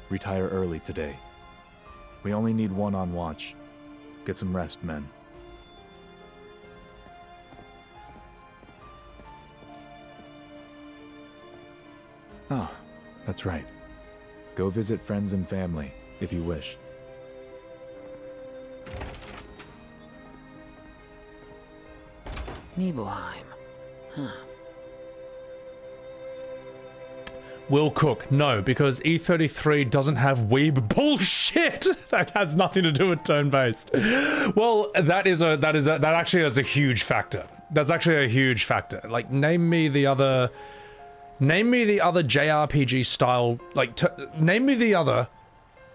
Speaker 21: Retire early today. We only need one on watch. Get some rest, men. Ah, that's right. Go visit friends and family, if you wish.
Speaker 3: Nibelheim. Huh.
Speaker 2: Will Cook, no, because E33 doesn't have weeb bullshit. That has nothing to do with turn-based. Well, that actually is a huge factor. That's actually a huge factor. Like, name me the other JRPG style, like, name me the other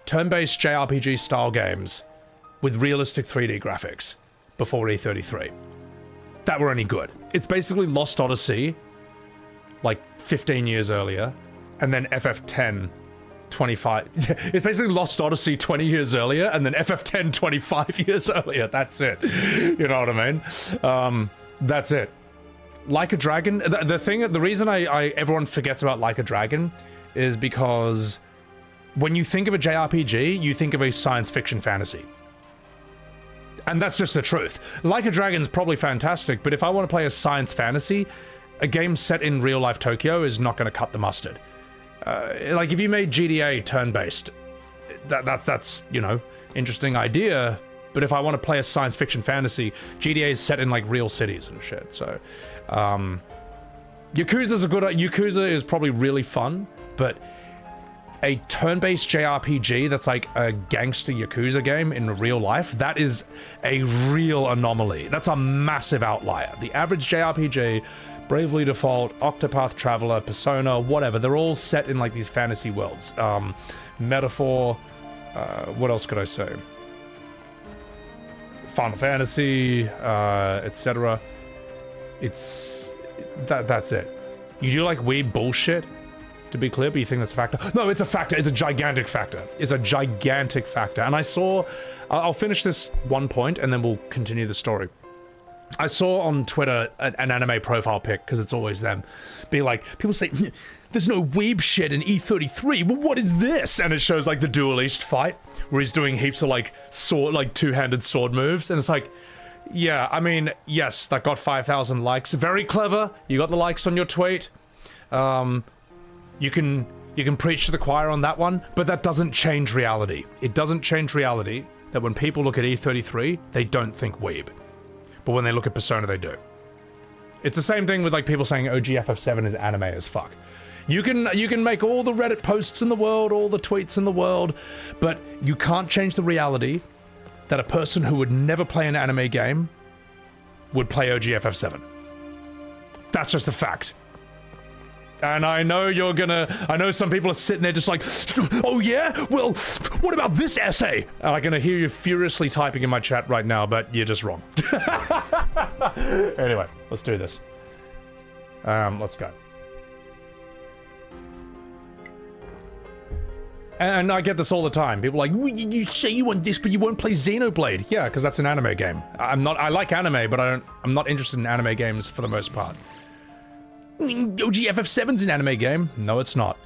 Speaker 2: turn-based JRPG style games with realistic 3D graphics before E33 that were any good. It's basically Lost Odyssey, like 15 years earlier, and then FF10 25. It's basically Lost Odyssey 20 years earlier, and then FF10 25 years earlier. That's it. You know what I mean? That's it. Like a Dragon, the reason everyone forgets about Like a Dragon is because when you think of a JRPG, you think of a science fiction fantasy. And that's just the truth. Like a Dragon's probably fantastic, but if I want to play a science fantasy, a game set in real-life Tokyo is not going to cut the mustard. Like, if you made GTA turn-based, that's, you know, interesting idea, but if I want to play a science fiction fantasy, GTA is set in, like, real cities and shit, so... Yakuza is probably really fun, but a turn-based JRPG that's like a gangster Yakuza game in real life, that is a real anomaly. That's a massive outlier. The average JRPG, Bravely Default, Octopath Traveler, Persona, whatever, they're all set in like these fantasy worlds. Metaphor, what else could I say? Final Fantasy, etc. That's it. You do like weird bullshit, to be clear, but you think that's a factor? No, it's a factor. It's a gigantic factor. It's a gigantic factor. And I saw... I'll finish this one point and then we'll continue the story. I saw on Twitter an anime profile pic, because it's always them, be like, people say, there's no weeb shit in E33, well, what is this? And it shows like the Duel East fight, where he's doing heaps of like sword, like two-handed sword moves, and it's like, yeah, I mean, yes, that got 5,000 likes. Very clever. You got the likes on your tweet. You can preach to the choir on that one, but that doesn't change reality. It doesn't change reality that when people look at E33, they don't think weeb. But when they look at Persona, they do. It's the same thing with like people saying OG FF7 is anime as fuck. You can make all the Reddit posts in the world, all the tweets in the world, but you can't change the reality that a person who would never play an anime game would play OG FF7. That's just a fact. And I know I know some people are sitting there just like, oh yeah? Well, what about this essay? And I'm gonna hear you furiously typing in my chat right now, but you're just wrong. Anyway, let's do this. Let's go. And I get this all the time. People are like, well, you say you want this, but you won't play Xenoblade. Yeah, because that's an anime game. I like anime, but I'm not interested in anime games for the most part. OG FF7's an anime game. No, it's not.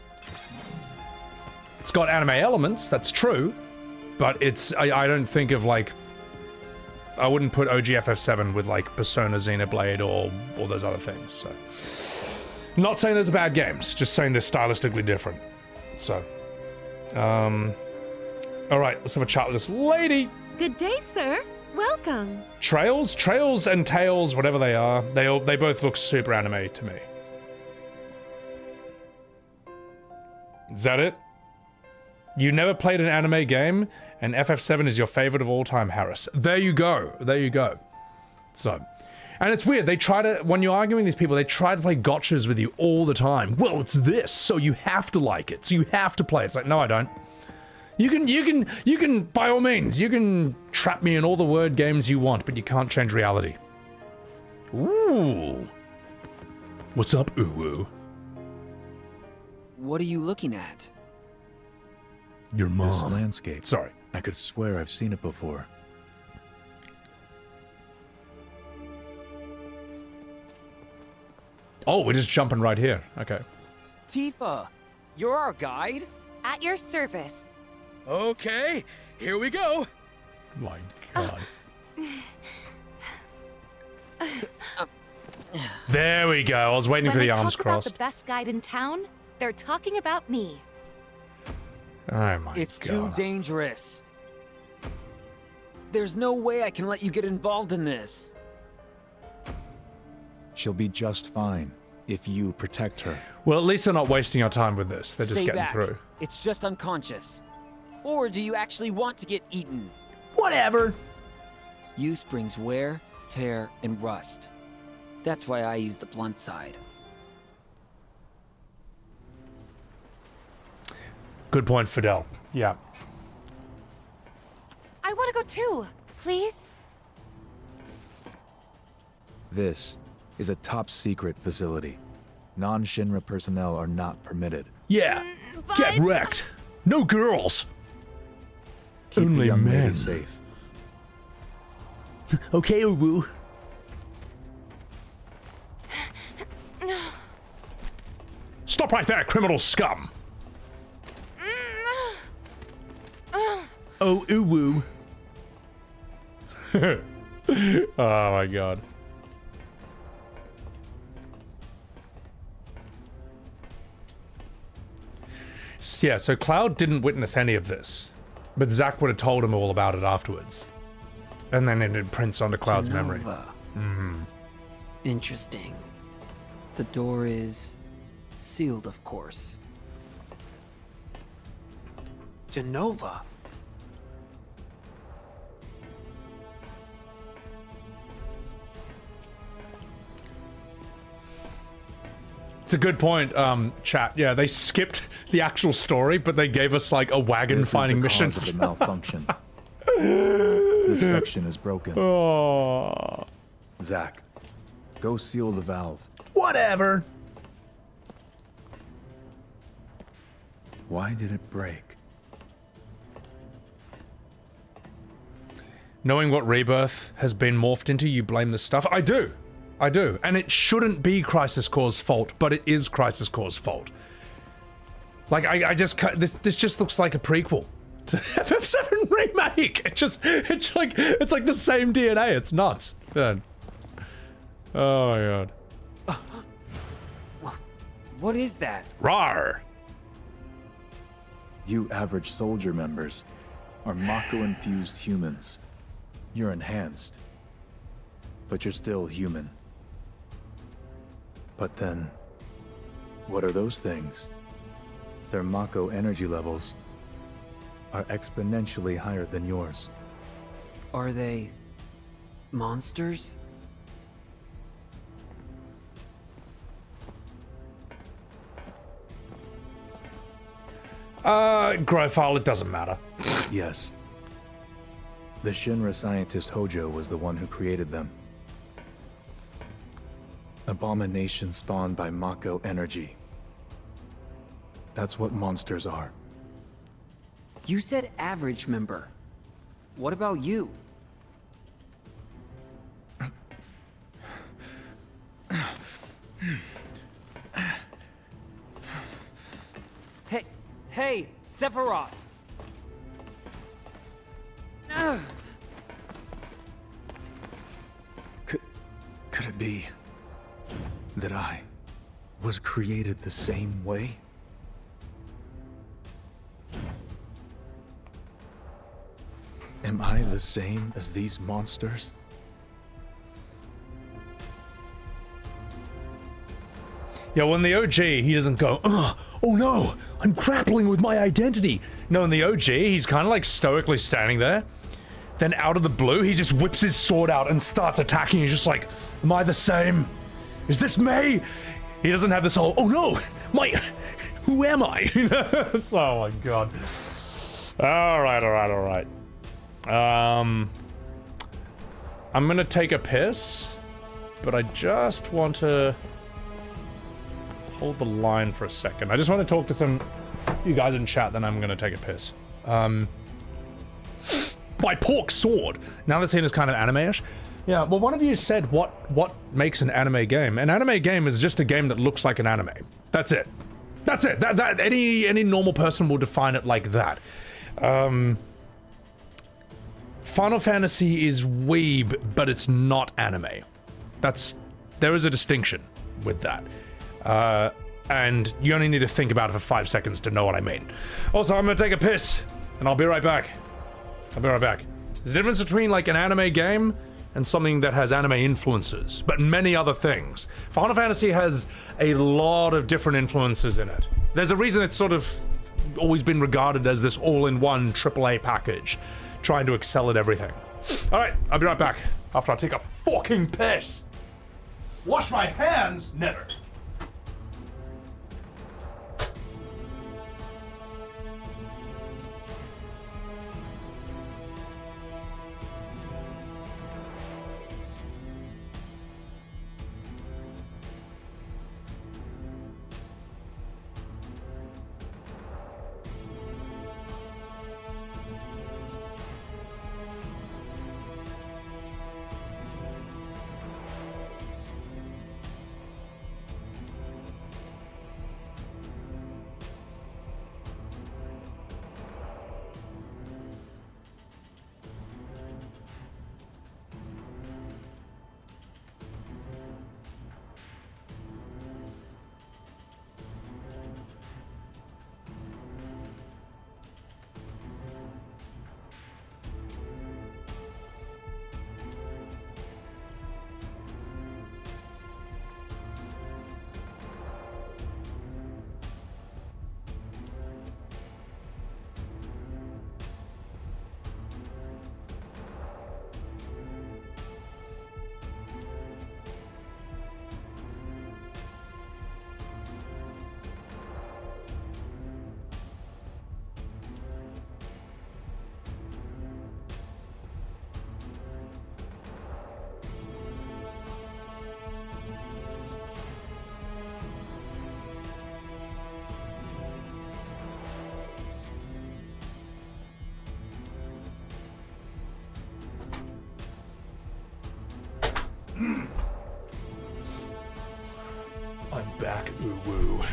Speaker 2: It's got anime elements, that's true, but I don't think of like, I wouldn't put OG FF7 with like Persona, Xenoblade, or all those other things, so. Not saying those are bad games, just saying they're stylistically different, so. Alright, let's have a chat with this lady.
Speaker 8: Good day, sir. Welcome.
Speaker 2: Trails and Tails, whatever they are, they both look super anime to me. Is that it? You never played an anime game, and FF7 is your favorite of all time, Harris. There you go. There you go. So, and it's weird. They try to, when you're arguing with these people, they try to play gotchas with you all the time. Well, it's this, so you have to like it. So you have to play it. It's like, no, I don't. You can, by all means, you can trap me in all the word games you want, but you can't change reality. Ooh. What's up, Uwu?
Speaker 3: What are you looking at?
Speaker 2: Your mom.
Speaker 21: This landscape.
Speaker 2: Sorry.
Speaker 21: I could swear I've seen it before.
Speaker 2: Oh, we're just jumping right here. Okay.
Speaker 3: Tifa, you're our guide?
Speaker 19: At your service.
Speaker 11: Okay, here we go.
Speaker 2: My God. There we go. I was waiting for the arms
Speaker 19: When they talk
Speaker 2: crossed.
Speaker 19: about the best guide in town, they're talking about me.
Speaker 2: Oh my
Speaker 3: It's
Speaker 2: God.
Speaker 3: too dangerous. There's no way I can let you get involved in this.
Speaker 21: She'll be just fine if you protect her.
Speaker 2: Well, at least they're not wasting our time with this. They're just
Speaker 3: Stay
Speaker 2: getting
Speaker 3: back.
Speaker 2: through.
Speaker 3: It's just unconscious. Or do you actually want to get eaten?
Speaker 2: Whatever.
Speaker 3: Use brings wear, tear, and rust. That's why I use the blunt side.
Speaker 2: Good point, Fidel. Yeah.
Speaker 19: I want to go too, please.
Speaker 21: This is a top secret facility. Non-Shinra personnel are not permitted.
Speaker 2: Yeah. Get wrecked. No girls.
Speaker 21: Keep the
Speaker 2: Only
Speaker 21: young lady
Speaker 2: men.
Speaker 21: safe.
Speaker 1: Okay, Uwu.
Speaker 2: Stop right there, criminal scum.
Speaker 1: Oh, Uwu.
Speaker 2: Oh my God. Yeah, so Cloud didn't witness any of this, but Zack would have told him all about it afterwards. And then it imprints onto Cloud's memory.
Speaker 3: Genova. Interesting. The door is sealed, of course. Genova?
Speaker 2: It's a good point, chat. Yeah, they skipped the actual story, but they gave us like a wagon
Speaker 21: This
Speaker 2: finding
Speaker 21: is the
Speaker 2: mission.
Speaker 21: cause of the malfunction. This section is broken.
Speaker 2: Oh.
Speaker 21: Zack, go seal the valve.
Speaker 1: Whatever.
Speaker 21: Why did it break?
Speaker 2: Knowing what Rebirth has been morphed into, you blame this stuff. I do. I do. And it shouldn't be Crisis Core's fault, but it is Crisis Core's fault. Like, I just... This just looks like a prequel to FF7 Remake. It's like the same DNA. It's nuts. Man. Oh my God.
Speaker 3: What is that?
Speaker 2: Rawr!
Speaker 21: You average soldier members are Mako-infused humans. You're enhanced, but you're still human. But then, what are those things? Their Mako energy levels are exponentially higher than yours.
Speaker 3: Are they monsters?
Speaker 2: Grofile, it doesn't matter.
Speaker 21: Yes. The Shinra scientist Hojo was the one who created them. Abomination spawned by Mako energy. That's what monsters are.
Speaker 3: You said average member. What about you? Hey, Sephiroth!
Speaker 21: Could it be that I was created the same way? Am I the same as these monsters?
Speaker 2: Yeah, well, in the OG, he doesn't go, oh no, I'm grappling with my identity. No, in the OG, he's kind of like stoically standing there. Then out of the blue, he just whips his sword out and starts attacking. He's just like, am I the same? Is this me? He doesn't have this whole, oh no, who am I? Oh my God. All right. I'm gonna take a piss, but I just want to hold the line for a second. I just want to talk to some you guys in chat, then I'm gonna take a piss. My pork sword. Now that scene is kind of anime-ish. Yeah, well, one of you said what makes an anime game. An anime game is just a game that looks like an anime. That's it. That's it. That any normal person will define it like that. Final Fantasy is weeb, but it's not anime. There is a distinction with that. And you only need to think about it for 5 seconds to know what I mean. Also, I'm gonna take a piss, and I'll be right back. There's a difference between like an anime game and something that has anime influences, but many other things. Final Fantasy has a lot of different influences in it. There's a reason it's sort of always been regarded as this all-in-one AAA package, trying to excel at everything. All right, I'll be right back after I take a fucking piss. Wash my hands? Never. I'm back, ooh-woo.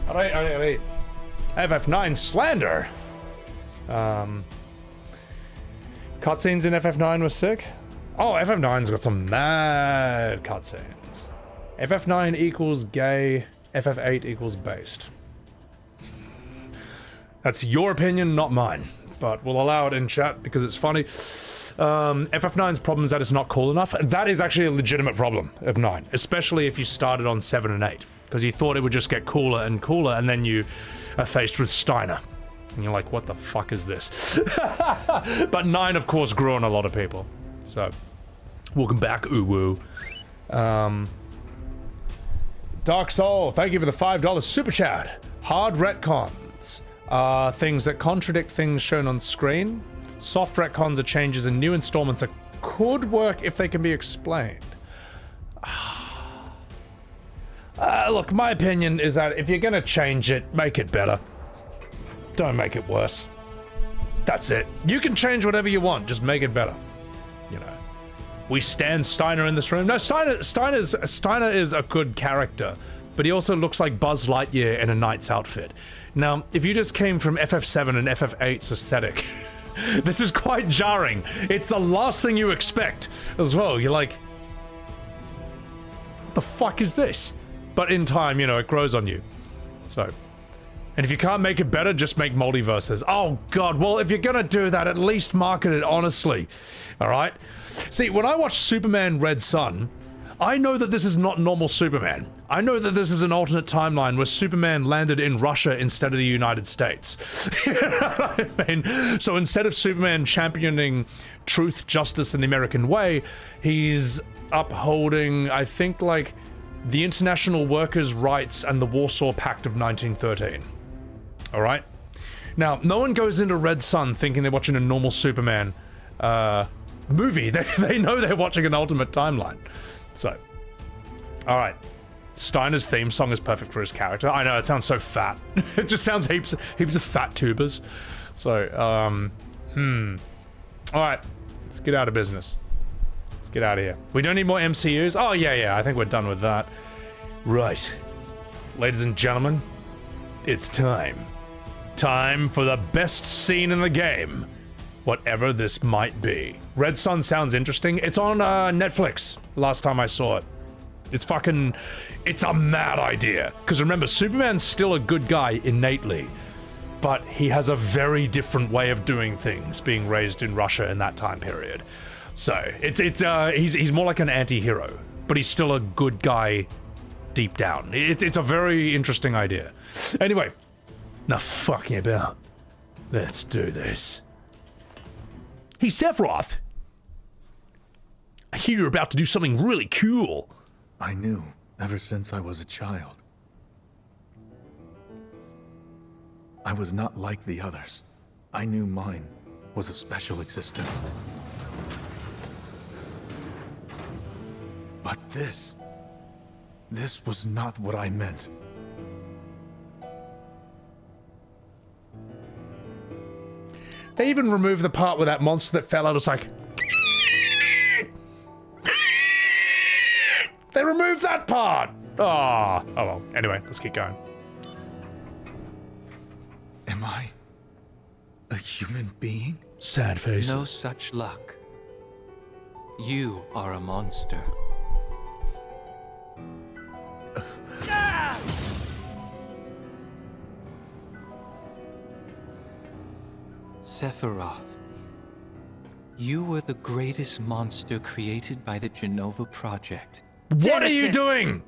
Speaker 2: Alright. FF9 slander! Cutscenes in FF9 was sick. Oh, FF9's got some mad cutscenes. FF9 equals gay, FF8 equals based. That's your opinion, not mine. But we'll allow it in chat because it's funny. FF9's problem is that it's not cool enough. That is actually a legitimate problem of 9, especially if you started on 7 and 8, because you thought it would just get cooler and cooler, and then you are faced with Steiner. And you're like, what the fuck is this? But 9, of course, grew on a lot of people. So, welcome back, Uwu. Dark Soul, thank you for the $5 super chat. Hard retcons are things that contradict things shown on screen. Soft retcons are changes in new installments that could work if they can be explained. Look, my opinion is that if you're gonna change it, make it better. Don't make it worse. That's it. You can change whatever you want, just make it better. You know. We stand Steiner in this room. No, Steiner is a good character, but he also looks like Buzz Lightyear in a knight's outfit. Now, if you just came from FF7 and FF8's aesthetic, this is quite jarring. It's the last thing you expect as well. You're like, what the fuck is this? But in time, you know, it grows on you. So, and if you can't make it better, just make multiverses. Oh god, well, if you're gonna do that, at least market it honestly. All right? See, when I watch Superman Red Sun, I know that this is not normal Superman. I know that this is an alternate timeline where Superman landed in Russia instead of the United States. You know what I mean? So instead of Superman championing truth, justice, and the American way, he's upholding, I think, like, the international workers' rights and the Warsaw Pact of 1913. All right? Now, no one goes into Red Sun thinking they're watching a normal Superman movie. They know they're watching an alternate timeline. So, all right. Steiner's theme song is perfect for his character. I know, it sounds so fat. It just sounds heaps of fat tubers. So, all right, let's get out of business. Let's get out of here. We don't need more MCUs? Oh, yeah, I think we're done with that. Right. Ladies and gentlemen, it's time. Time for the best scene in the game. Whatever this might be. Red Sun sounds interesting. It's on Netflix, last time I saw it. It's a mad idea. Because remember, Superman's still a good guy innately. But he has a very different way of doing things, being raised in Russia in that time period. So, he's more like an anti-hero, but he's still a good guy deep down. It's a very interesting idea. Anyway, enough fucking about. Let's do this. Hey, Sephiroth! I hear you're about to do something really cool.
Speaker 21: I knew ever since I was a child. I was not like the others. I knew mine was a special existence. But this was not what I meant.
Speaker 2: They even removed the part where that monster that fell out was like... They removed that part! Oh well. Anyway, let's keep going.
Speaker 21: Am I a human being?
Speaker 2: Sad face.
Speaker 12: No such luck. You are a monster. Sephiroth, you were the greatest monster created by the Genova Project.
Speaker 2: What are you doing?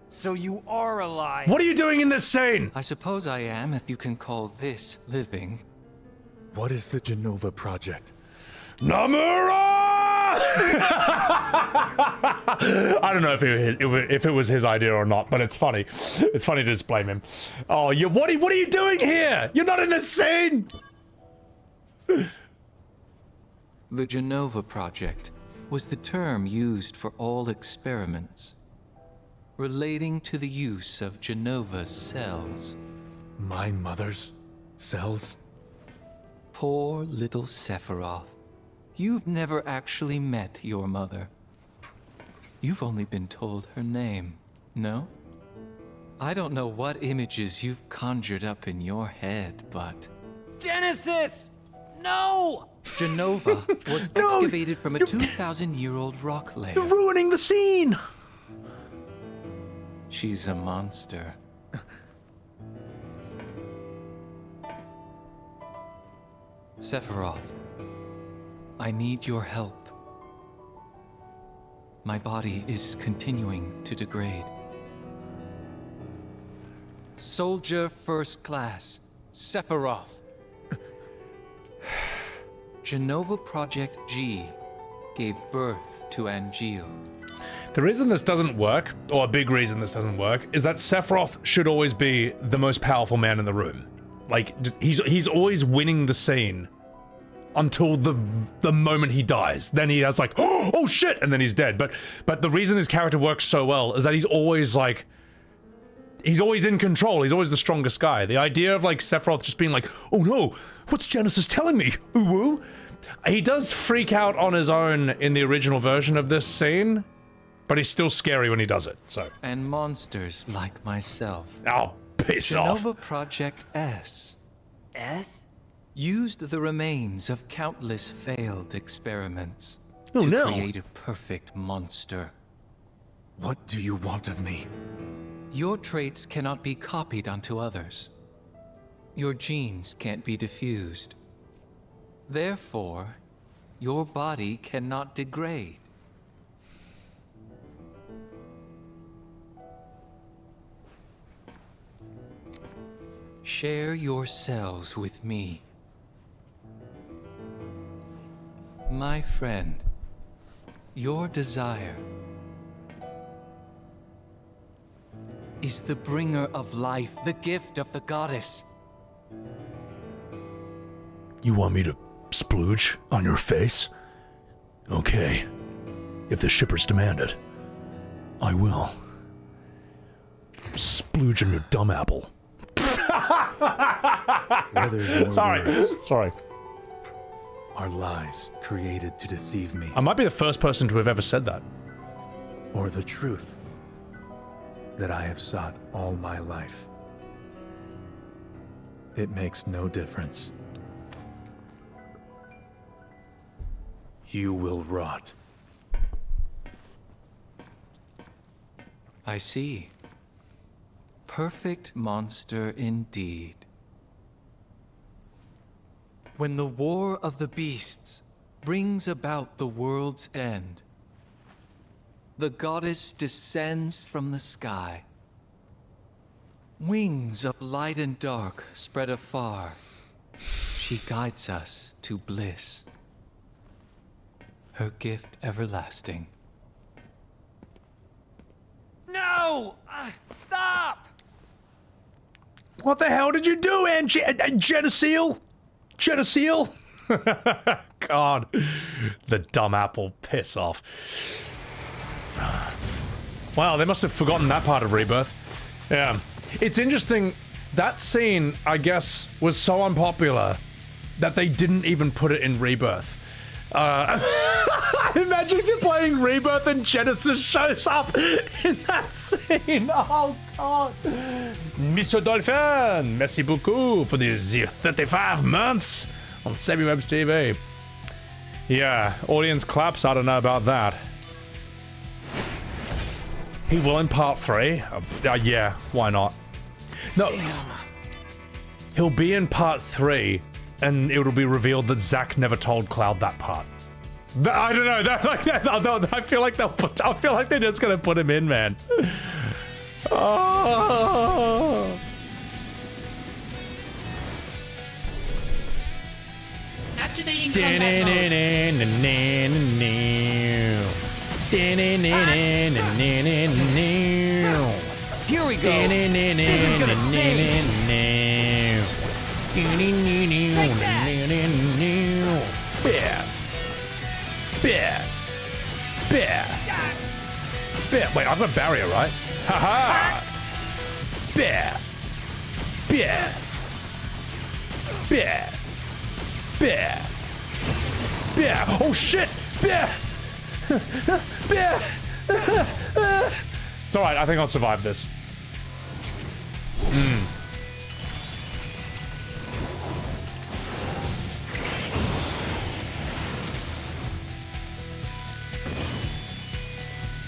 Speaker 3: So you are alive.
Speaker 2: What are you doing in this scene?
Speaker 12: I suppose I am, if you can call this living.
Speaker 21: What is the Genova Project?
Speaker 2: Namura! I don't know if it was his idea or not, but it's funny. It's funny to just blame him. Oh, what are you doing here? You're not in this scene!
Speaker 12: The Genova Project was the term used for all experiments relating to the use of Genova's cells.
Speaker 21: My mother's cells?
Speaker 12: Poor little Sephiroth. You've never actually met your mother. You've only been told her name, no? I don't know what images you've conjured up in your head, but...
Speaker 3: Genesis! No!
Speaker 12: Genova was excavated from a 2,000-year-old rock layer.
Speaker 2: You're ruining the scene!
Speaker 12: She's a monster. Sephiroth, I need your help. My body is continuing to degrade. Soldier First Class, Sephiroth. Genova Project G gave birth to Angeal.
Speaker 2: The reason this doesn't work, or a big reason this doesn't work, is that Sephiroth should always be the most powerful man in the room. Like, he's always winning the scene until the moment he dies. Then he has like, oh shit, and then he's dead. But the reason his character works so well is that he's always like, he's always in control. He's always the strongest guy. The idea of like Sephiroth just being like, oh no, what's Genesis telling me? Ooh woo. He does freak out on his own in the original version of this scene, but he's still scary when he does it, so.
Speaker 12: And monsters like myself.
Speaker 2: Oh, piss off.
Speaker 12: Genova Project S.
Speaker 3: S?
Speaker 12: Used the remains of countless failed experiments
Speaker 2: to
Speaker 12: create a perfect monster.
Speaker 21: What do you want of me?
Speaker 12: Your traits cannot be copied onto others. Your genes can't be diffused. Therefore, your body cannot degrade. Share your cells with me. My friend, your desire is the bringer of life, the gift of the goddess.
Speaker 1: You want me to splooge on your face? Okay. If the shippers demand it, I will. Splooge on your dumb apple.
Speaker 21: Whether your words
Speaker 2: Sorry.
Speaker 21: are lies created to deceive me,
Speaker 2: I might be the first person to have ever said that.
Speaker 21: or the truth that I have sought all my life, it makes no difference. You will rot.
Speaker 12: I see. Perfect monster indeed. When the war of the beasts brings about the world's end, the goddess descends from the sky. Wings of light and dark spread afar. She guides us to bliss. Her gift everlasting.
Speaker 3: No! Stop!
Speaker 2: What the hell did you do, Geneseel? Geneseel? God. The dumb apple. Piss off. Wow, they must have forgotten that part of Rebirth. Yeah. It's interesting, that scene, I guess, was so unpopular that they didn't even put it in Rebirth. Imagine if you're playing Rebirth and Genesis shows up in that scene. Oh, God. Monsieur Dolphin, merci beaucoup for these 35 months on Sebbywebz TV. Yeah, audience claps, I don't know about that. He will in part 3? Yeah, why not? No, he'll be in part 3, and it'll be revealed that Zack never told Cloud that part. I don't know. I feel like I feel like they're just gonna put him in, man. Oh.
Speaker 9: Activating combat
Speaker 3: Here we go. This is gonna sting.
Speaker 2: Wait, I've got a barrier, right? Haha! Bear! Bear! Bear! Bear! Bear! Oh shit! Bear! Bear! It's alright, I think I'll survive this.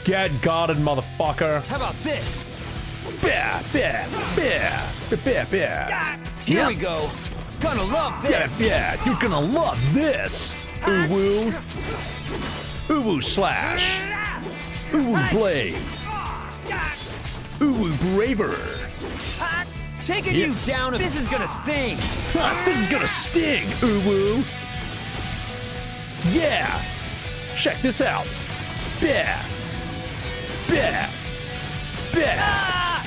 Speaker 2: Get guarded, motherfucker.
Speaker 3: How about this?
Speaker 2: Bear, bear, bear, bear, bear.
Speaker 3: Here we go. Gonna love this.
Speaker 2: Yeah, you're gonna love this. Ooh woo. Ooh woo slash. Ooh woo blade. Ooh woo braver.
Speaker 3: Taking you down. This is gonna sting.
Speaker 2: This is gonna sting. Ooh woo. Yeah. Check this out. Bear. Bear! Bear!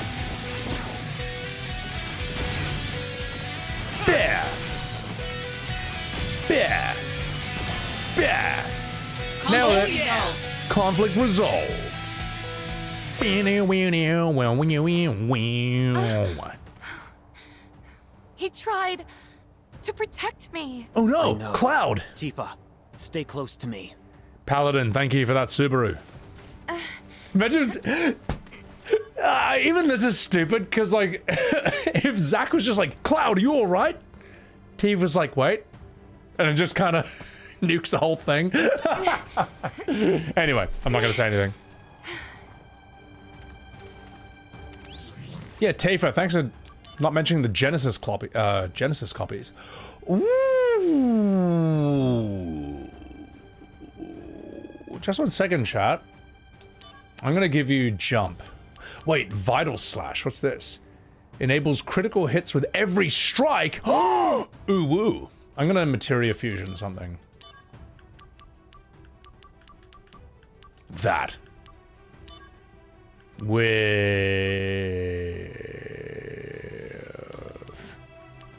Speaker 2: Bear! Bear! Bear! Now that conflict resolved.
Speaker 19: He tried to protect me.
Speaker 2: Oh no, Cloud!
Speaker 3: Tifa, stay close to me.
Speaker 2: Paladin, thank you for that Subaru. Imagine even this is stupid, because, like, if Zack was just like, Cloud, you alright? Tifa's like, wait. And it just kind of nukes the whole thing. Anyway, I'm not going to say anything. Yeah, Tifa, thanks for not mentioning the Genesis copies. Ooh. Just 1 second, chat. I'm gonna give you jump. Wait, vital slash, what's this? Enables critical hits with every strike. Ooh woo. I'm gonna materia fusion something. That. With...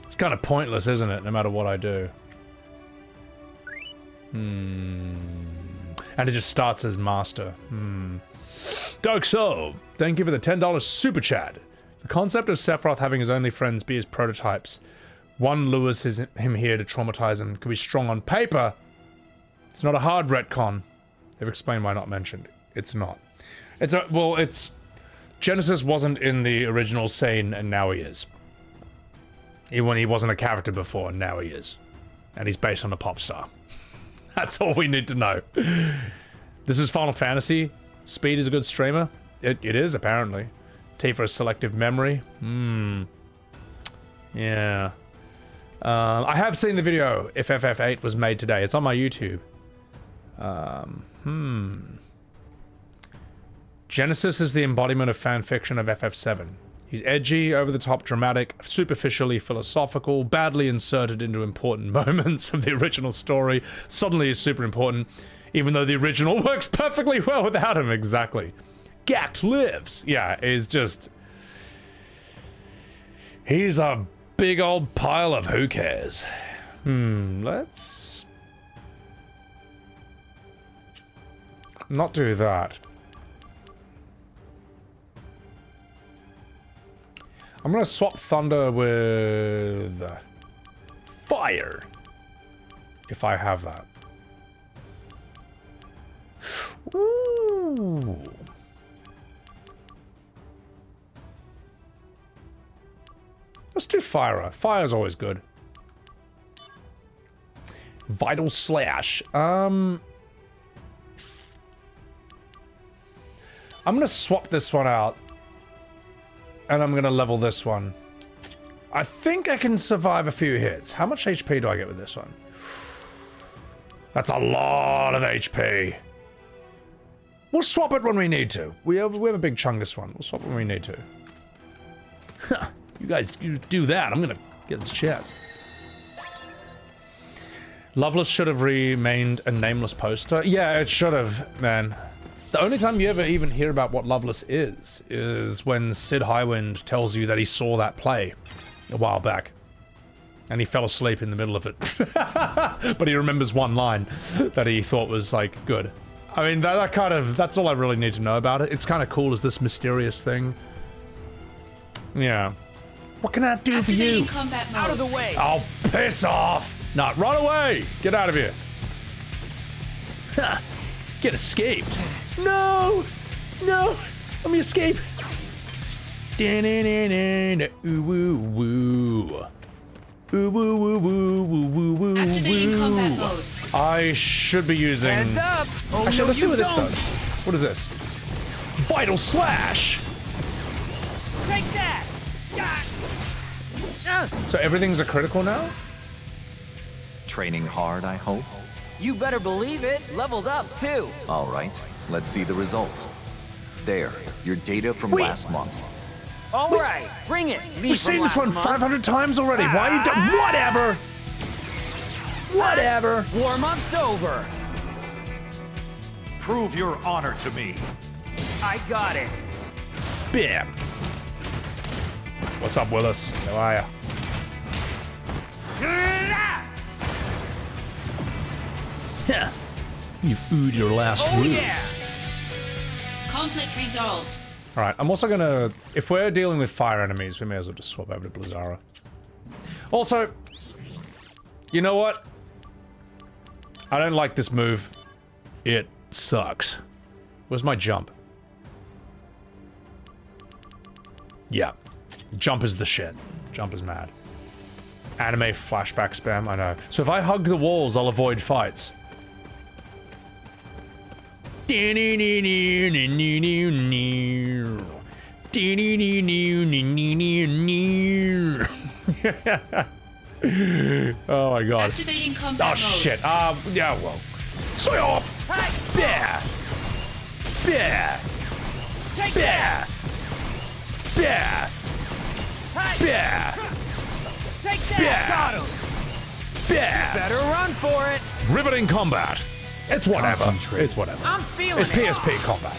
Speaker 2: It's kind of pointless, isn't it? No matter what I do. And it just starts as master. Dark Soul, thank you for the $10 super chat. The concept of Sephiroth having his only friends be his prototypes. One lures him here to traumatize him. Could be strong on paper. It's not a hard retcon. They've explained why not mentioned. It's not. It's Genesis wasn't in the original scene, and now he is. He wasn't a character before, and now he is. And he's based on a pop star. That's all we need to know. This is Final Fantasy. Speed is a good streamer. It is, apparently. Tifa's selective memory. Yeah. I have seen the video if FF8 was made today. It's on my YouTube. Genesis is the embodiment of fanfiction of FF7. He's edgy, over-the-top dramatic, superficially philosophical, badly inserted into important moments of the original story. Suddenly he's super important, even though the original works perfectly well without him. Exactly. Gact lives. Yeah, he's a big old pile of who cares. Let's not do that. I'm gonna swap Thunder with Fire, if I have that. Ooh. Let's do Fire. Fire's always good. Vital Slash. I'm gonna swap this one out. And I'm gonna level this one. I think I can survive a few hits. How much HP do I get with this one? That's a lot of HP. We'll swap it when we need to. We have a big chungus one. We'll swap it when we need to. You guys do that. I'm gonna get this chest. Loveless should have remained a nameless poster. Yeah, it should have, man. The only time you ever even hear about what Loveless is when Sid Highwind tells you that he saw that play a while back. And he fell asleep in the middle of it. But he remembers one line that he thought was, like, good. I mean, that's all I really need to know about it. It's kind of cool as this mysterious thing. Yeah. What can I do for you?
Speaker 3: Out of the way!
Speaker 2: Oh, piss off! Nah, run away! Get out of here. Ha! Get escaped. No! No! Let me escape!
Speaker 9: Activating combat mode.
Speaker 2: I should be using...
Speaker 3: Hands up! Oh,
Speaker 2: actually,
Speaker 3: no,
Speaker 2: let's see what this
Speaker 3: don't.
Speaker 2: does. What is this? Vital Slash!
Speaker 3: Take that!
Speaker 2: So everything's a critical now?
Speaker 13: Training hard, I hope?
Speaker 3: You better believe it. Leveled up, too.
Speaker 13: All right, let's see the results. There, your data from last month.
Speaker 3: All right, bring it.
Speaker 2: We've seen this one 500 times already. Why are you doing... Whatever! Whatever!
Speaker 3: Warm-up's over.
Speaker 13: Prove your honor to me.
Speaker 3: I got it.
Speaker 2: Bam! What's up, Willis? How are ya? Yeah. You've oohed your last
Speaker 3: Oh,
Speaker 2: root.
Speaker 3: yeah.
Speaker 9: Conflict resolved.
Speaker 2: Alright, I'm also gonna... If we're dealing with fire enemies, we may as well just swap over to Blizzara. Also, you know what? I don't like this move. It sucks. Where's my jump? Yeah. Jump is the shit. Jump is mad. Anime flashback spam, I know. So if I hug the walls, I'll avoid fights. Oh my god.
Speaker 9: Activating combat mode.
Speaker 2: Shit. Yeah, well. Swap! Yeah! Yeah!
Speaker 3: Take
Speaker 2: Yeah! Yeah! Yeah!
Speaker 3: Take that!
Speaker 2: Yeah.
Speaker 3: Got him!
Speaker 2: Yeah!
Speaker 3: Better run for it!
Speaker 2: Riveting combat. It's whatever. It's whatever.
Speaker 3: I'm feeling
Speaker 2: It's PSP combat.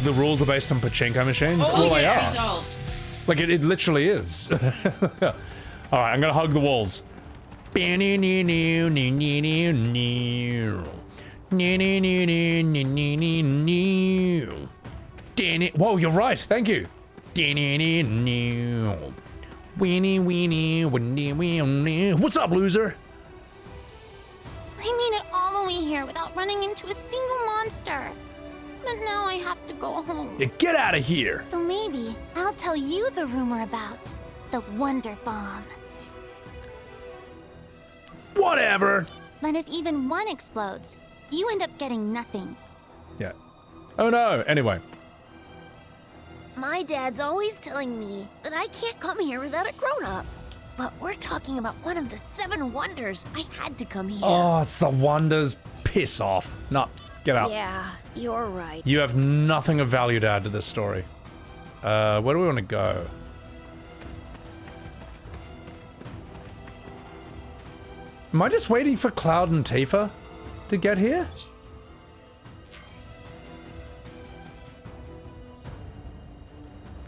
Speaker 2: The rules are based on pachinko machines? Well, they are.
Speaker 9: Resolved.
Speaker 2: Like, it literally is. Alright, I'm gonna hug the walls. Whoa, you're right. Thank you. What's up, loser?
Speaker 14: I made it all the way here without running into a single monster. But now I have to go home.
Speaker 2: Yeah, get out of here.
Speaker 14: So maybe I'll tell you the rumor about the Wonder Bomb.
Speaker 2: Whatever.
Speaker 14: But if even one explodes, you end up getting nothing.
Speaker 2: Yeah. Oh no. Anyway.
Speaker 23: My dad's always telling me that I can't come here without a grown-up. But we're talking about one of the 7 wonders. I had to come here.
Speaker 2: Oh, it's the wonders. Piss off. No, get out.
Speaker 23: Yeah, you're right.
Speaker 2: You have nothing of value to add to this story. Where do we want to go? Am I just waiting for Cloud and Tifa to get here?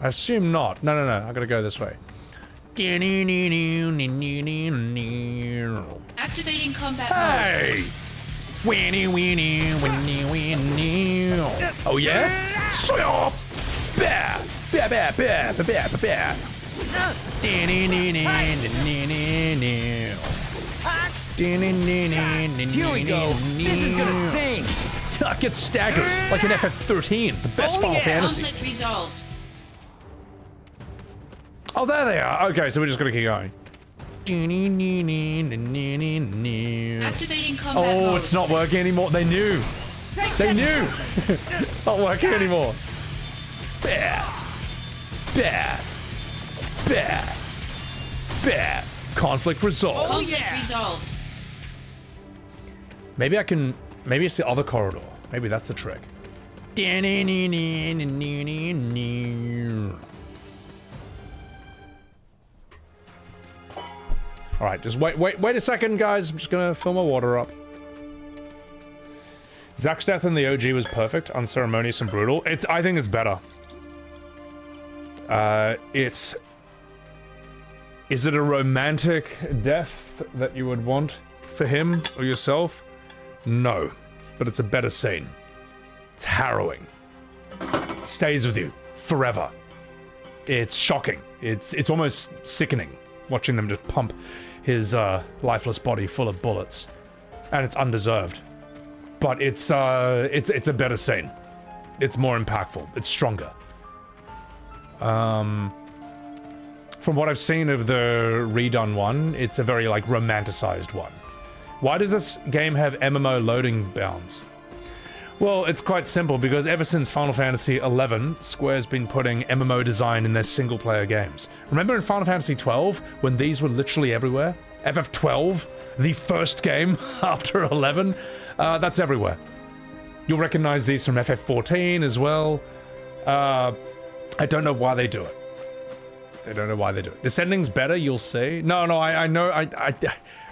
Speaker 2: I assume not. No, I gotta go this way.
Speaker 9: Activating combat
Speaker 2: Hey! Winnie. Oh yeah? Stop! Bah!
Speaker 3: Here we go. This is gonna sting.
Speaker 2: Get staggered like an FF13, the best Final Fantasy.
Speaker 9: Conflict resolved.
Speaker 2: Oh, there they are. Okay, so we're just gonna keep going.
Speaker 9: Activating combat mode.
Speaker 2: It's not working anymore. They knew. They knew. It's not working anymore. Bad. Conflict resolved.
Speaker 9: Conflict resolved.
Speaker 2: Maybe I can. Maybe it's the other corridor. Maybe that's the trick. All right, just wait a second, guys. I'm just gonna fill my water up. Zack's death in the OG was perfect, unceremonious and brutal. I think it's better. Is it a romantic death that you would want for him or yourself? No, but it's a better scene. It's harrowing. It stays with you forever. It's shocking. It's almost sickening watching them just pump his lifeless body full of bullets, and it's undeserved. But it's a better scene. It's more impactful. It's stronger. From what I've seen of the redone one, it's a very like romanticized one. Why does this game have MMO loading bounds? Well, it's quite simple, because ever since Final Fantasy XI, Square's been putting MMO design in their single-player games. Remember in Final Fantasy XII, when these were literally everywhere? FF12, the first game after 11, that's everywhere. You'll recognize these from FF14 as well. I don't know why they do it. I don't know why they do it. This ending's better, you'll see. No, I know, I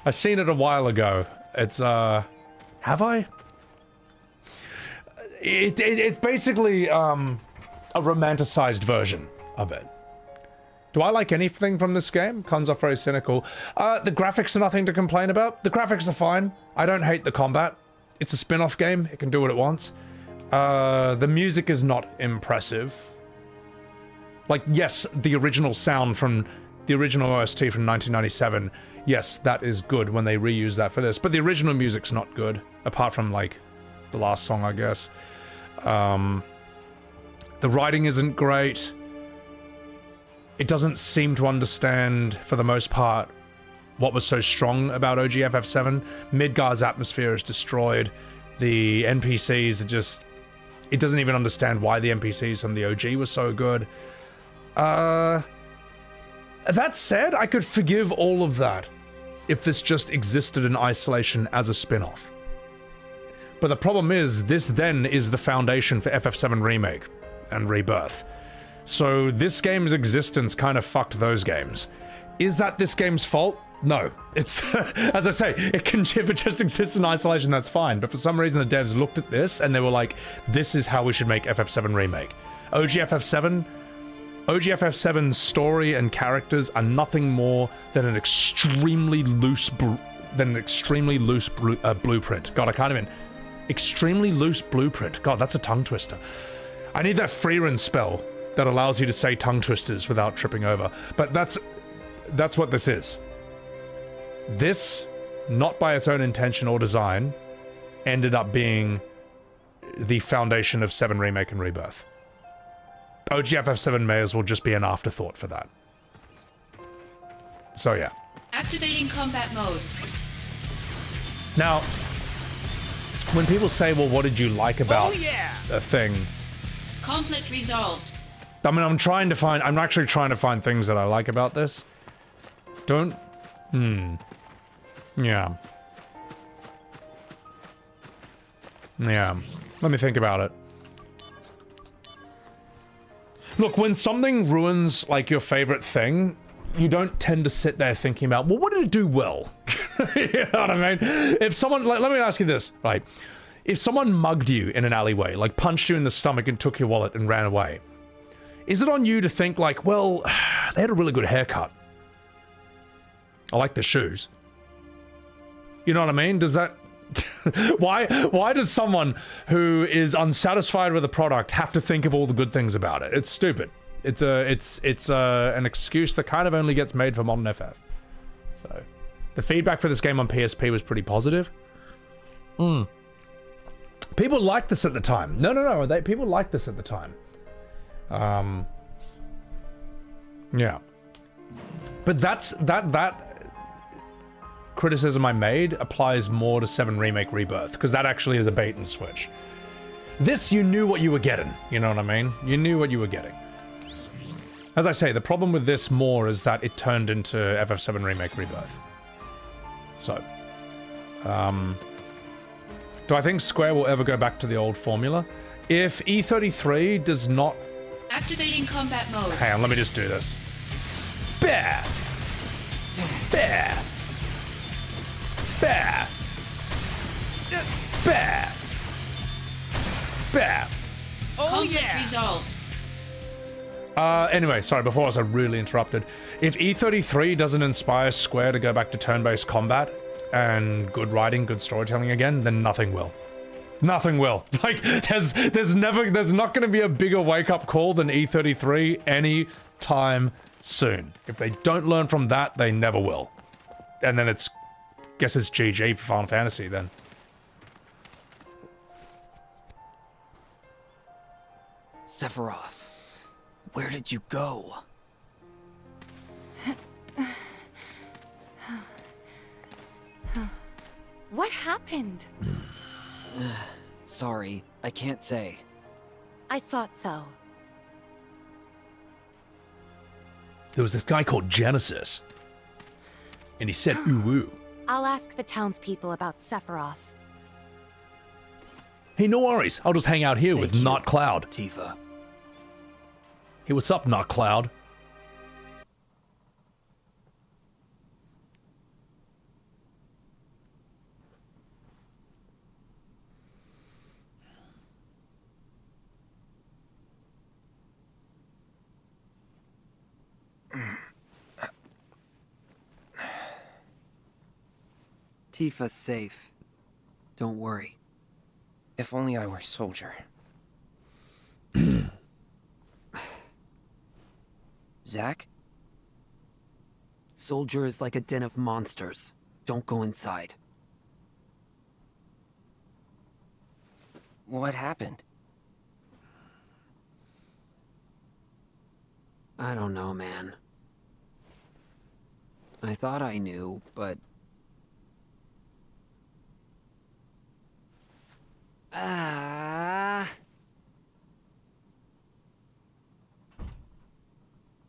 Speaker 2: seen it a while ago. It's, have I? It's basically a romanticized version of it. Do I like anything from this game? Comes off very cynical. The graphics are nothing to complain about. The graphics are fine. I don't hate the combat. It's a spin-off game. It can do what it wants. The music is not impressive. Like, yes, the original sound from the original OST from 1997, yes, that is good when they reuse that for this. But the original music's not good, apart from, like, the last song, I guess. The writing isn't great. It doesn't seem to understand, for the most part, what was so strong about OG FF7. Midgar's atmosphere is destroyed. The NPCs are just... It doesn't even understand why the NPCs from the OG were so good. That said, I could forgive all of that if this just existed in isolation as a spin-off. But the problem is, this then is the foundation for FF7 Remake and Rebirth. So this game's existence kind of fucked those games. Is that this game's fault? No. It's, as I say, if it just exists in isolation, that's fine. But for some reason, the devs looked at this and they were like, this is how we should make FF7 Remake. OG FF7, OG FF7's story and characters are nothing more than an extremely loose blueprint. God, I can't even. Extremely loose blueprint. God, that's a tongue twister. I need that Freerin spell that allows you to say tongue twisters without tripping over. But that's what this is. This, not by its own intention or design, ended up being the foundation of 7 Remake and Rebirth. OG FF7 may as well just be an afterthought for that. So yeah.
Speaker 9: Activating combat mode.
Speaker 2: Now, when people say, well, what did you like about a thing?
Speaker 9: Conflict resolved.
Speaker 2: I mean, I'm actually trying to find things that I like about this. Yeah. Yeah. Let me think about it. Look, when something ruins, like, your favorite thing, you don't tend to sit there thinking about, well, what did it do well? You know what I mean? If someone, like, let me ask you this, right? If someone mugged you in an alleyway, like punched you in the stomach and took your wallet and ran away, is it on you to think like, well, they had a really good haircut. I like their shoes. You know what I mean? Does that... why does someone who is unsatisfied with a product have to think of all the good things about it? It's stupid. It's an excuse that kind of only gets made for modern FF. So, the feedback for this game on PSP was pretty positive. People liked this at the time. No. People liked this at the time. Yeah. But that criticism I made applies more to 7 Remake Rebirth, because that actually is a bait and switch. This, you knew what you were getting. You know what I mean? You knew what you were getting. As I say, the problem with this more is that it turned into FF7 Remake Rebirth. So, do I think Square will ever go back to the old formula? If E33 does not...
Speaker 9: Activating combat mode.
Speaker 2: Hang on, let me just do this. Bear! Bear! Bear! Bear! Bear!
Speaker 9: Conflict resolved.
Speaker 2: Anyway, sorry, before I was really interrupted. If E33 doesn't inspire Square to go back to turn-based combat and good writing, good storytelling again, then nothing will. Nothing will. Like, there's not going to be a bigger wake-up call than E33 any time soon. If they don't learn from that, they never will. And then guess it's GG for Final Fantasy then.
Speaker 3: Sephiroth, where did you go?
Speaker 15: What happened?
Speaker 3: Sorry, I can't say.
Speaker 15: I thought so.
Speaker 1: There was this guy called Genesis, and he said ooh.
Speaker 19: I'll ask the townspeople about Sephiroth.
Speaker 1: Hey, no worries. I'll just hang out here with Not Cloud.
Speaker 3: Tifa.
Speaker 1: Hey, what's up, Not Cloud?
Speaker 3: Tifa's safe. Don't worry.
Speaker 7: If only I were Soldier. Zack?
Speaker 3: Soldier is like a den of monsters. Don't go inside.
Speaker 7: What happened?
Speaker 3: I don't know, man. I thought I knew, but...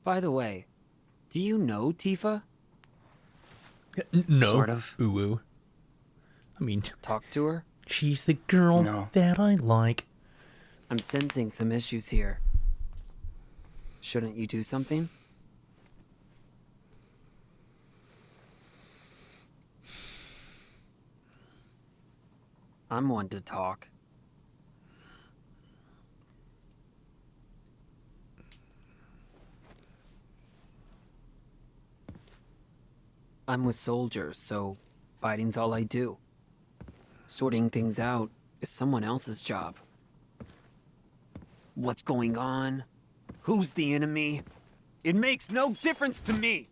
Speaker 3: By the way, do you know Tifa?
Speaker 1: No.
Speaker 3: Sort of.
Speaker 1: Ooh. I mean...
Speaker 3: Talk to her?
Speaker 1: She's the girl that I like.
Speaker 3: I'm sensing some issues here. Shouldn't you do something? I'm one to talk. I'm with soldiers, so fighting's all I do. Sorting things out is someone else's job. What's going on? Who's the enemy? It makes no difference to me!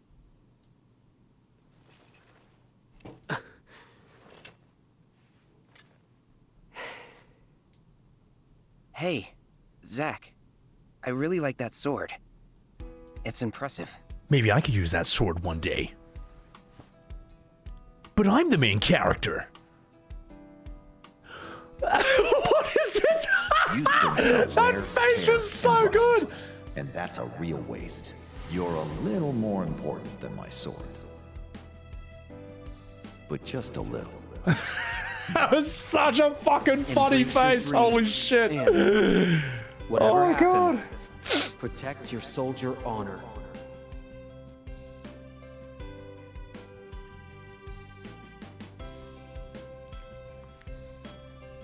Speaker 7: Hey, Zack. I really like that sword. It's impressive.
Speaker 1: Maybe I could use that sword one day. But I'm the main character. What is this?
Speaker 13: That
Speaker 1: face was so good.
Speaker 13: And that's a real waste. You're a little more important than my sword. But just a little.
Speaker 2: That was such a fucking funny face. Holy shit.
Speaker 3: Whatever
Speaker 2: Oh god.
Speaker 3: happens, protect your soldier honor.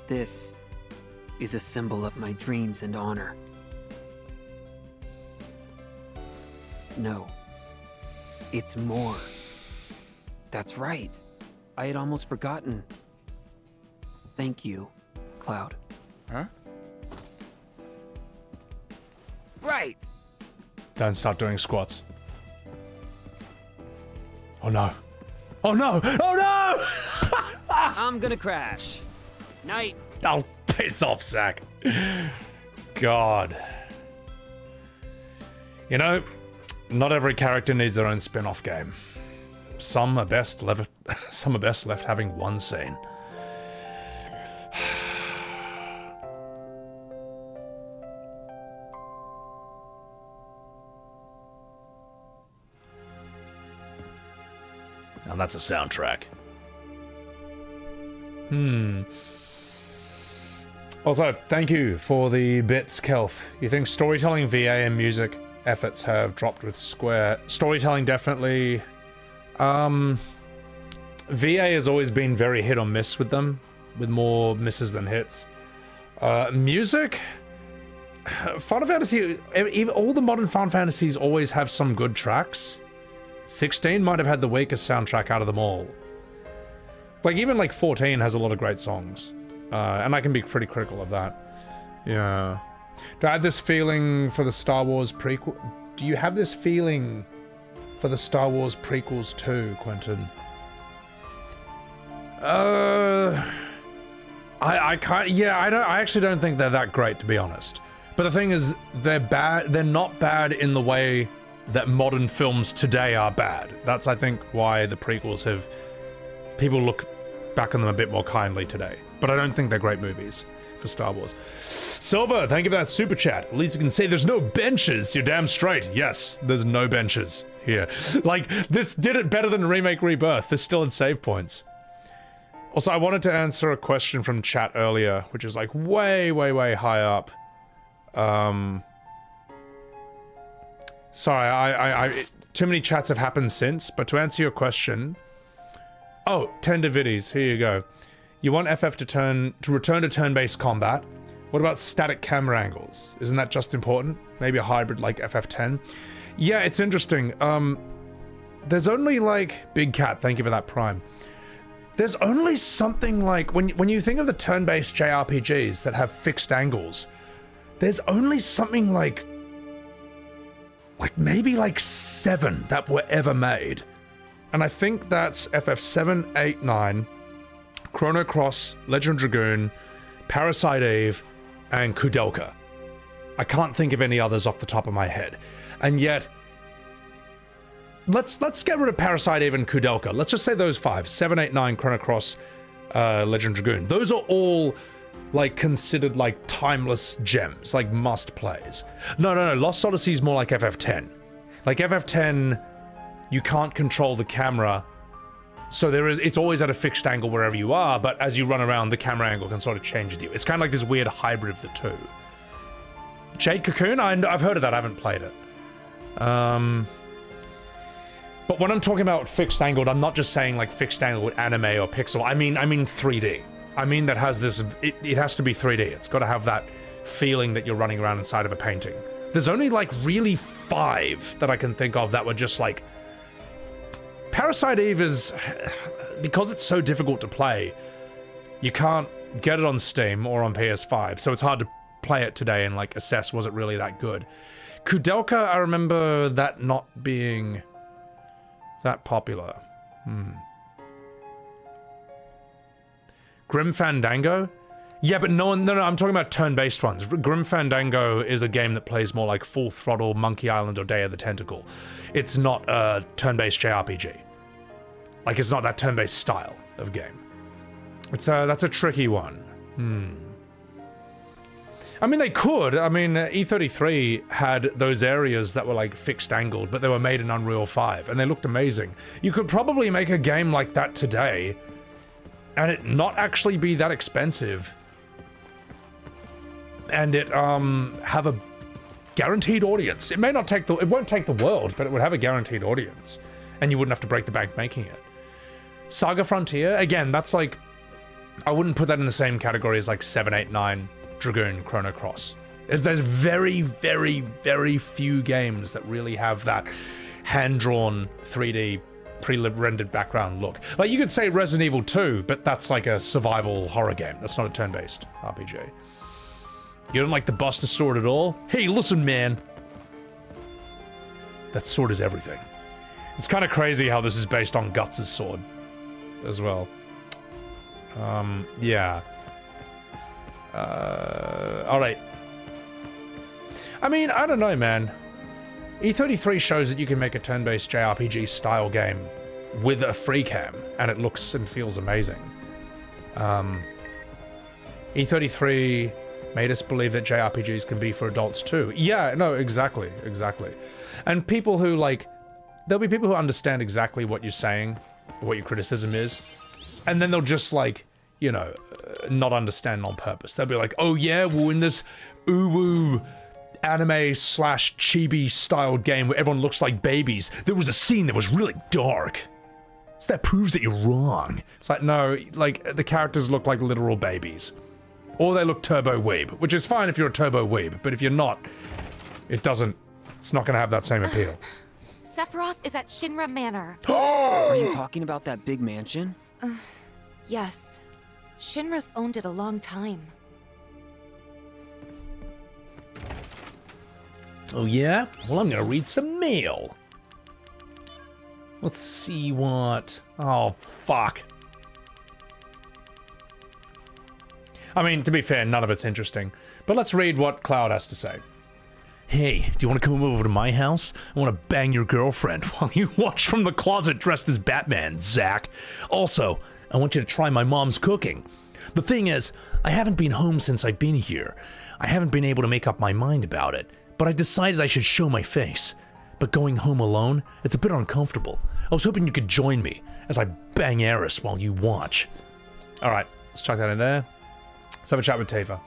Speaker 3: This is a symbol of my dreams and honor. No, it's more. That's right. I had almost forgotten. Thank you, Cloud.
Speaker 7: Huh?
Speaker 3: Right!
Speaker 2: Don't start doing squats. Oh no. Oh no! Oh no!
Speaker 3: I'm gonna crash. Night.
Speaker 2: Oh, piss off, Zack. God. You know, not every character needs their own spin-off game. Some are best left having one scene.
Speaker 1: And that's a soundtrack.
Speaker 2: Also, thank you for the bits, Kelf. You think storytelling, VA, and music efforts have dropped with Square? Storytelling, definitely. VA has always been very hit or miss with them, with more misses than hits. Music? Final Fantasy, all the modern Final Fantasies always have some good tracks. 16 might have had the weakest soundtrack out of them all. Like, even like 14 has a lot of great songs. And I can be pretty critical of that. Yeah. Do I have this feeling for the Star Wars prequel? Do you have this feeling for the Star Wars prequels too, Quentin? I can't. Yeah, I actually don't think they're that great, to be honest. But the thing is, they're bad. They're not bad in the way that modern films today are bad. That's, I think, why the prequels have... people look back on them a bit more kindly today. But I don't think they're great movies for Star Wars. Silver, thank you for that super chat. At least you can say there's no benches. You're damn straight. Yes, there's no benches here. Like, this did it better than Remake Rebirth. There's still in save points. Also, I wanted to answer a question from chat earlier, which is like way, way, way high up. Sorry, I too many chats have happened since, but to answer your question... Oh, Tender Viddies, here you go. You want FF to return to turn-based combat. What about static camera angles? Isn't that just important? Maybe a hybrid like FF10? Yeah, it's interesting. There's only like... Big Cat, thank you for that prime. There's only something like... When you think of the turn-based JRPGs that have fixed angles, there's only something like maybe like 7 that were ever made. And I think that's FF7, 8, 9, Chrono Cross, Legend Dragoon, Parasite Eve, and Kudelka. I can't think of any others off the top of my head. And yet, let's get rid of Parasite Eve and Kudelka. Let's just say those 5. 7, 8, 9, Chrono Cross, Legend Dragoon. Those are all like considered like timeless gems, like must plays. No, Lost Odyssey is more like FF10. Like FF10, you can't control the camera, so it's always at a fixed angle wherever you are, but as you run around, the camera angle can sort of change with you. It's kind of like this weird hybrid of the two. Jade Cocoon? I've heard of that, I haven't played it. But when I'm talking about fixed angled, I'm not just saying like fixed angled anime or pixel. I mean 3D. I mean that has this... It has to be 3D. It's got to have that feeling that you're running around inside of a painting. There's only like really 5 that I can think of that were just like Parasite Eve is, because it's so difficult to play, you can't get it on Steam or on PS5, so it's hard to play it today and like assess was it really that good. Kudelka, I remember that not being that popular. Grim Fandango? Yeah, but no, I'm talking about turn-based ones. Grim Fandango is a game that plays more like Full Throttle, Monkey Island, or Day of the Tentacle. It's not a turn-based JRPG. Like, it's not that turn-based style of game. It's that's a tricky one. I mean, they could. I mean, E33 had those areas that were like fixed angled, but they were made in Unreal 5, and they looked amazing. You could probably make a game like that today, and it not actually be that expensive, and it have a guaranteed audience. It may not take it won't take the world, but it would have a guaranteed audience, and you wouldn't have to break the bank making it. Saga Frontier, again, that's like, I wouldn't put that in the same category as like 7, 8, 9 Dragoon Chrono Cross. There's very, very, very few games that really have that hand-drawn 3D pre-rendered background look. Like, you could say Resident Evil 2, but that's like a survival horror game. That's not a turn-based RPG. You don't like the Buster Sword at all? Hey, listen, man. That sword is everything. It's kind of crazy how this is based on Guts' sword as well. Yeah. Alright. I mean, I don't know, man. E33 shows that you can make a turn-based JRPG style game with a free cam, and it looks and feels amazing. E33 made us believe that JRPGs can be for adults too. Yeah, no, exactly. And people who, like, there'll be people who understand exactly what you're saying, what your criticism is, and then they'll just, like, you know, not understand on purpose. They'll be like, oh yeah, well, in this uwu anime slash chibi styled game where everyone looks like babies, there was a scene that was really dark. So that proves that you're wrong. It's like, no, like, the characters look like literal babies. Or they look turbo weeb, which is fine if you're a turbo weeb, but if you're not, it's not gonna have that same appeal.
Speaker 6: Sephiroth is at Shinra Manor.
Speaker 3: Are you talking about that big mansion?
Speaker 6: Yes. Shinra's owned it a long time.
Speaker 1: Oh yeah? Well, I'm gonna read some mail. Let's see what... Oh, fuck.
Speaker 2: I mean, to be fair, none of it's interesting. But let's read what Cloud has to say.
Speaker 1: Hey, do you want to come over to my house? I want to bang your girlfriend while you watch from the closet dressed as Batman, Zack. Also, I want you to try my mom's cooking. The thing is, I haven't been home since I've been here. I haven't been able to make up my mind about it, but I decided I should show my face. But going home alone, it's a bit uncomfortable. I was hoping you could join me as I bang Aeris while you watch.
Speaker 2: Alright, let's chuck that in there. Let's have a chat with Tifa.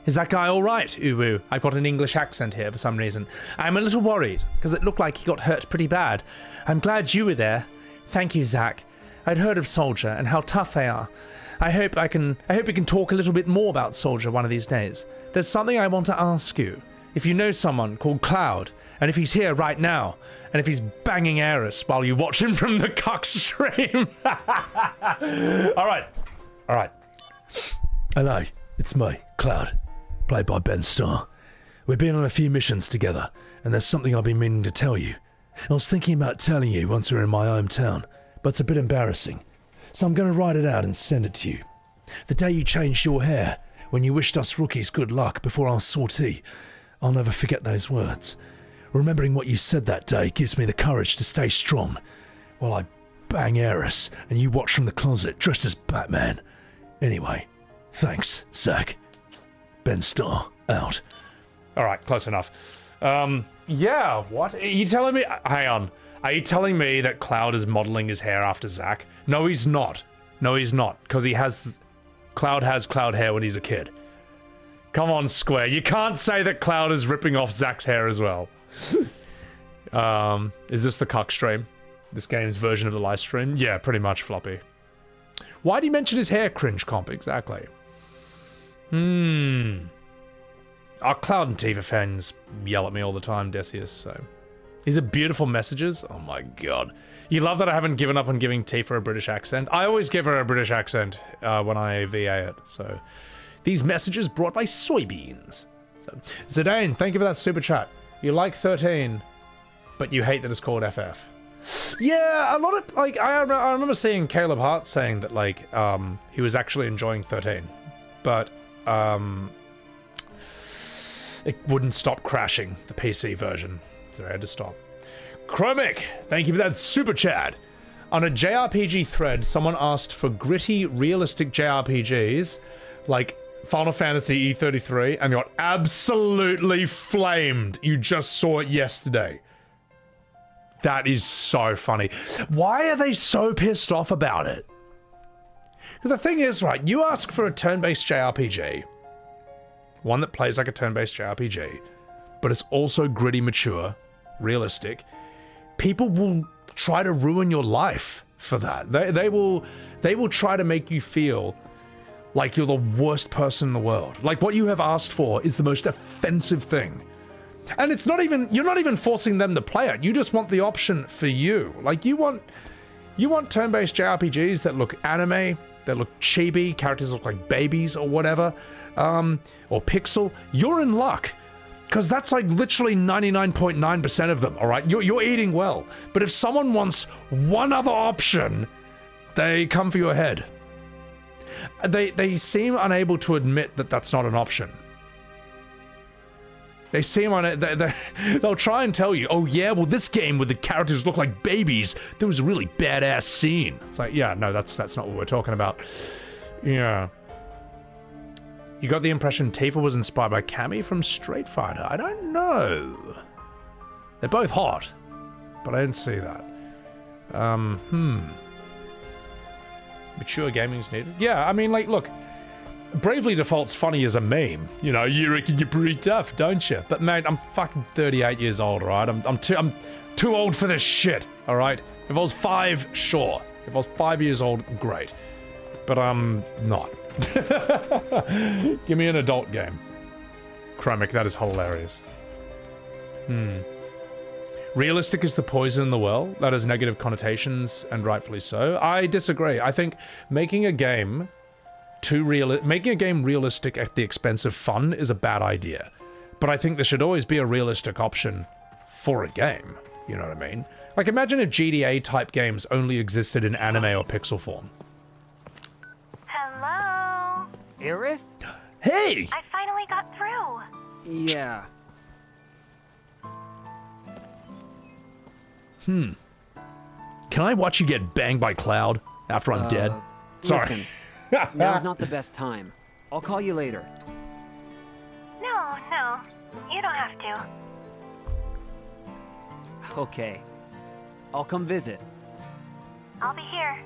Speaker 1: Is that guy alright, Uwu? I've got an English accent here for some reason. I'm a little worried, because it looked like he got hurt pretty bad. I'm glad you were there. Thank you, Zack. I'd heard of Soldier and how tough they are. I hope we can talk a little bit more about Soldier one of these days. There's something I want to ask you. If you know someone called Cloud, and if he's here right now, and if he's banging Aeris while you watch him from the cock stream. Alright. Hello, it's me, Cloud, played by Ben Starr. We've been on a few missions together, and there's something I've been meaning to tell you. I was thinking about telling you once we're in my hometown, but it's a bit embarrassing. So I'm going to write it out and send it to you. The day you changed your hair, when you wished us rookies good luck before our sortie, I'll never forget those words. Remembering what you said that day gives me the courage to stay strong, while I bang Aeris and you watch from the closet dressed as Batman. Anyway, thanks, Zack. Ben Starr, out.
Speaker 2: Alright, close enough. Yeah, what? Are you telling me... Hang on. Are you telling me that Cloud is modeling his hair after Zack? No, he's not. No, he's not. Because he has... Cloud has Cloud hair when he's a kid. Come on, Square. You can't say that Cloud is ripping off Zack's hair as well. Is this the cuck stream? This game's version of the live stream? Yeah, pretty much, Floppy. Why do you mention his hair, cringe comp, exactly? Our Cloud and Tifa fans yell at me all the time, Decius, so... These are beautiful messages. Oh my god. You love that I haven't given up on giving Tifa a British accent. I always give her a British accent when I VA it. So these messages brought by soybeans. So, Zidane, thank you for that super chat. You like 13, but you hate that it's called FF. Yeah, a lot of, like, I remember seeing Caleb Hart saying that, like, he was actually enjoying 13, but, it wouldn't stop crashing, the PC version, so I had to stop. Chromic, thank you for that super chat. On a JRPG thread, someone asked for gritty, realistic JRPGs, like Final Fantasy E33, and got absolutely flamed. You just saw it yesterday. That is so funny. Why are they so pissed off about it? The thing is, right, you ask for a turn-based JRPG, one that plays like a turn-based JRPG, but it's also gritty, mature, realistic. People will try to ruin your life for that. They will try to make you feel like you're the worst person in the world. Like what you have asked for is the most offensive thing. And it's not even, you're not even forcing them to play it. You just want the option for you. Like you want turn-based JRPGs that look anime, that look chibi, characters look like babies or whatever, or pixel. You're in luck. Because that's like literally 99.9% of them, all right? You're eating well. But if someone wants one other option, they come for your head. They seem unable to admit that that's not an option. They seem they'll try and tell you, oh yeah, well this game where the characters look like babies, there was a really badass scene. It's like, yeah, no, that's not what we're talking about. Yeah. You got the impression Tifa was inspired by Cammy from Street Fighter. I don't know. They're both hot, but I didn't see that. Mature gaming's needed. Yeah, I mean, like, look, Bravely Default's funny as a meme. You know, you reckon you're pretty tough, don't you? But mate, I'm fucking 38 years old, all right? I'm too old for this shit, all right? If I was 5, sure. If I was 5 years old, great. But I'm not. Give me an adult game. Chromic, that is hilarious. Realistic is the poison in the well. That has negative connotations, and rightfully so. I disagree. I think making a game realistic at the expense of fun is a bad idea. But I think there should always be a realistic option for a game. You know what I mean? Like, imagine if GTA-type games only existed in anime or pixel form.
Speaker 23: Hello?
Speaker 3: Aerith?
Speaker 2: Hey!
Speaker 23: I finally got through.
Speaker 3: Yeah.
Speaker 2: Can I watch you get banged by Cloud after I'm dead? Sorry.
Speaker 3: Listen, now's not the best time. I'll call you later.
Speaker 23: No, you don't have to.
Speaker 3: Okay. I'll come visit.
Speaker 23: I'll be here.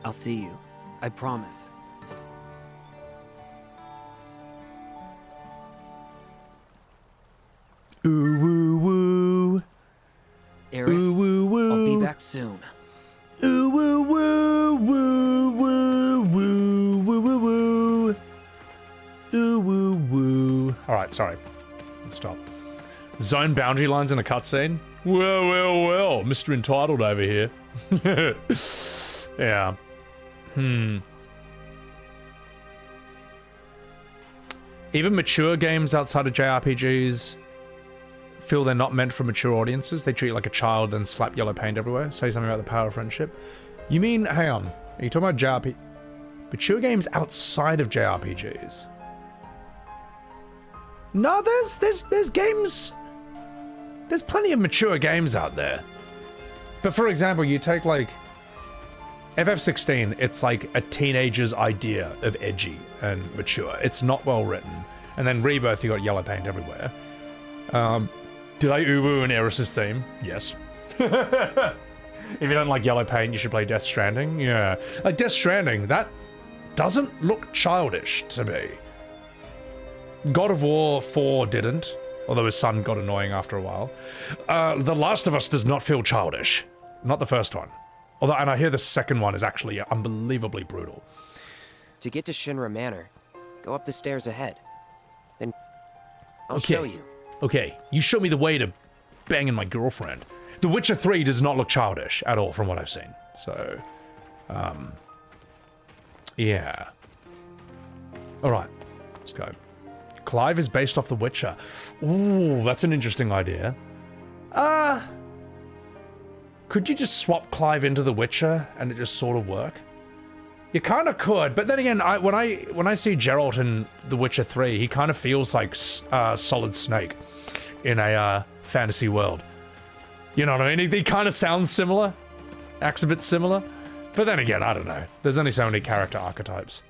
Speaker 3: I'll see you. I promise.
Speaker 2: Ooh, woo, woo.
Speaker 3: Aerith,
Speaker 2: ooh, woo, woo.
Speaker 3: I'll be back soon.
Speaker 2: Ooh, woo, woo, woo, woo, woo, woo, woo, woo. Ooh, woo, woo. Alright, sorry. Let's stop. Zone boundary lines in a cutscene? Well, Mr. Entitled over here. Yeah. Even mature games outside of JRPGs feel they're not meant for mature audiences. They treat you like a child and slap yellow paint everywhere. Say something about the power of friendship. You mean, hang on, are you talking about mature games outside of JRPGs? No, there's games. There's plenty of mature games out there. But for example, you take like FF16, it's like a teenager's idea of edgy and mature. It's not well written. And then Rebirth, you got yellow paint everywhere. Did I uwu an Aeris' theme? Yes. If you don't like yellow paint, you should play Death Stranding. Yeah. Like Death Stranding, that doesn't look childish to me. God of War 4 didn't, although his son got annoying after a while. The Last of Us does not feel childish. Not the first one. Although, and I hear the second one is actually unbelievably brutal.
Speaker 7: To get to Shinra Manor, go up the stairs ahead. Then I'll
Speaker 2: Okay.
Speaker 7: show you.
Speaker 2: Okay, you show me the way to banging my girlfriend. The Witcher 3 does not look childish at all from what I've seen. So, yeah. Alright, let's go. Clive is based off The Witcher. Ooh, that's an interesting idea. Could you just swap Clive into The Witcher and it just sort of work? You kind of could, but then again, when I see Geralt in The Witcher 3, he kind of feels like Solid Snake in a fantasy world. You know what I mean? He kind of sounds similar, acts a bit similar, but then again, I don't know. There's only so many character archetypes.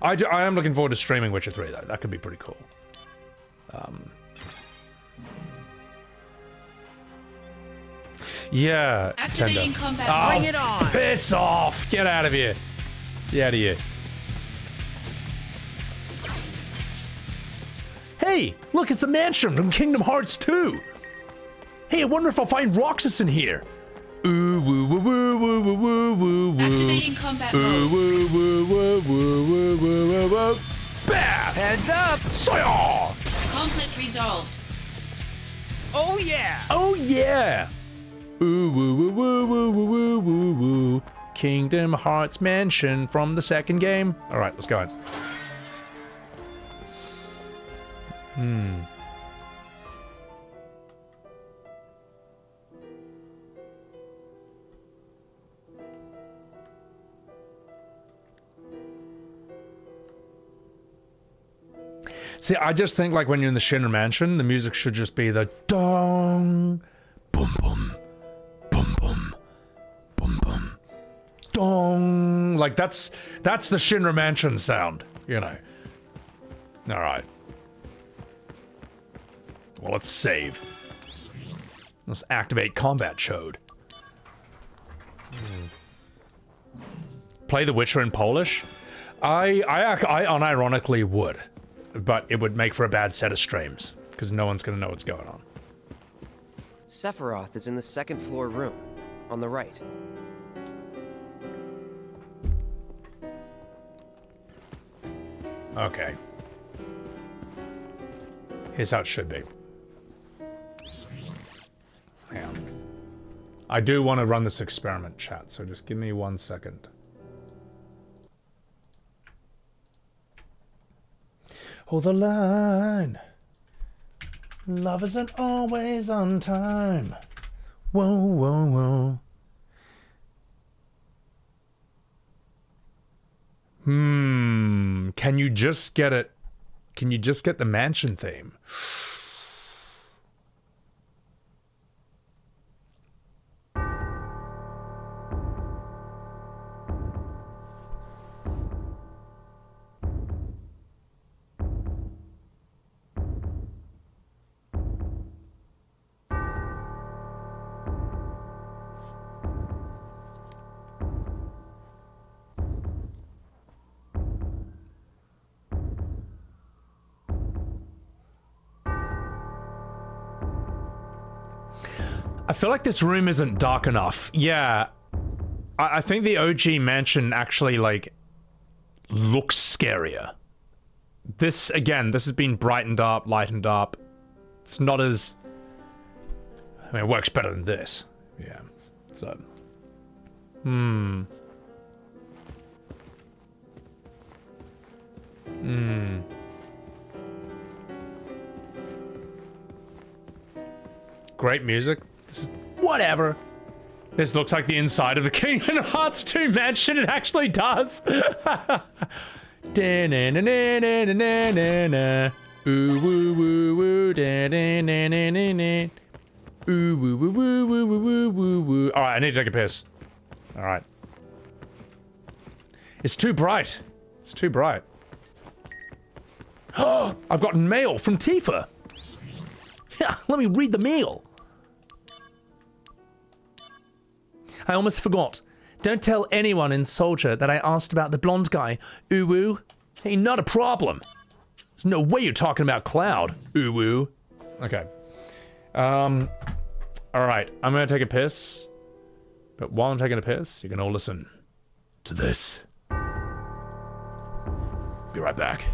Speaker 2: I am looking forward to streaming Witcher 3 though. That could be pretty cool. Yeah.
Speaker 9: Activating combat.
Speaker 2: Oh,
Speaker 9: Bring it on.
Speaker 2: Piss off! Get out of here. Get out of here. Hey, look, it's the mansion from Kingdom Hearts 2. Hey, I wonder if I'll find Roxas in here. Ooh, woo, woo, woo, woo, woo, woo, woo, woo.
Speaker 9: Activating combat
Speaker 2: Ooh,
Speaker 9: mode.
Speaker 2: woo, woo, woo, woo, woo, woo, woo, woo. Bam!
Speaker 3: Heads up!
Speaker 2: Soya!
Speaker 9: Conflict resolved.
Speaker 3: Oh yeah!
Speaker 2: Oh yeah! Ooh, woo, woo, woo, woo, woo, woo, woo, woo. Kingdom Hearts Mansion from the second game. All right, let's go on. See, I just think like when you're in the Shinra Mansion, the music should just be the dong, boom, boom, boom, boom, boom, boom, dong. Like that's the Shinra Mansion sound, you know. All right. Well, let's save. Let's activate combat chode. Play The Witcher in Polish? I unironically would. But it would make for a bad set of streams, because no one's going to know what's going on.
Speaker 7: Sephiroth is in the second floor room, on the right.
Speaker 2: Okay. Here's how it should be. Hang on. I do want to run this experiment, chat, so just give me 1 second. Hold the line. Love isn't always on time. Whoa, whoa, whoa. Can you just get it? Can you just get the mansion theme? I feel like this room isn't dark enough. Yeah. I think the OG mansion actually, like, looks scarier. This, again, this has been brightened up, lightened up. It's not as... I mean, it works better than this. Yeah. So... Great music. This is, whatever. This looks like the inside of the Kingdom Hearts 2 mansion. It actually does. Ooh woo woo woo. Ooh woo woo woo woo woo woo woo. All right, I need to take a piss. All right. It's too bright. It's too bright. Oh, I've gotten mail from Tifa. Yeah, let me read the mail. I almost forgot. Don't tell anyone in Soldier that I asked about the blonde guy. Uwu. Hey, not a problem. There's no way you're talking about Cloud. Uwu. Okay. Alright, I'm gonna take a piss. But while I'm taking a piss, you can all listen to this. Be right back.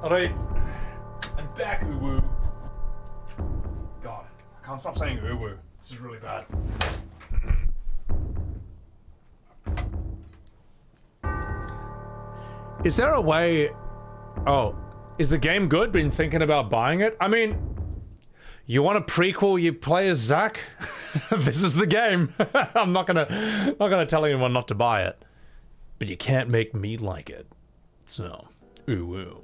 Speaker 2: Alright. I'm back, Uwu. God, I can't stop saying Uwu. This is really bad. Is there a way... Oh, is the game good? Been thinking about buying it? I mean, you want a prequel, you play as Zack? This is the game. I'm not gonna tell anyone not to buy it. But you can't make me like it. So, ooh.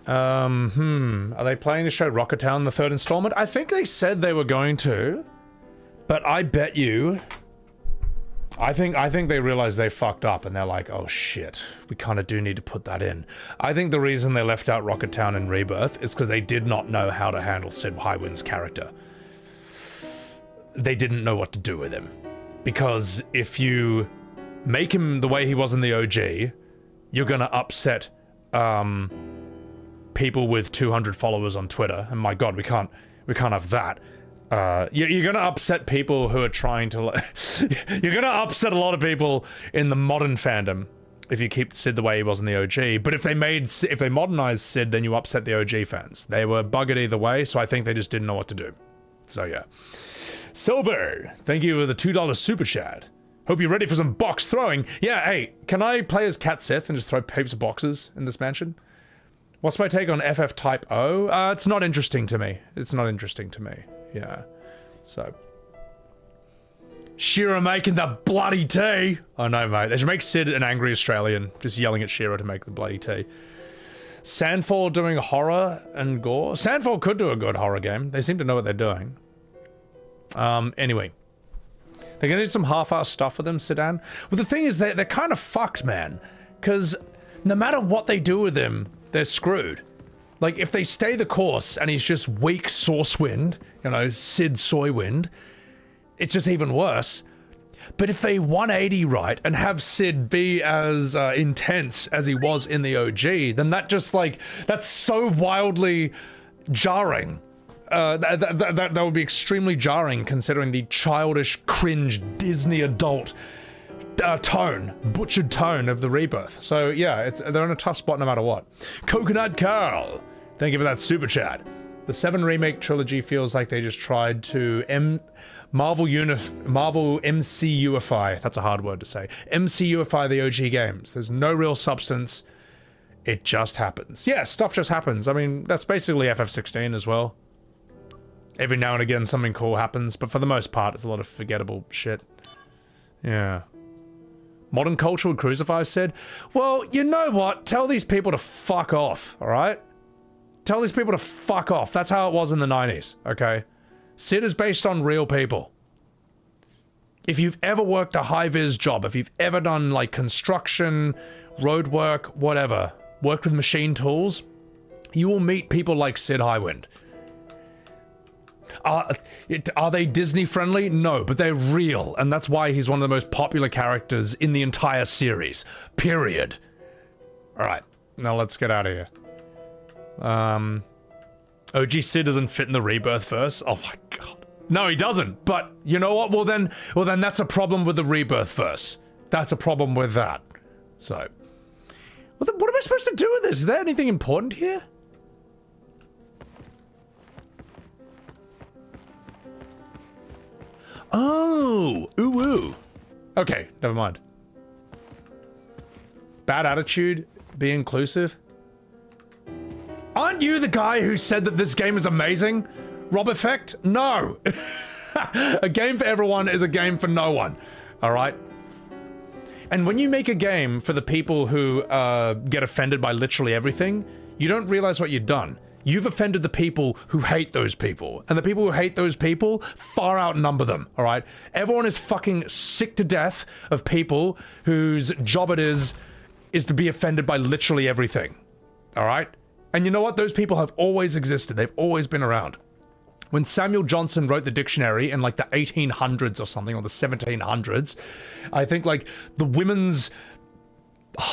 Speaker 2: Are they planning to show Rocket Town the third installment? I think they said they were going to. But I bet you... I think they realized they fucked up and they're like, oh shit, we kind of do need to put that in. I think the reason they left out Rocket Town in Rebirth is because they did not know how to handle Sid Highwind's character. They didn't know what to do with him. Because if you make him the way he was in the OG, you're gonna upset people with 200 followers on Twitter, and my god, we can't have that. You're gonna upset people who are trying to... you're gonna upset a lot of people in the modern fandom if you keep Sid the way he was in the OG. But if they modernized Sid, then you upset the OG fans. They were buggered either way, so I think they just didn't know what to do. So yeah. Silver, thank you for the $2 super chat. Hope you're ready for some box throwing. Yeah, hey, can I play as Cat Sith and just throw heaps of boxes in this mansion? What's my take on FF Type O? It's not interesting to me. It's not interesting to me. Yeah, so. Shira making the bloody tea. Oh no, mate. They should make Sid an angry Australian, just yelling at Shira to make the bloody tea. Sandfall doing horror and gore. Sandfall could do a good horror game. They seem to know what they're doing. Anyway. They're gonna do some half-assed stuff with them, Sedan. Well, the thing is, they're kind of fucked, man. Because no matter what they do with him, they're screwed. Like, if they stay the course and he's just weak Sourcewind, you know, Sid Soywind, it's just even worse. But if they 180 right and have Sid be as intense as he was in the OG, then that just, like, that's so wildly jarring. That would be extremely jarring considering the childish, cringe, Disney adult butchered tone of the Rebirth. So yeah, they're in a tough spot no matter what. Coconut Carl, thank you for that super chat. The 7 Remake trilogy feels like they just tried to Marvel MCUify, that's a hard word to say, MCUify the OG games. There's no real substance, it just happens. Yeah, stuff just happens. I mean, that's basically FF16 as well. Every now and again something cool happens, but for the most part it's a lot of forgettable shit. Yeah. Modern culture would crucify Sid. Well, you know what? Tell these people to fuck off, alright? Tell these people to fuck off. That's how it was in the 90s, okay? Sid is based on real people. If you've ever worked a high-vis job, if you've ever done, like, construction, road work, whatever, worked with machine tools, you will meet people like Sid Highwind. Are they Disney friendly? No, but they're real, and that's why he's one of the most popular characters in the entire series. Period. Alright, now let's get out of here. OG Sid doesn't fit in the Rebirth verse? Oh my god. No, he doesn't, but you know what? Well then that's a problem with the Rebirth verse. That's a problem with that. So, what am I supposed to do with this? Is there anything important here? Oh, ooh. Okay, never mind. Bad attitude, be inclusive. Aren't you the guy who said that this game is amazing? Rob Effect? No. A game for everyone is a game for no one. All right? And when you make a game for the people who get offended by literally everything, you don't realize what you've done. You've offended the people who hate those people. And the people who hate those people far outnumber them, alright? Everyone is fucking sick to death of people whose job it is to be offended by literally everything. Alright? And you know what? Those people have always existed. They've always been around. When Samuel Johnson wrote the dictionary in like the 1800s or something, or the 1700s, I think like the women's...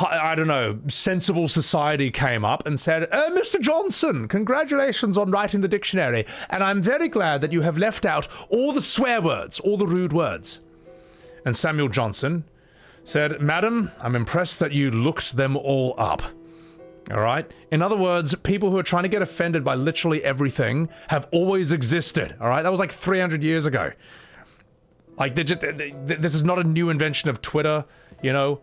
Speaker 2: I don't know, sensible society came up and said, Mr. Johnson, congratulations on writing the dictionary, and I'm very glad that you have left out all the swear words, all the rude words. And Samuel Johnson Said, Madam, I'm impressed that you looked them all up. Alright? In other words, people who are trying to get offended by literally everything have always existed. Alright? That was like 300 years ago. Like, this is not a new invention of Twitter, you know?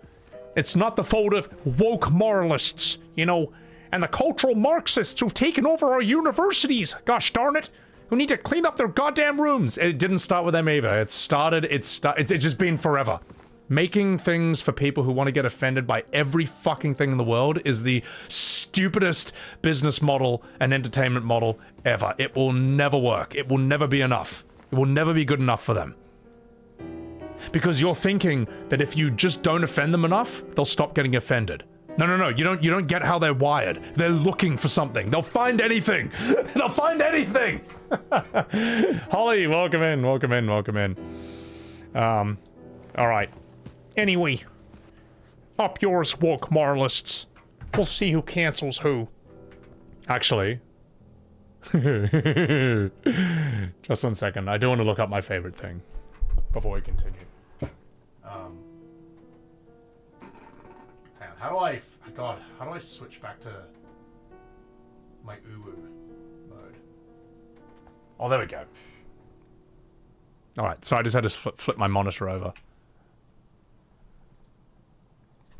Speaker 2: It's not the fault of woke moralists, you know, and the cultural Marxists who've taken over our universities. Gosh darn it. Who need to clean up their goddamn rooms. It didn't start with them either. It's just been forever. Making things for people who want to get offended by every fucking thing in the world is the stupidest business model and entertainment model ever. It will never work. It will never be enough. It will never be good enough for them. Because you're thinking that if you just don't offend them enough, they'll stop getting offended. No, you don't get how they're wired. They're looking for something. They'll find anything. They'll find anything. Holly, welcome in. All right. Anyway, up yours, woke moralists. We'll see who cancels who. Actually, just 1 second. I do want to look up my favorite thing before we continue. Hang on, how do I switch back to my uwu mode? Oh, there we go. All right, so I just had to flip my monitor over.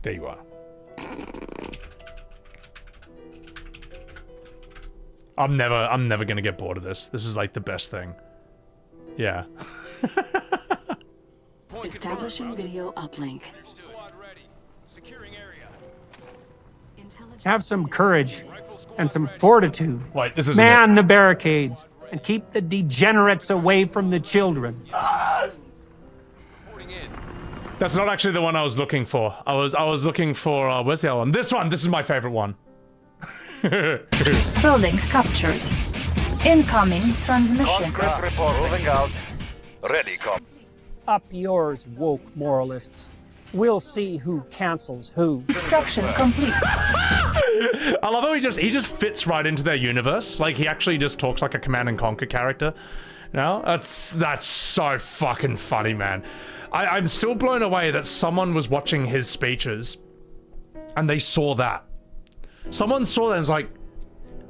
Speaker 2: There you are. I'm never gonna get bored of this. This is like the best thing. Yeah.
Speaker 16: Establishing video uplink.
Speaker 18: Have some courage and some fortitude.
Speaker 2: Wait, this isn't
Speaker 18: Man
Speaker 2: it.
Speaker 18: the barricades and keep the degenerates away from the children.
Speaker 2: That's not actually the one I was looking for. I was looking for where's the other one? This one. This is my favorite one.
Speaker 20: Building captured. Incoming transmission.
Speaker 24: Concrete report. Moving out. Ready, cop.
Speaker 18: Up yours, woke moralists. We'll see who cancels who.
Speaker 20: Construction complete.
Speaker 2: I love how he just fits right into their universe. Like he actually just talks like a Command and Conquer character. No, that's so fucking funny, man. I'm still blown away that someone was watching his speeches and they saw that. Someone saw that and was like,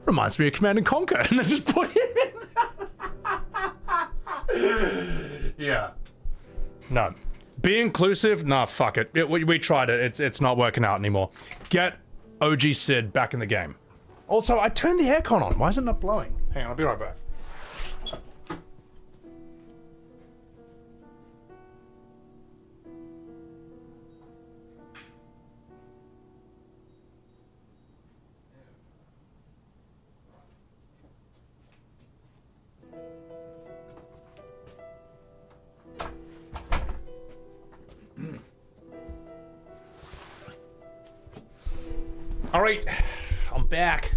Speaker 2: reminds me of Command and Conquer, and they just put him in. Yeah. No. Be inclusive? Nah, fuck it. We tried it. It's not working out anymore. Get OG Sid back in the game. Also, I turned the aircon on. Why is it not blowing? Hang on, I'll be right back. Alright, I'm back.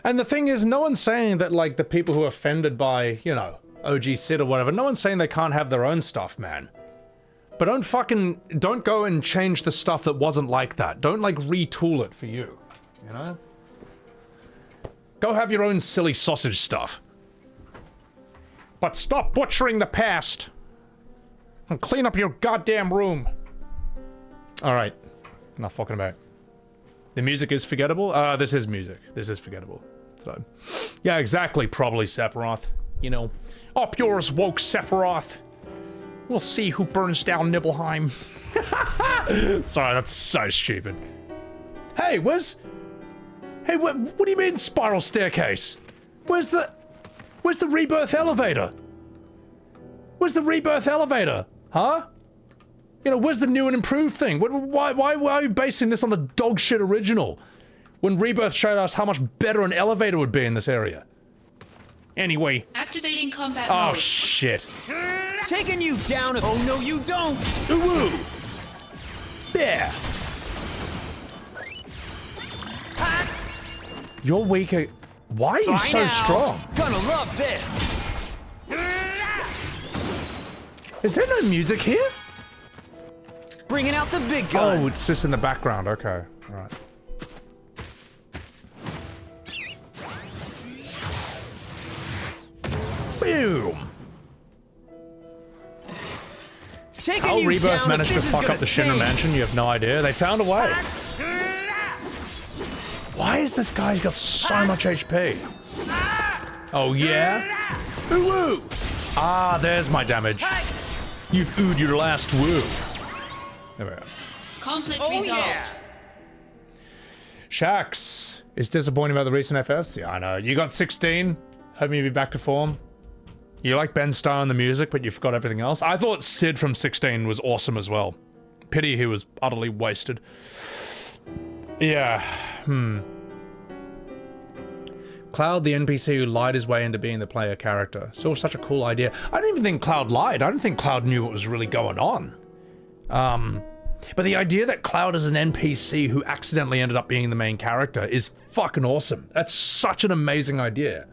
Speaker 2: And the thing is, no one's saying that, like, the people who are offended by, you know, OG Sid or whatever, no one's saying they can't have their own stuff, man. But don't go and change the stuff that wasn't like that. Don't, like, retool it for you, you know? Go have your own silly sausage stuff. But stop butchering the past. And clean up your goddamn room. Alright. Not fucking about. The music is forgettable? This is music. This is forgettable. So, yeah, exactly, probably Sephiroth. You know, up yours, woke Sephiroth. We'll see who burns down Nibelheim. Sorry, that's so stupid. Hey, what do you mean spiral staircase? Where's the rebirth elevator? Where's the rebirth elevator? Huh? You know, where's the new and improved thing? Why are you basing this on the dog shit original? When Rebirth showed us how much better an elevator would be in this area. Anyway.
Speaker 9: Activating combat
Speaker 2: Oh,
Speaker 9: mode.
Speaker 2: shit.
Speaker 3: Taking you down if— Oh, no, you don't!
Speaker 2: Ooh! There! You're weaker. Why are you so strong?
Speaker 3: Gonna love this!
Speaker 2: Is there no music here?
Speaker 3: Bringing out the big guns!
Speaker 2: Oh, it's just in the background. Okay. Alright. Boom!
Speaker 3: Taking you
Speaker 2: Rebirth
Speaker 3: down,
Speaker 2: managed to
Speaker 3: this is
Speaker 2: fuck
Speaker 3: gonna
Speaker 2: up the Shinra
Speaker 3: sting.
Speaker 2: Mansion, you have no idea. They found a way. Why is this guy got so much HP? Oh yeah? Ooh! Ah, there's my damage. You've oohed your last woo. There we go.
Speaker 9: Conflict resolved.
Speaker 2: Shax is disappointed about the recent FFs. Yeah, I know. You got 16. Hoping you'll be back to form. You like Ben's style and the music, but you forgot everything else. I thought Sid from 16 was awesome as well. Pity he was utterly wasted. Yeah. Cloud, the NPC who lied his way into being the player character. Still such a cool idea. I don't even think Cloud lied. I don't think Cloud knew what was really going on. But the idea that Cloud is an NPC who accidentally ended up being the main character is fucking awesome. That's such an amazing idea.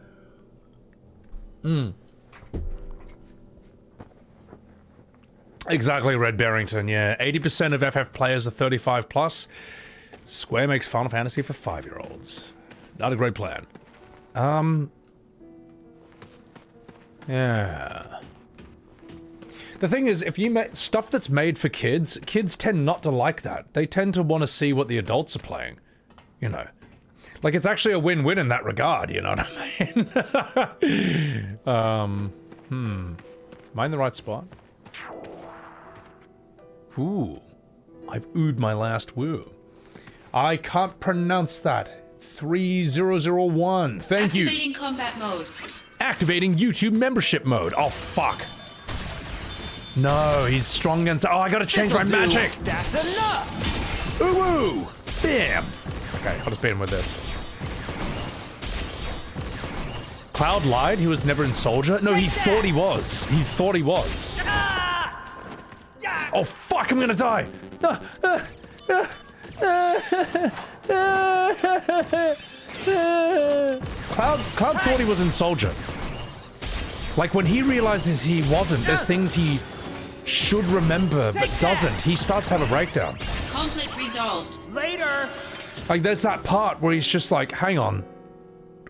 Speaker 2: Exactly, Red Barrington, yeah. 80% of FF players are 35 plus. Square makes Final Fantasy for 5-year-olds. Not a great plan. Yeah. The thing is, if you make stuff that's made for kids, kids tend not to like that. They tend to want to see what the adults are playing. You know. Like, it's actually a win-win in that regard, you know what I mean? Am I in the right spot? Ooh. I've oohed my last woo. I can't pronounce that. 3001. Thank you.
Speaker 9: Activating combat mode.
Speaker 2: Activating YouTube membership mode. Oh, fuck. No, he's strong against... Oh, I gotta change my magic.
Speaker 3: That's enough.
Speaker 2: Ooh, woo. Bam. Okay, I'll just beat him with this. Cloud lied? He was never in Soldier? No, he thought he was. He thought he was. Oh, fuck, I'm gonna die. Cloud thought he was in Soldier. Like, when he realizes he wasn't, there's things he should remember but doesn't. He starts to have a breakdown.
Speaker 9: Conflict resolved.
Speaker 3: Later.
Speaker 2: Like, there's that part where he's just like, hang on.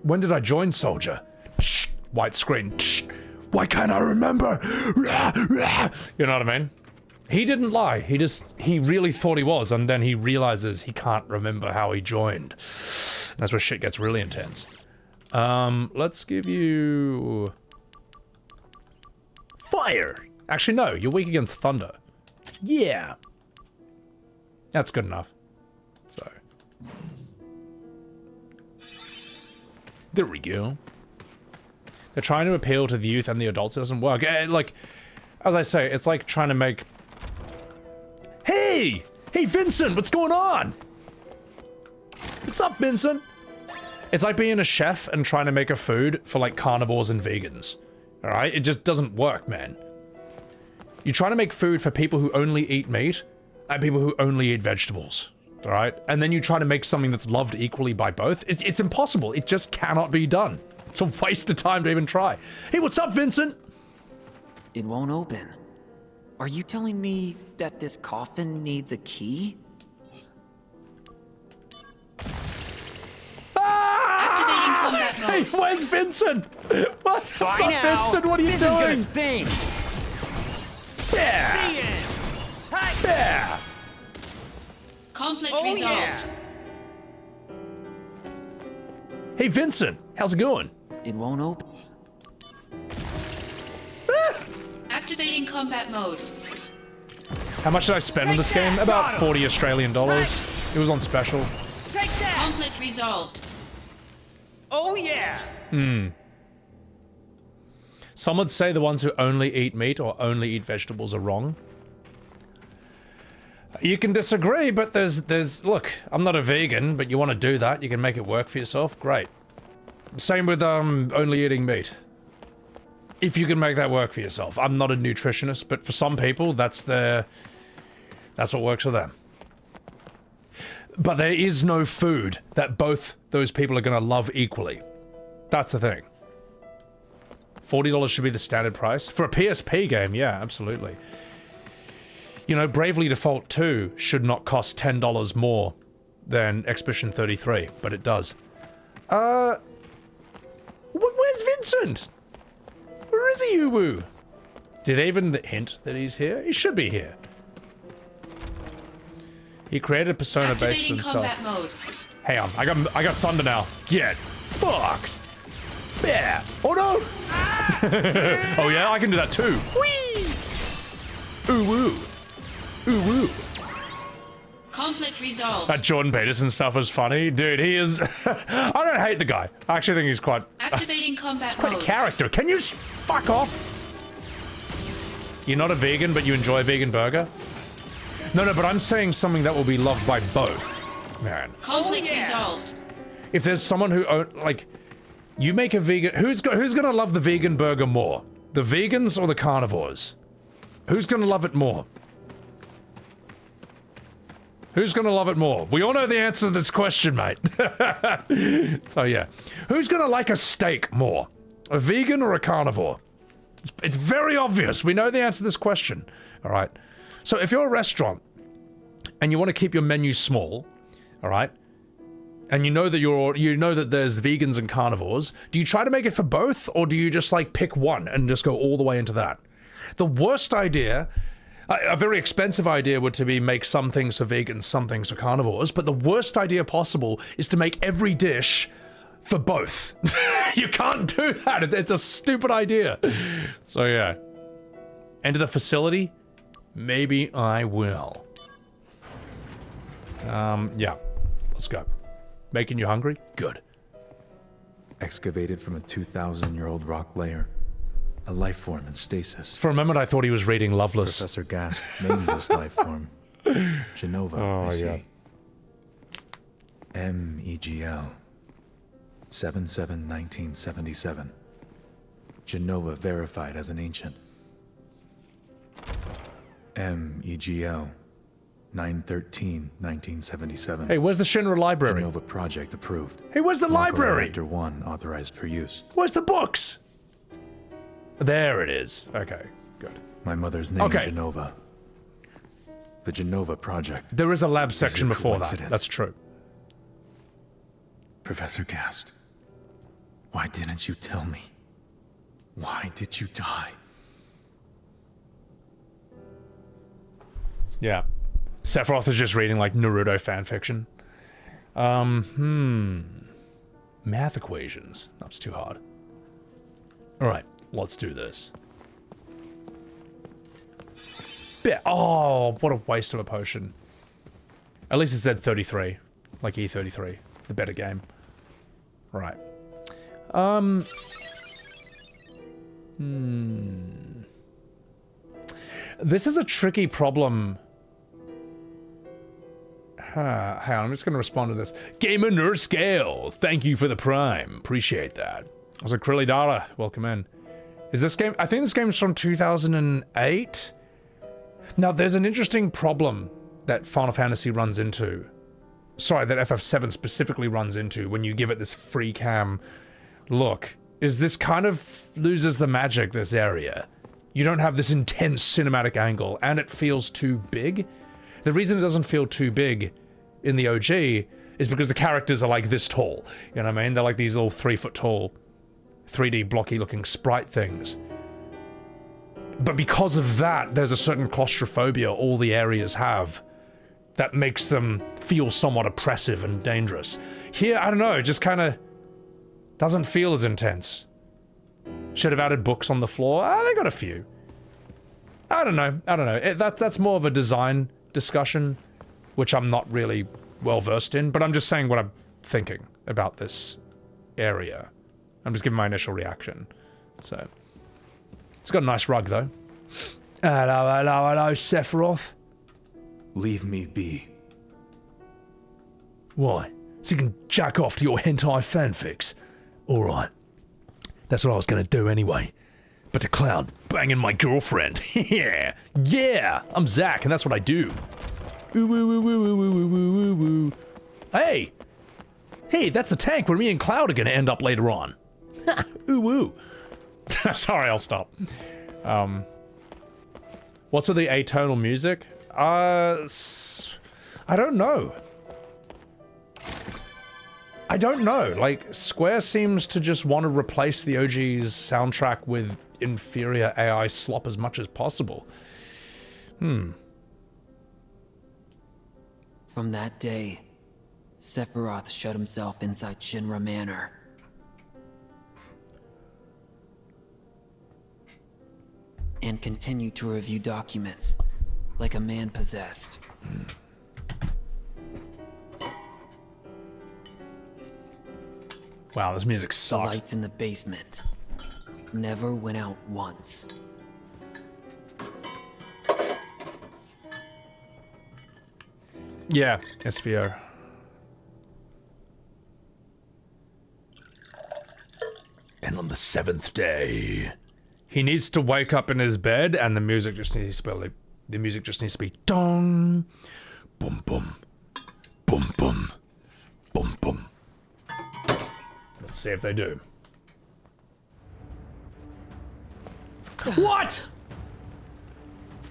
Speaker 2: When did I join Soldier? Shh, white screen. Shh, why can't I remember? You know what I mean? He didn't lie. He really thought he was, and then he realizes he can't remember how he joined. That's where shit gets really intense. Let's give you... Fire! Actually, no, you're weak against thunder. Yeah. That's good enough. So. There we go. They're trying to appeal to the youth and the adults. It doesn't work. Like, as I say, it's like trying to make... Hey! Hey, Vincent, what's going on? What's up, Vincent? It's like being a chef and trying to make a food for, like, carnivores and vegans. Alright? It just doesn't work, man. You're trying to make food for people who only eat meat and people who only eat vegetables. Alright? And then you try to make something that's loved equally by both. It's impossible. It just cannot be done. It's a waste of time to even try. Hey, what's up, Vincent?
Speaker 3: It won't open. Are you telling me that this coffin needs a key?
Speaker 9: Activating combat mode.
Speaker 2: Hey, where's Vincent? What's up,
Speaker 3: now.
Speaker 2: Vincent? What are you
Speaker 3: This
Speaker 2: doing?
Speaker 3: is gonna sting.
Speaker 2: Yeah. Yeah.
Speaker 9: Conflict resolved.
Speaker 3: Yeah.
Speaker 2: Hey, Vincent. How's it going?
Speaker 3: It won't open.
Speaker 9: Activating combat mode.
Speaker 2: How much did I spend on this game? About 40 Australian dollars. It was on special.
Speaker 3: Take that.
Speaker 9: Conflict resolved.
Speaker 3: Oh yeah.
Speaker 2: Some would say the ones who only eat meat or only eat vegetables are wrong. You can disagree, but there's look, I'm not a vegan, but you want to do that, you can make it work for yourself, great. Same with only eating meat. If you can make that work for yourself. I'm not a nutritionist, but for some people, that's what works for them. But there is no food that both those people are going to love equally. That's the thing. $40 should be the standard price. For a PSP game, yeah, absolutely. You know, Bravely Default 2 should not cost $10 more than Expedition 33, but it does. Where's Vincent? Where is he, Uwu? Did they even hint that he's here? He should be here. He created a persona based on himself.
Speaker 9: Combat mode.
Speaker 2: Hang on, I got thunder now. Get fucked. Yeah. Oh no. Oh yeah, I can do that too. Whee. Ooh woo. Ooh woo.
Speaker 9: Conflict resolved.
Speaker 2: That Jordan Peterson stuff was funny. Dude, he is... I don't hate the guy. I actually think he's quite...
Speaker 9: Activating combat
Speaker 2: he's quite
Speaker 9: mode.
Speaker 2: a character. Can you fuck off? You're not a vegan, but you enjoy a vegan burger? No, but I'm saying something that will be loved by both. Man.
Speaker 9: Conflict resolved.
Speaker 2: If there's someone who, like... You make a vegan... Who's gonna love the vegan burger more? The vegans or the carnivores? Who's gonna love it more? Who's gonna love it more? We all know the answer to this question, mate. So yeah. Who's gonna like a steak more? A vegan or a carnivore? It's very obvious. We know the answer to this question. Alright. So if you're a restaurant and you want to keep your menu small, alright, and you know that there's vegans and carnivores, do you try to make it for both, or do you just like pick one and just go all the way into that? The worst idea, a very expensive idea would to be make some things for vegans, some things for carnivores, but the worst idea possible is to make every dish for both. You can't do that. It's a stupid idea. So yeah. Enter the facility? Maybe I will. Yeah. Let's go. Making you hungry? Good.
Speaker 21: Excavated from a 2,000-year-old rock layer. A life form in stasis.
Speaker 2: For a moment, I thought he was reading Loveless.
Speaker 21: Professor Gast named this life form Genova, I see. Yeah. MEGL 77-1977. Genova verified as an ancient. MEGL 9/13/1977.
Speaker 2: Hey, where's the Shinra library?
Speaker 21: Genova project approved.
Speaker 2: Hey, where's the library?
Speaker 21: Reactor 1 authorized for use.
Speaker 2: Where's the books? There it is. Okay, good.
Speaker 21: My mother's name, Genova. The Genova project.
Speaker 2: There is a lab section before that. That's true.
Speaker 21: Professor Gast, why didn't you tell me? Why did you die?
Speaker 2: Yeah. Sephiroth is just reading, like, Naruto fanfiction. Math equations. That's too hard. Alright, let's do this. Oh, what a waste of a potion. At least it said 33. Like E33. The better game. Right. This is a tricky problem. Hang on, I'm just going to respond to this. Gamer Nerd Scale, thank you for the Prime. Appreciate that. Also, Krilly Dara, welcome in. Is this game... I think this game's from 2008? Now, there's an interesting problem that Final Fantasy runs into. Sorry, that FF7 specifically runs into when you give it this free cam look. Is this kind of loses the magic, this area. You don't have this intense cinematic angle, and it feels too big. The reason it doesn't feel too big in the OG is because the characters are like this tall. You know what I mean? They're like these little 3-foot tall, 3D blocky looking sprite things. But because of that, there's a certain claustrophobia all the areas have that makes them feel somewhat oppressive and dangerous. Here, I don't know, it just kind of doesn't feel as intense. Should have added books on the floor. They got a few. I don't know. That's more of a design discussion, which I'm not really well versed in, but I'm just saying what I'm thinking about this area. I'm just giving my initial reaction. So, it's got a nice rug though. Hello, Sephiroth.
Speaker 21: Leave me be.
Speaker 1: Why? So you can jack off to your hentai fanfics? Alright. That's what I was gonna do anyway. But to Cloud banging my girlfriend. Yeah! I'm Zack, and that's what I do. Ooh, woo, woo, woo, woo, woo, woo, woo, woo. Hey! Hey, that's the tank where me and Cloud are gonna end up later on. Ooh, woo.
Speaker 2: Sorry, I'll stop. What's with the atonal music? I don't know. I don't know. Like, Square seems to just want to replace the OG's soundtrack with inferior AI slop as much as possible.
Speaker 3: From that day, Sephiroth shut himself inside Shinra Manor. And continued to review documents like a man possessed.
Speaker 2: Wow, this music
Speaker 3: The
Speaker 2: sucks.
Speaker 3: lights in the basement never went out once.
Speaker 2: Yeah, SVO. And on the 7th day, he needs to wake up in his bed, and the music just needs to be like, the music just needs to be dong, boom, boom, boom, boom, boom, boom. Let's see if they do. What?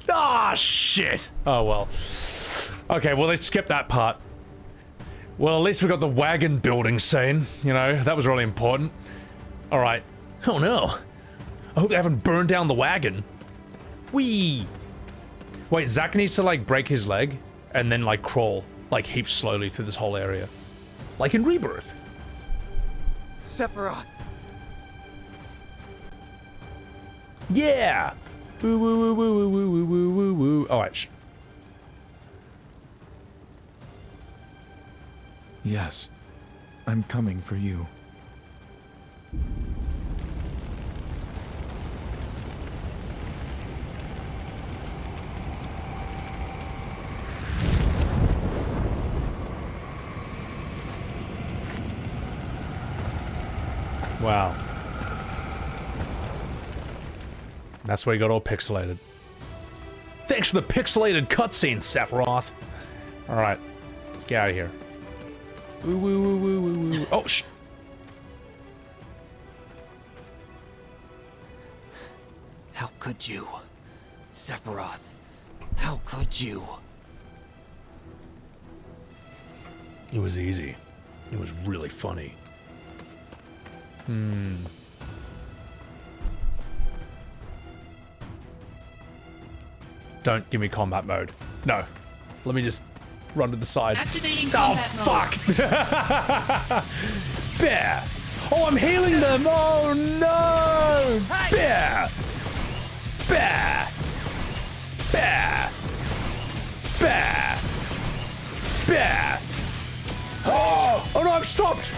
Speaker 2: Ah, shit. Oh, well. Okay, well, they skipped that part. Well, at least we got the wagon building scene, you know, that was really important. All right. Oh, no. I hope they haven't burned down the wagon. Whee! Wait, Zack needs to, like, break his leg and then, like, crawl, like, heaps slowly through this whole area. Like in Rebirth.
Speaker 10: Sephiroth.
Speaker 2: Yeah! Woo, woo, woo, woo, woo, woo, woo, woo, woo. All right.
Speaker 21: Yes, I'm coming for you.
Speaker 2: Wow. That's where he got all pixelated. Thanks for the pixelated cutscene, Sephiroth. All right, let's get out of here. Woo, woo, woo, woo, woo, woo. Oh, sh.
Speaker 3: How could you? Sephiroth, how could you?
Speaker 2: It was easy. It was really funny. Don't give me combat mode. No. Let me just run to the side.
Speaker 9: Activating combat mode.
Speaker 2: Fuck! Bear! Oh, I'm healing them! Oh, no! Bear! Bear! Bear! Bear! Bear! Oh! Oh, no, I'm stopped!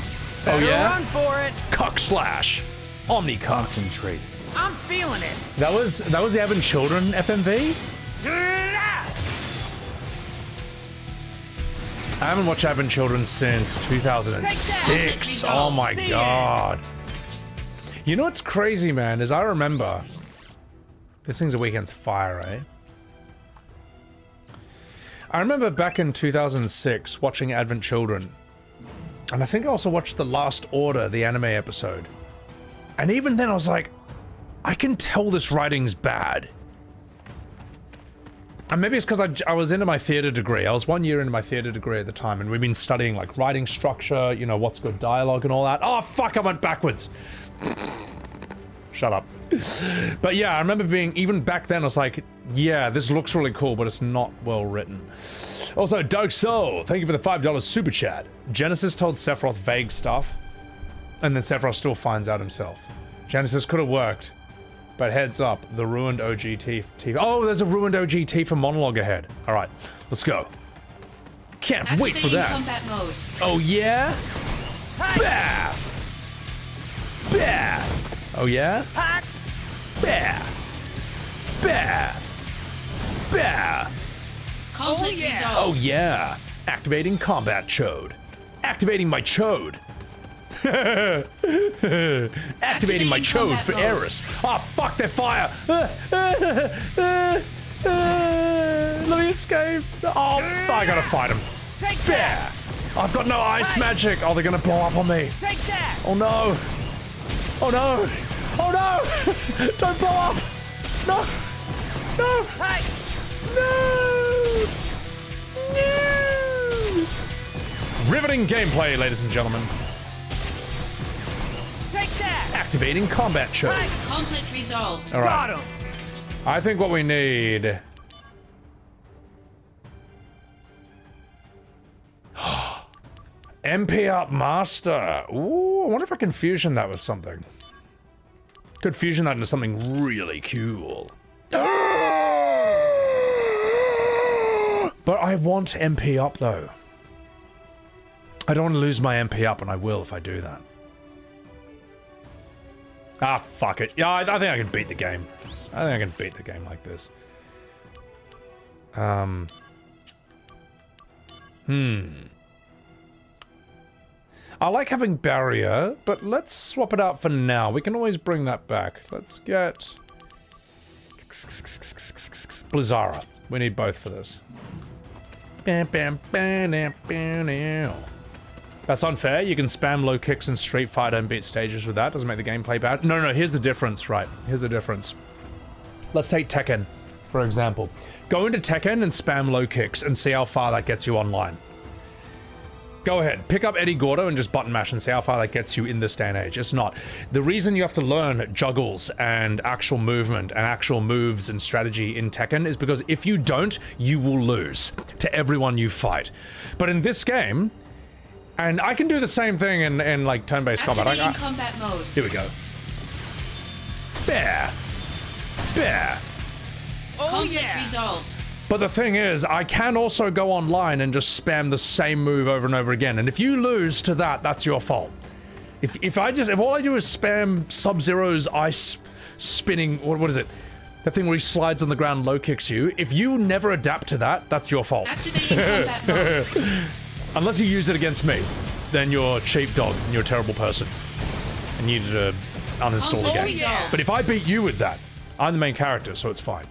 Speaker 2: Oh, yeah?
Speaker 3: Run for it!
Speaker 2: Cuck slash. Omni cuck.
Speaker 21: Concentrate.
Speaker 3: I'm feeling it!
Speaker 2: That was the Having Children FMV? I haven't watched Having Children since 2006. Oh my god. You know what's crazy, man, is I remember... This thing's a weekend's fire, eh? I remember back in 2006 watching Advent Children. And I think I also watched The Last Order, the anime episode. And even then I was like, I can tell this writing's bad. And maybe it's because I was into my theater degree. I was 1 year into my theater degree at the time, and we've been studying like writing structure, you know, what's good dialogue and all that. Oh fuck, I went backwards. Shut up. But yeah, I remember being, even back then I was like, yeah, this looks really cool, but it's not well written. Also, Dark Soul, thank you for the $5 super chat. Genesis told Sephiroth vague stuff, and then Sephiroth still finds out himself. Genesis could have worked. But heads up, the ruined OG Tifa. Oh, there's a ruined OG Tifa monologue ahead. All right, let's go. Can't wait for that.
Speaker 9: Combat mode.
Speaker 2: Oh yeah? Bah! Bah! Oh yeah? Bah! Bah! Bah!
Speaker 9: Conflict resolved.
Speaker 2: Oh yeah! Activating combat chode. Activating my chode. Activating my chode for Aeris. Oh fuck, they're fire! Let me escape. Oh, I gotta fight him.
Speaker 3: Take that!
Speaker 2: I've got no ice magic. Oh, they're gonna blow up on me.
Speaker 3: Take that!
Speaker 2: Oh no! Oh no! Oh no! Don't blow up! No! No!
Speaker 3: Hey!
Speaker 2: No! No! Riveting gameplay, ladies and gentlemen. Activating combat choke.
Speaker 9: Conflict resolved.
Speaker 2: All right. I think what we need... MP up master. Ooh, I wonder if I can fusion that with something. Could fusion that into something really cool. But I want MP up though. I don't want to lose my MP up, and I will if I do that. Ah, fuck it. Yeah, I think I can beat the game. I think I can beat the game like this. I like having barrier, but let's swap it out for now. We can always bring that back. Let's get... Blizzara. We need both for this. That's unfair. You can spam low kicks in Street Fighter and beat stages with that. Doesn't make the gameplay bad. No, here's the difference, right? Here's the difference. Let's take Tekken, for example. Go into Tekken and spam low kicks and see how far that gets you online. Go ahead, pick up Eddie Gordo and just button mash and see how far that gets you in this day and age. It's not. The reason you have to learn juggles and actual movement and actual moves and strategy in Tekken is because if you don't, you will lose to everyone you fight. But in this game, and I can do the same thing in like turn-based combat.
Speaker 9: Activating combat mode.
Speaker 2: Here we go. Bear.
Speaker 9: Conflict resolved.
Speaker 2: But the thing is, I can also go online and just spam the same move over and over again. And if you lose to that, that's your fault. If all I do is spam Sub-Zero's ice spinning, what is it? That thing where he slides on the ground, low kicks you. If you never adapt to that, that's your fault.
Speaker 9: Activating combat mode.
Speaker 2: Unless you use it against me, then you're a cheap dog and you're a terrible person. And you need to uninstall the game.
Speaker 9: Yeah.
Speaker 2: But if I beat you with that, I'm the main character, so it's fine.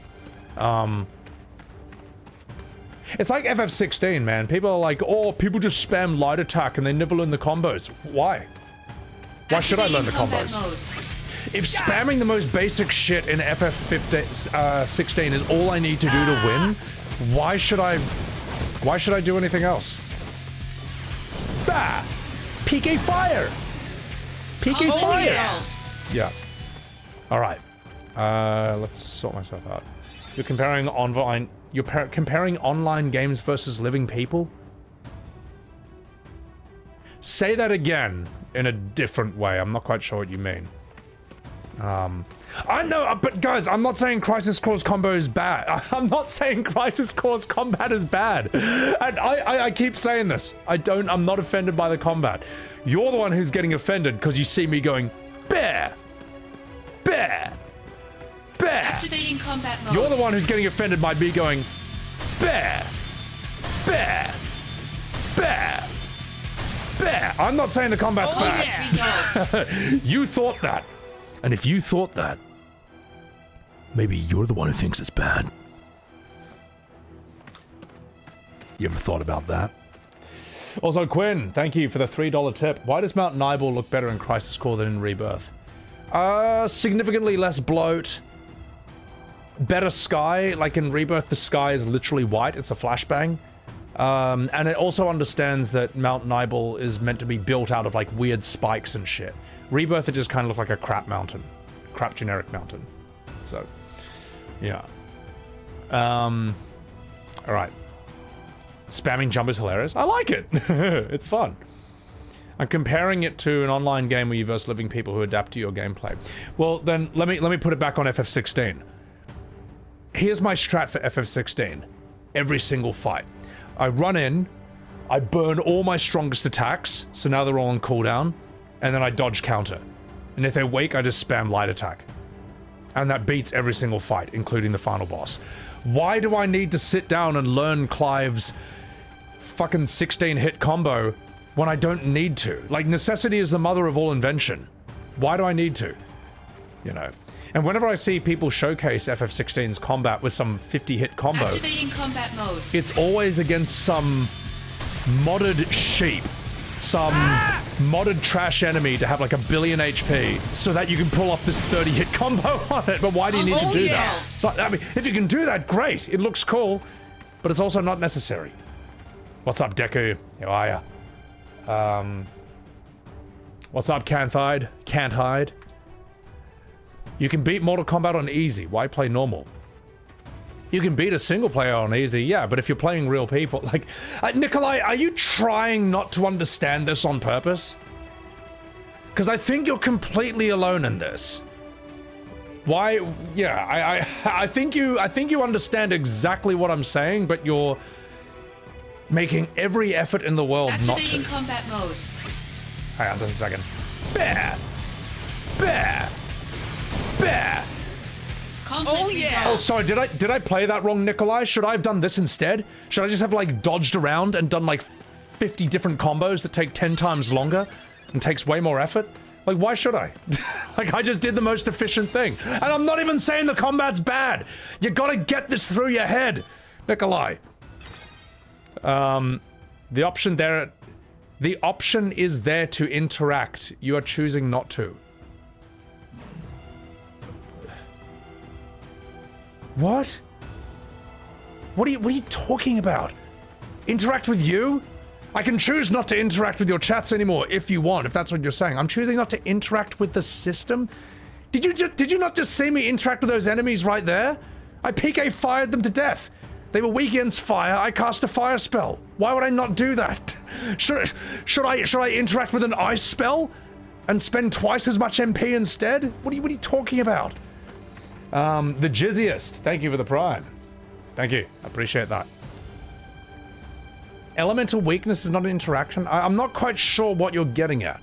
Speaker 2: It's like FF16, man. People are like, oh, people just spam light attack and they never learn the combos. Why? Why should I learn the combos? If spamming the most basic shit in FF16 is all I need to do to win, why should I do anything else? Bah! PK fire! PK fire! Yeah. Alright. Let's sort myself out. You're comparing online... You're comparing online games versus living people? Say that again in a different way. I'm not quite sure what you mean. I know, but guys, I'm not saying Crisis Core's combo is bad. I'm not saying Crisis Core's combat is bad. And I keep saying this. I'm not offended by the combat. You're the one who's getting offended because you see me going, bear! Bear! Bear!
Speaker 9: Activating combat mode.
Speaker 2: You're the one who's getting offended by me going, bear! Bear! Bear! Bear! I'm not saying the combat's bad. You thought that. And if you thought that, maybe you're the one who thinks it's bad. You ever thought about that? Also, Quinn, thank you for the $3 tip. Why does Mount Nibel look better in Crisis Core than in Rebirth? Significantly less bloat. Better sky. Like in Rebirth, the sky is literally white. It's a flashbang. And it also understands that Mount Nibel is meant to be built out of like weird spikes and shit. Rebirth, it just kind of looked like a crap mountain. Crap generic mountain. So, yeah. Alright. Spamming jump is hilarious. I like it. It's fun. I'm comparing it to an online game where you verse living people who adapt to your gameplay. Well, then let me put it back on FF16. Here's my strat for FF16. Every single fight. I run in, I burn all my strongest attacks, so now they're all on cooldown, and then I dodge counter. And if they're weak, I just spam light attack. And that beats every single fight, including the final boss. Why do I need to sit down and learn Clive's fucking 16-hit combo when I don't need to? Like, necessity is the mother of all invention. Why do I need to? You know. And whenever I see people showcase FF16's combat with some 50-hit combo...
Speaker 9: Activating combat mode.
Speaker 2: It's always against some modded sheep. Some modded trash enemy to have like 1 billion HP so that you can pull off this 30-hit combo on it. But why do you need to do that? So, I mean, if you can do that, great. It looks cool, but it's also not necessary. What's up, Deku? How are ya? What's up, Can't Hide? You can beat Mortal Kombat on easy. Why play normal? You can beat a single player on easy, yeah, but if you're playing real people, like... Nikolai, are you trying not to understand this on purpose? Because I think you're completely alone in this. Why? Yeah, I think you understand exactly what I'm saying, but you're making every effort in the world not to.
Speaker 9: Activating combat mode.
Speaker 2: Hang on just a second. Bear! Bear! Bear!
Speaker 9: Conflict resolved.
Speaker 2: Oh, sorry, did I play that wrong, Nikolai? Should I have done this instead? Should I just have, like, dodged around and done, like, 50 different combos that take 10 times longer and takes way more effort? Like, why should I? Like, I just did the most efficient thing. And I'm not even saying the combat's bad. You gotta get this through your head, Nikolai. The option there... The option is there to interact. You are choosing not to. What? What are you talking about? Interact with you? I can choose not to interact with your chats anymore if you want, if that's what you're saying. I'm choosing not to interact with the system? Did you not just see me interact with those enemies right there? I PK fired them to death. They were weak against fire. I cast a fire spell. Why would I not do that? Should I interact with an ice spell and spend twice as much MP instead? What are you talking about? The Jizziest, thank you for the prime. Thank you, I appreciate that. Elemental weakness is not an interaction? I'm not quite sure what you're getting at.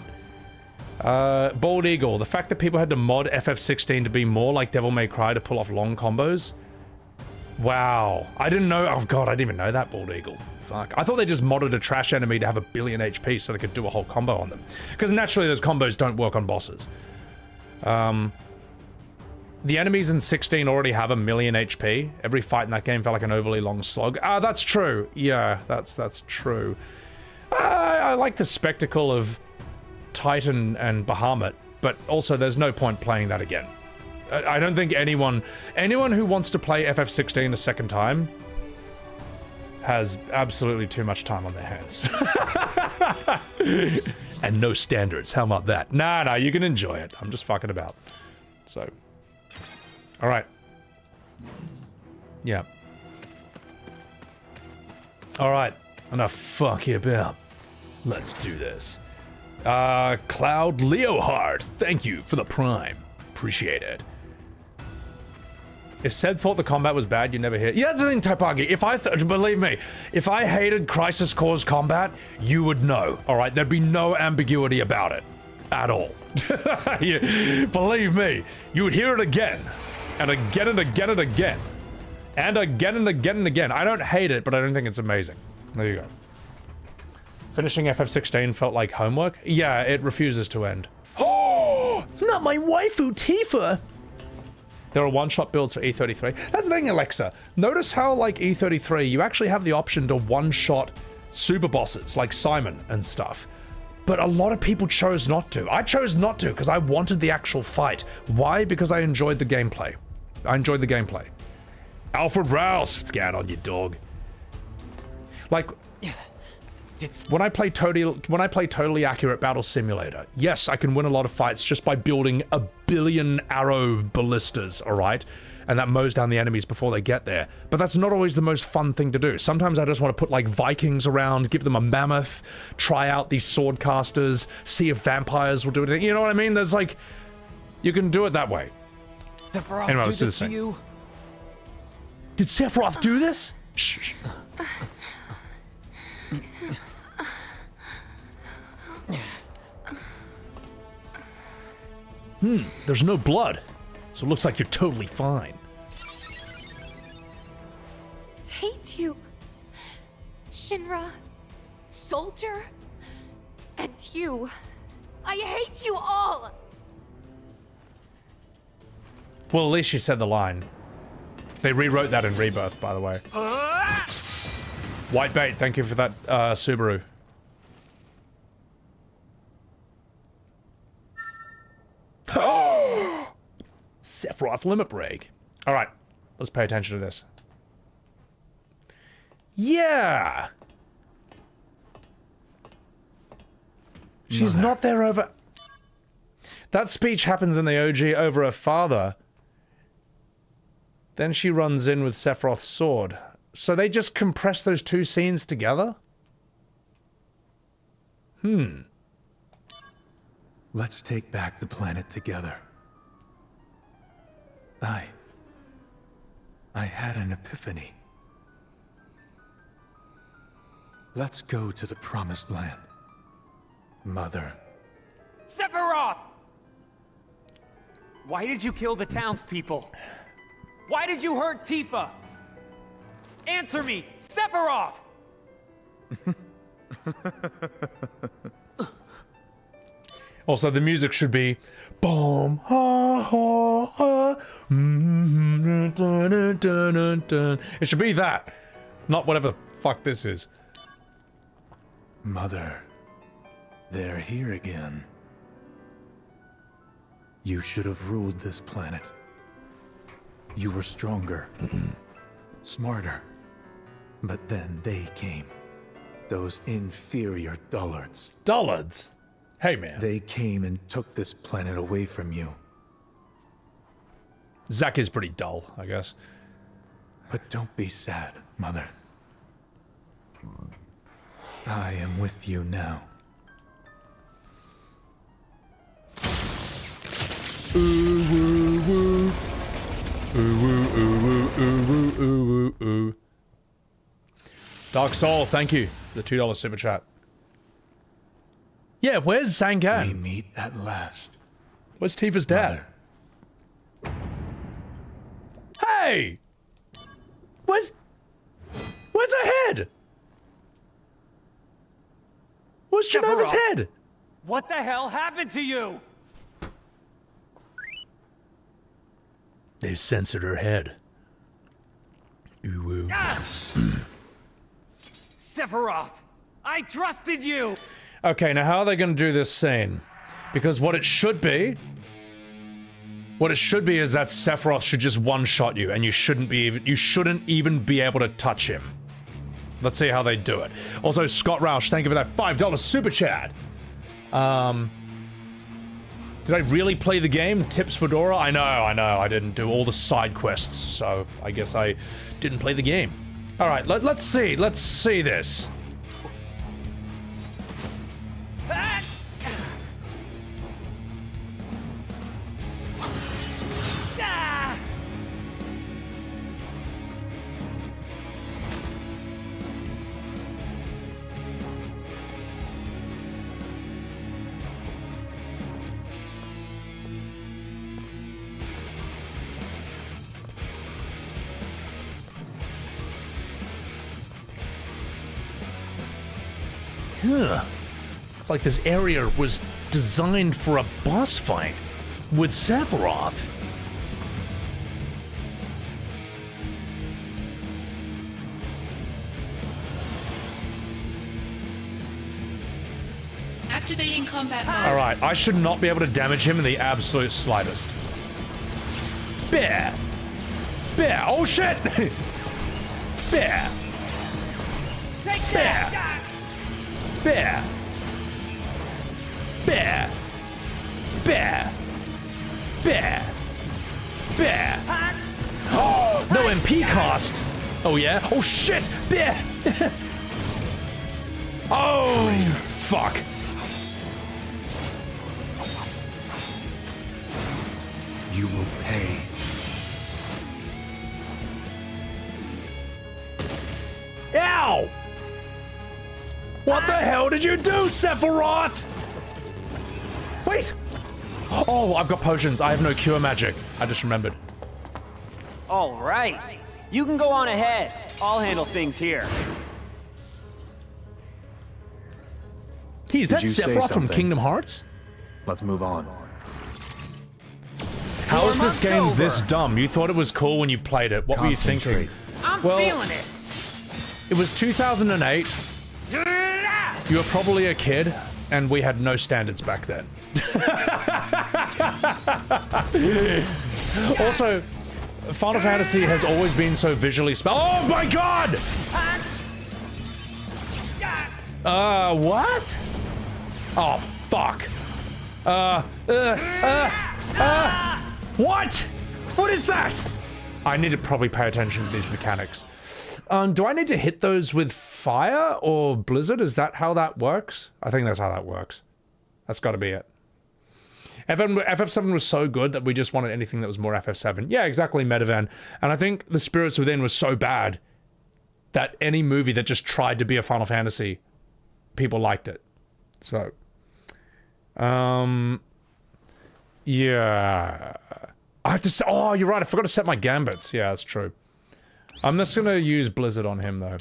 Speaker 2: Bald Eagle, the fact that people had to mod FF16 to be more like Devil May Cry to pull off long combos. Wow, I didn't know, oh god, I didn't even know that, Bald Eagle. Fuck, I thought they just modded a trash enemy to have 1 billion HP so they could do a whole combo on them. Because naturally those combos don't work on bosses. The enemies in 16 already have 1 million HP. Every fight in that game felt like an overly long slog. Ah, that's true. Yeah, that's true. I like the spectacle of Titan and Bahamut, but also there's no point playing that again. I don't think anyone who wants to play FF16 a second time has absolutely too much time on their hands. And no standards. How about that? Nah, you can enjoy it. I'm just fucking about. So... Alright. Yeah. Alright. Enough fuck you about. Let's do this. Cloud Leohard, thank you for the prime. Appreciate it. If Seb thought the combat was bad, you never hear. Yeah, that's the thing, Taipagi. If I believe me, if I hated Crisis Core's combat, you would know. Alright, there'd be no ambiguity about it. At all. Believe me, you would hear it again. And again and again and again. And again and again and again. I don't hate it, but I don't think it's amazing. There you go. Finishing FF16 felt like homework? Yeah, it refuses to end. Oh! Not my waifu, Tifa! There are one-shot builds for E33. That's the thing, Alexa. Notice how, like E33, you actually have the option to one-shot super bosses, like Simon and stuff. But a lot of people chose not to. I chose not to because I wanted the actual fight. Why? Because I enjoyed the gameplay. I enjoyed the gameplay. Alfred Rouse, what's going on, you dog? Like, when I play totally accurate battle simulator, yes, I can win a lot of fights just by building 1 billion arrow ballistas, all right? And that mows down the enemies before they get there. But that's not always the most fun thing to do. Sometimes I just want to put, like, Vikings around, give them a mammoth, try out these sword casters, see if vampires will do anything. You know what I mean? There's, like, you can do it that way.
Speaker 3: Sephiroth,
Speaker 2: anyway, let's do
Speaker 3: this
Speaker 2: this
Speaker 3: to you?
Speaker 2: Did Sephiroth do this? Shh. There's no blood. So it looks like you're totally fine.
Speaker 6: Hate you, Shinra, Soldier, and you. I hate you all!
Speaker 2: Well, at least you said the line. They rewrote that in Rebirth, by the way. Whitebait, thank you for that, Subaru. Sephiroth limit break. All right, let's pay attention to this. Yeah. She's not there over... That speech happens in the OG over her father. Then she runs in with Sephiroth's sword. So they just compress those two scenes together?
Speaker 21: Let's take back the planet together. I had an epiphany. Let's go to the Promised Land. Mother.
Speaker 3: Sephiroth! Why did you kill the townspeople? Why did you hurt Tifa? Answer me, Sephiroth!
Speaker 2: Also, the music should be boom, ha, ha, ha. Dun, dun, dun, dun. It should be that, not whatever the fuck this is.
Speaker 21: Mother, they're here again. You should have ruled this planet. You were stronger, smarter. But then they came. Those inferior dullards.
Speaker 2: Dullards? Hey, man.
Speaker 21: They came and took this planet away from you.
Speaker 2: Zack is pretty dull, I guess.
Speaker 21: But don't be sad, Mother. I am with you now.
Speaker 2: Ooh, woo, woo. Ooh, woo, ooh, woo, ooh, woo, ooh, woo, ooh. Dark Soul, thank you. The $2 super chat. Yeah, where's Zangan?
Speaker 21: We meet at last.
Speaker 2: Where's Tifa's dad?
Speaker 21: Mother.
Speaker 2: Hey! Where's her head? Where's Genova's head?
Speaker 3: What the hell happened to you?
Speaker 1: They've censored her head. Ooh, woo.
Speaker 3: Sephiroth, I trusted you!
Speaker 2: Okay, now how are they going to do this scene? Because what it should be is that Sephiroth should just one-shot you, and you shouldn't even be able to touch him. Let's see how they do it. Also, Scott Roush, thank you for that $5 super chat. Did I really play the game? Tips Fedora? I know, I didn't do all the side quests, so I guess I didn't play the game. Alright, let's see this.
Speaker 1: It's like this area was designed for a boss fight with Sephiroth.
Speaker 9: Activating combat mode.
Speaker 2: Alright, I should not be able to damage him in the absolute slightest. Bear! Bear! Oh shit! Bear!
Speaker 3: Take
Speaker 2: Bear! Bear! Bear! Bear! Bear! Bear! Oh, no MP cost! Oh yeah? Oh shit! Bear! Oh, fuck.
Speaker 21: You will pay.
Speaker 2: Ow! What the hell did you do, Sephiroth? Wait! Oh, I've got potions. I have no cure magic. I just remembered.
Speaker 3: All right. You can go on ahead. I'll handle things here.
Speaker 2: Is that
Speaker 21: Did you say
Speaker 2: Sephiroth from
Speaker 21: something?
Speaker 2: Kingdom Hearts?
Speaker 21: Let's move on.
Speaker 2: How is this game
Speaker 3: over.
Speaker 2: this dumb? You thought it was cool when you played it. What were you thinking?
Speaker 3: I'm
Speaker 2: Well-
Speaker 3: feeling it.
Speaker 2: It was 2008. You were probably a kid, and we had no standards back then. Also, Final Fantasy has always been so visually Oh my god! What? Oh, fuck. What? What is that? I need to probably pay attention to these mechanics. Do I need to hit those with fire or blizzard? Is that how that works? I think that's how that works. That's got to be it. FF7 was so good that we just wanted anything that was more FF7. Yeah, exactly, Metavan. And I think The Spirits Within was so bad that any movie that just tried to be a Final Fantasy, people liked it. So, yeah. I have to say, oh, you're right, I forgot to set my gambits. Yeah, that's true. I'm just gonna use Blizzard on him, though.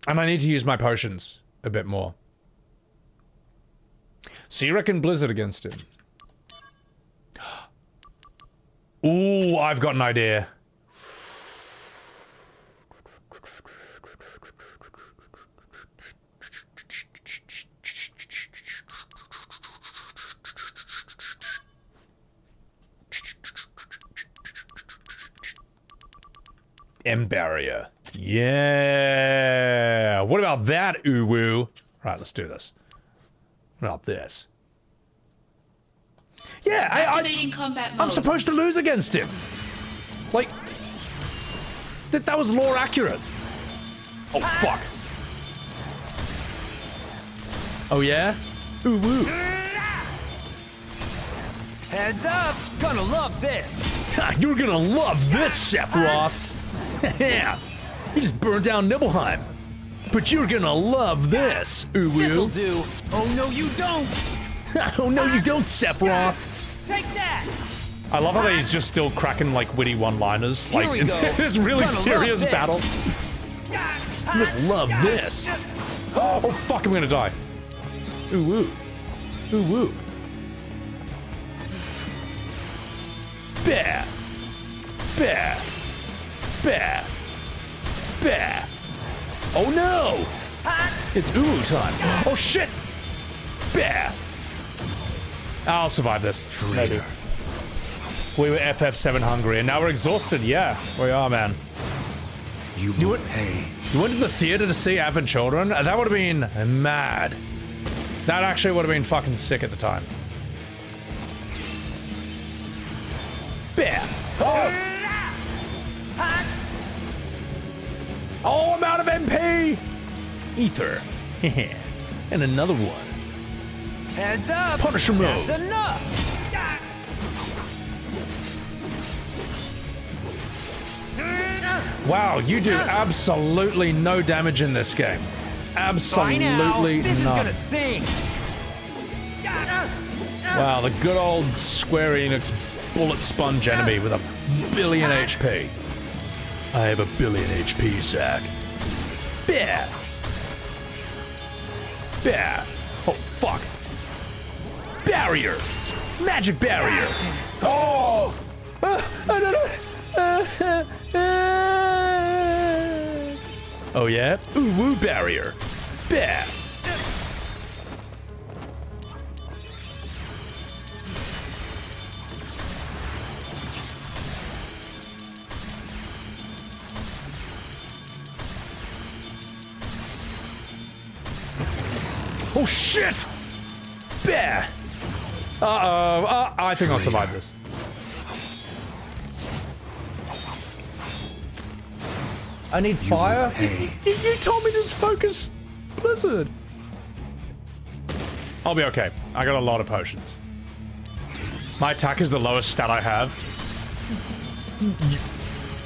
Speaker 2: And I need to use my potions a bit more. So you reckon Blizzard against him? Ooh, I've got an idea. M-Barrier. Yeah. What about that, Uwu? Right, let's do this. What about this? Yeah,
Speaker 9: Activating combat mode.
Speaker 2: I'm supposed to lose against him. Like, that was lore accurate. Oh, fuck. Oh, yeah? Uwu.
Speaker 3: Heads up! Gonna love this!
Speaker 2: You're gonna love this, Sephiroth! Yeah! You just burned down Nibelheim. But you're gonna love this, Uwu.
Speaker 3: This'll do! Oh no you don't!
Speaker 2: Oh no you don't, Sephiroth!
Speaker 3: Take that!
Speaker 2: I love how he's just still cracking, like, witty one-liners. Like, in this really serious battle. You're gonna love this! Oh fuck, I'm gonna die. Uwu. Uwu. Bear! Bear! Bear! Bear! Oh no! It's Uwu time! Oh shit! Bear! I'll survive this. Maybe. We were FF7 hungry and now we're exhausted. Yeah, we are, man. You went to the theater to see Advent Children? That would have been mad. That actually would have been fucking sick at the time. Bear! Oh! Oh, I'm out of MP! Ether. And another one.
Speaker 3: Heads up!
Speaker 2: Punisher mode.
Speaker 3: That's enough!
Speaker 2: Wow, you do absolutely no damage in this game. Absolutely
Speaker 3: this is
Speaker 2: none.
Speaker 3: gonna sting!
Speaker 2: Wow, the good old Square Enix bullet sponge enemy with a billion HP. I have a billion HP, Zack. Bear! Bear! Oh, fuck. Barrier! Magic barrier! Oh! Oh, yeah? Uwu barrier. Bear! Oh shit! Bear! Uh-oh. I think I'll survive this. I need fire? You told me to just focus Blizzard. I'll be okay. I got a lot of potions. My attack is the lowest stat I have.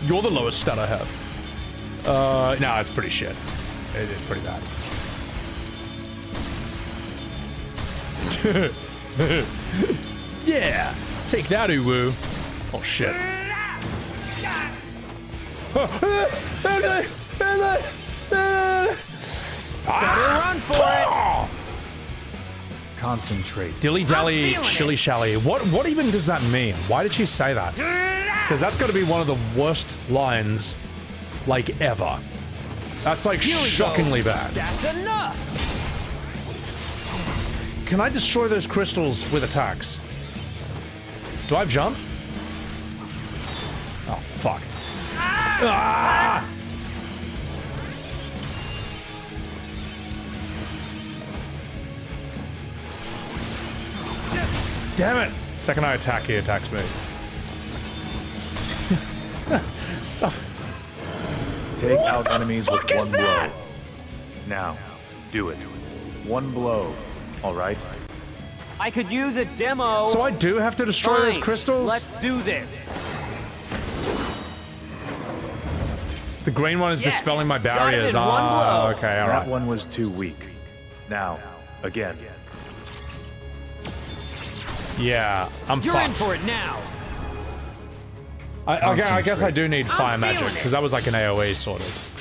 Speaker 2: You're the lowest stat I have. No, it's pretty shit. It is pretty bad. Yeah! Take that, Uwu. Oh, shit.
Speaker 3: Run for it!
Speaker 10: Concentrate.
Speaker 2: Dilly-dally, shilly-shally. What even does that mean? Why did she say that? Because that's got to be one of the worst lines, like, ever. That's, like, shockingly bad.
Speaker 3: That's enough!
Speaker 2: Can I destroy those crystals with attacks? Do I have jump? Oh, fuck. Ah! Damn it! Second I attack, he attacks me. Stop.
Speaker 21: Take out enemies with
Speaker 1: is
Speaker 21: one
Speaker 1: that?
Speaker 21: blow. Now, do it. One blow, alright?
Speaker 3: I could use a demo.
Speaker 2: So I do have to destroy those
Speaker 3: Fine,
Speaker 2: crystals?
Speaker 3: Let's do this.
Speaker 2: The green one is
Speaker 3: Yes,
Speaker 2: dispelling my
Speaker 3: got it
Speaker 2: barriers.
Speaker 3: in one blow.
Speaker 2: Okay,
Speaker 21: That
Speaker 2: alright.
Speaker 21: one was too weak. Now, again.
Speaker 2: Yeah, I'm
Speaker 3: You're
Speaker 2: fucked.
Speaker 3: in for it now.
Speaker 2: I guess I do need fire magic,
Speaker 3: feeling
Speaker 2: because that was like an AoE sort of.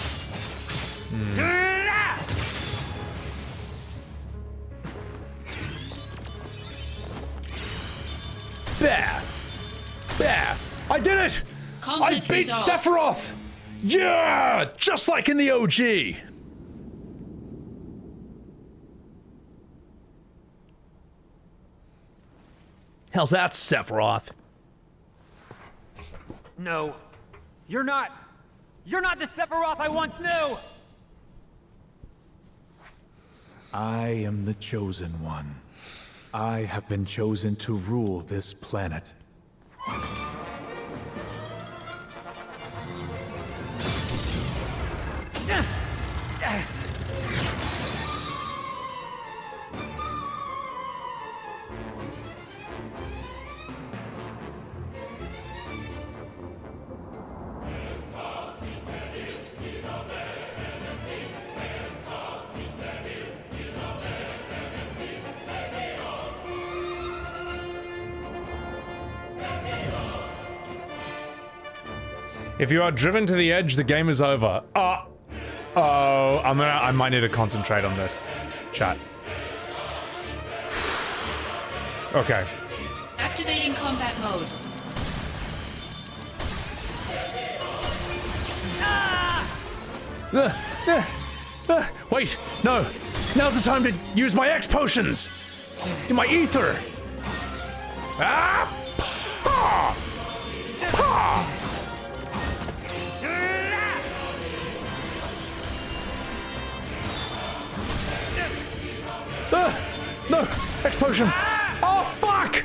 Speaker 2: There! There! I did it! I
Speaker 9: Conflict
Speaker 2: beat
Speaker 9: resolved.
Speaker 2: Sephiroth! Yeah! Just like in the OG! How's that, Sephiroth?
Speaker 3: No. You're not the Sephiroth I once knew!
Speaker 21: I am the chosen one. I have been chosen to rule this planet.
Speaker 2: If you are driven to the edge, the game is over. I might need to concentrate on this. Chat. Okay.
Speaker 9: Activating combat mode.
Speaker 2: Wait, no. Now's the time to use my X potions. My ether. Ah! Ha! Ha! No! X potion! Oh, fuck!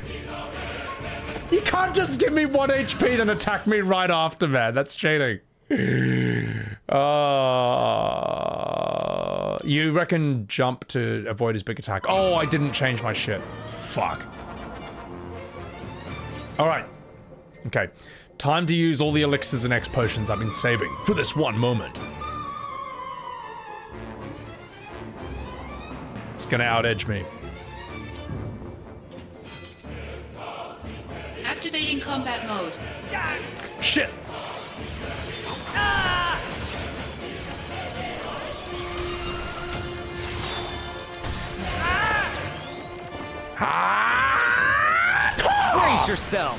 Speaker 2: You can't just give me 1 HP then attack me right after, man. That's cheating. You reckon jump to avoid his big attack. Oh, I didn't change my shit. Fuck. Alright. Okay. Time to use all the elixirs and X potions I've been saving for this one moment. It's gonna out-edge me.
Speaker 9: Activating combat mode.
Speaker 2: Shit!
Speaker 3: Brace yourself.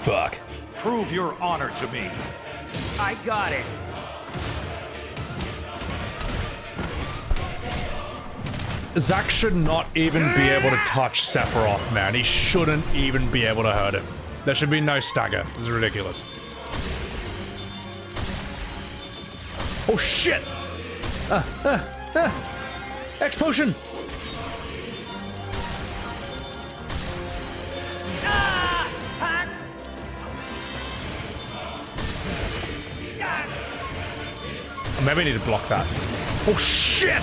Speaker 2: Fuck.
Speaker 24: Prove your honor to me.
Speaker 3: I got it.
Speaker 2: Zack should not even be able to touch Sephiroth, man. He shouldn't even be able to hurt him. There should be no stagger. This is ridiculous. Oh shit! X potion! Maybe I need to block that. Oh shit!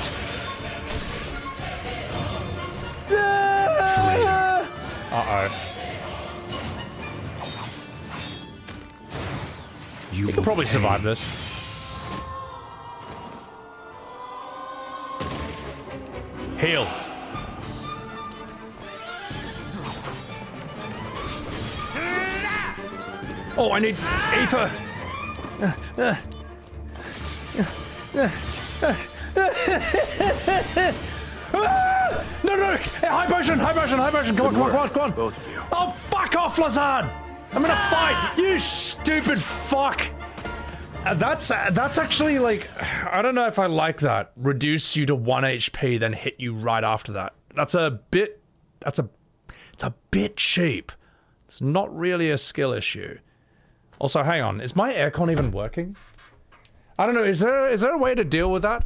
Speaker 2: Uh-oh. You can probably survive this. Heal. Oh, I need ether. No, no! High potion! High potion! High potion! Come on, come on, come on, come on!
Speaker 21: Both of you.
Speaker 2: Oh, fuck off, Lazard! I'm gonna fight! You stupid fuck! That's actually like, I don't know if I like that. Reduce you to 1 HP, then hit you right after that. It's a bit cheap. It's not really a skill issue. Also, hang on, is my aircon even working? I don't know, is there a way to deal with that?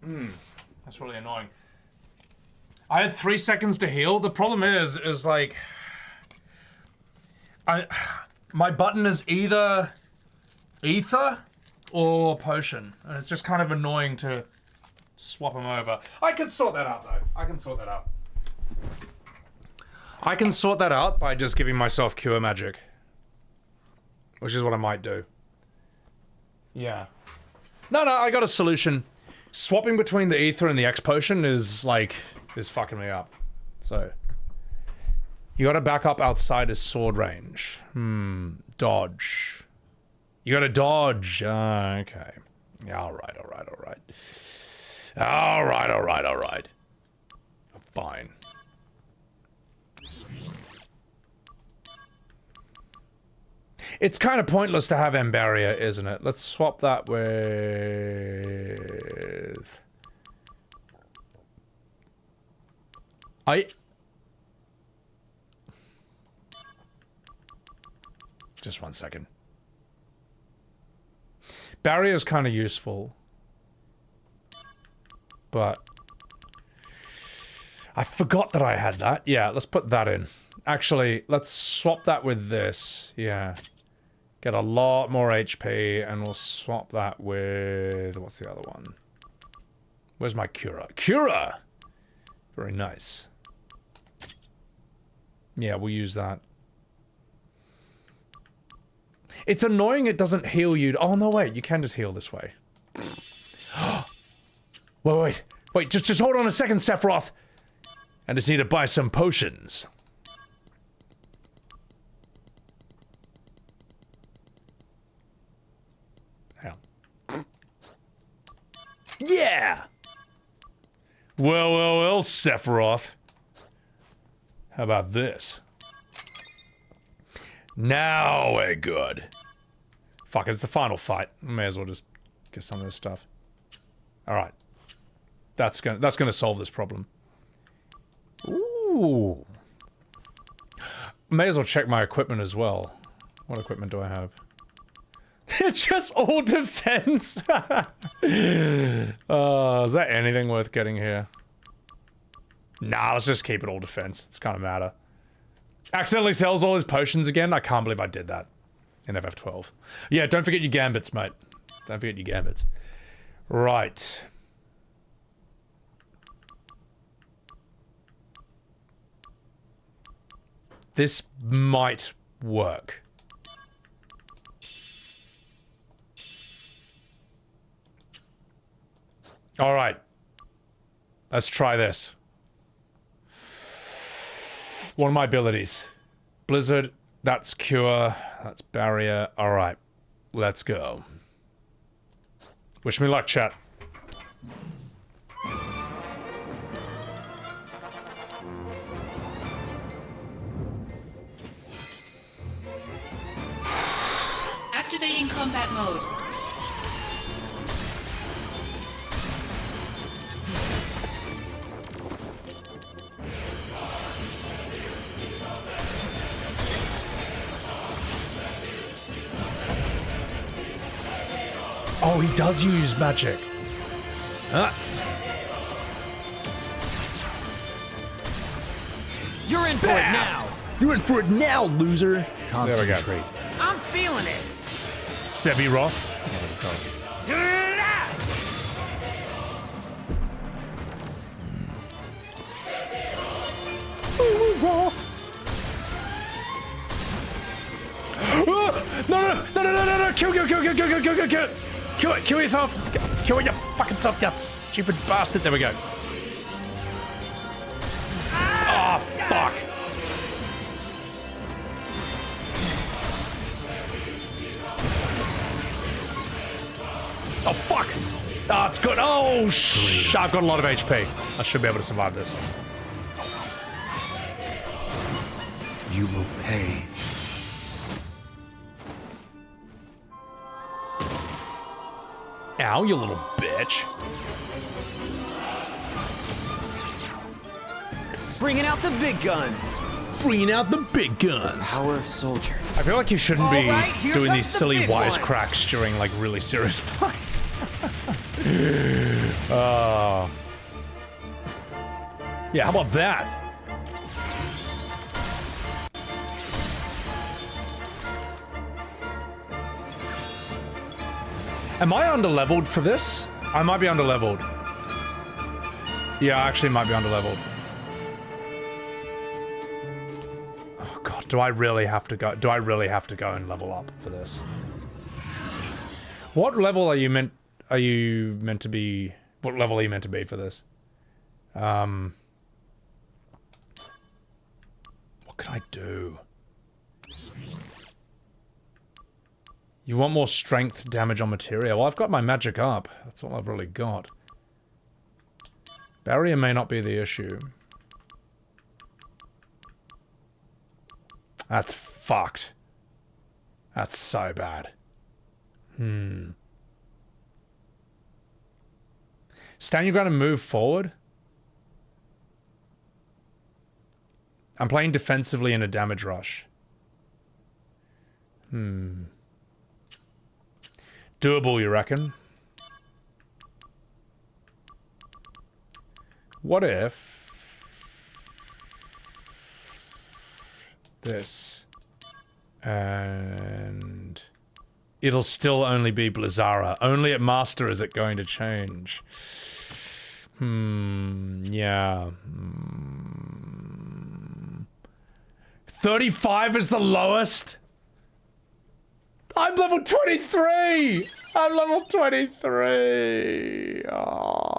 Speaker 2: That's really annoying. I had 3 seconds to heal. The problem is like... My button is either ether or potion. And it's just kind of annoying to swap them over. I can sort that out, though. I can sort that out. I can sort that out by just giving myself cure magic. Which is what I might do. Yeah. No, I got a solution. Swapping between the ether and the X potion is fucking me up. So you gotta back up outside his sword range. Dodge. You gotta dodge. Okay. Yeah, alright. Fine. It's kind of pointless to have M barrier, isn't it? Let's swap that with... Just 1 second. Barrier is kind of useful. But... I forgot that I had that. Yeah, let's put that in. Actually, let's swap that with this. Yeah. Get a lot more HP, and we'll swap that with... What's the other one? Where's my Cura? Cura! Very nice. Yeah, we'll use that. It's annoying it doesn't heal you. Oh, no, wait. You can just heal this way. Wait, just hold on a second, Sephiroth. I just need to buy some potions. Yeah! Well, Sephiroth. How about this? Now we're good. Fuck it, it's the final fight. May as well just get some of this stuff. Alright. That's gonna solve this problem. Ooh. May as well check my equipment as well. What equipment do I have? It's just all defense. Is that anything worth getting here? Nah, let's just keep it all defense. It's kind of matter. Accidentally sells all his potions again? I can't believe I did that in FF12. Yeah, don't forget your gambits, mate. Don't forget your gambits. Right. This might work. All right. Let's try this. One of my abilities. Blizzard, that's Cure, that's Barrier. All right. Let's go. Wish me luck, chat.
Speaker 9: Activating combat mode.
Speaker 2: Oh, he does use magic.
Speaker 3: You're in for it now.
Speaker 1: You're in for it now, loser.
Speaker 3: Concentrate. I'm feeling it.
Speaker 2: Sebbywebz. No. Kill yourself. Kill your fucking self, you stupid bastard. There we go. Oh, fuck. Oh, fuck. Oh, it's good. Oh, I've got a lot of HP. I should be able to survive this.
Speaker 21: You will pay.
Speaker 2: Ow, you little bitch.
Speaker 3: Bringing out the big guns.
Speaker 1: Bringing out the big guns.
Speaker 3: Power of soldier.
Speaker 2: I feel like you shouldn't be
Speaker 3: All right, here
Speaker 2: doing
Speaker 3: comes
Speaker 2: these
Speaker 3: the
Speaker 2: silly
Speaker 3: big one.
Speaker 2: wisecracks during like really serious fights. Yeah, how about that? Am I underleveled for this? I might be underleveled. Yeah, I actually might be underleveled. Oh god, do I really have to go? Do I really have to go and level up for this? What level are you meant to be? What level are you meant to be for this? What can I do? You want more strength damage on materia? Well, I've got my magic up. That's all I've really got. Barrier may not be the issue. That's fucked. That's so bad. Stand your ground and move forward? I'm playing defensively in a damage rush. Doable, you reckon? What if... this... and... it'll still only be Blizzara. Only at Master is it going to change. Yeah. 35 is the lowest? I'm level 23! I'm level 23! Oh.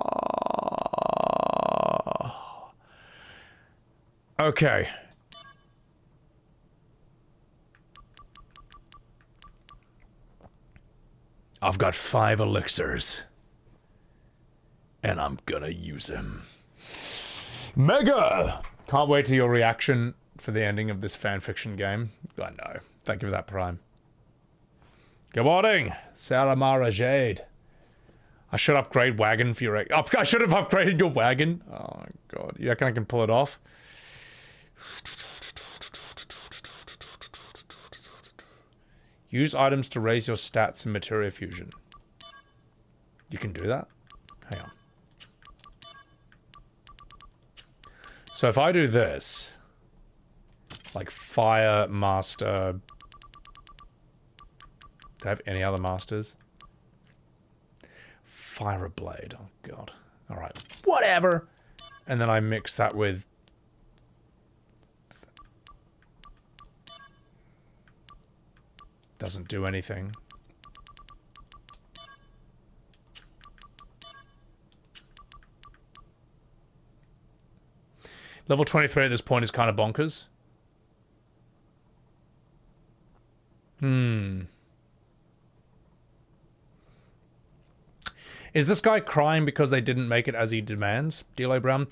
Speaker 2: Okay. I've got 5 elixirs. And I'm gonna use them. Mega! Can't wait to your reaction for the ending of this fanfiction game. I know. Thank you for that, Prime. Good morning, Salamara Jade. I should upgrade wagon for your... I should have upgraded your wagon. Oh my god. You reckon I can pull it off? Use items to raise your stats in Materia Fusion. You can do that? Hang on. So if I do this... like Fire Master... do I have any other masters? Fire a blade. Oh god. Alright. Whatever! And then I mix that with... doesn't do anything. Level 23 at this point is kind of bonkers. Is this guy crying because they didn't make it as he demands? D'Lo Brown?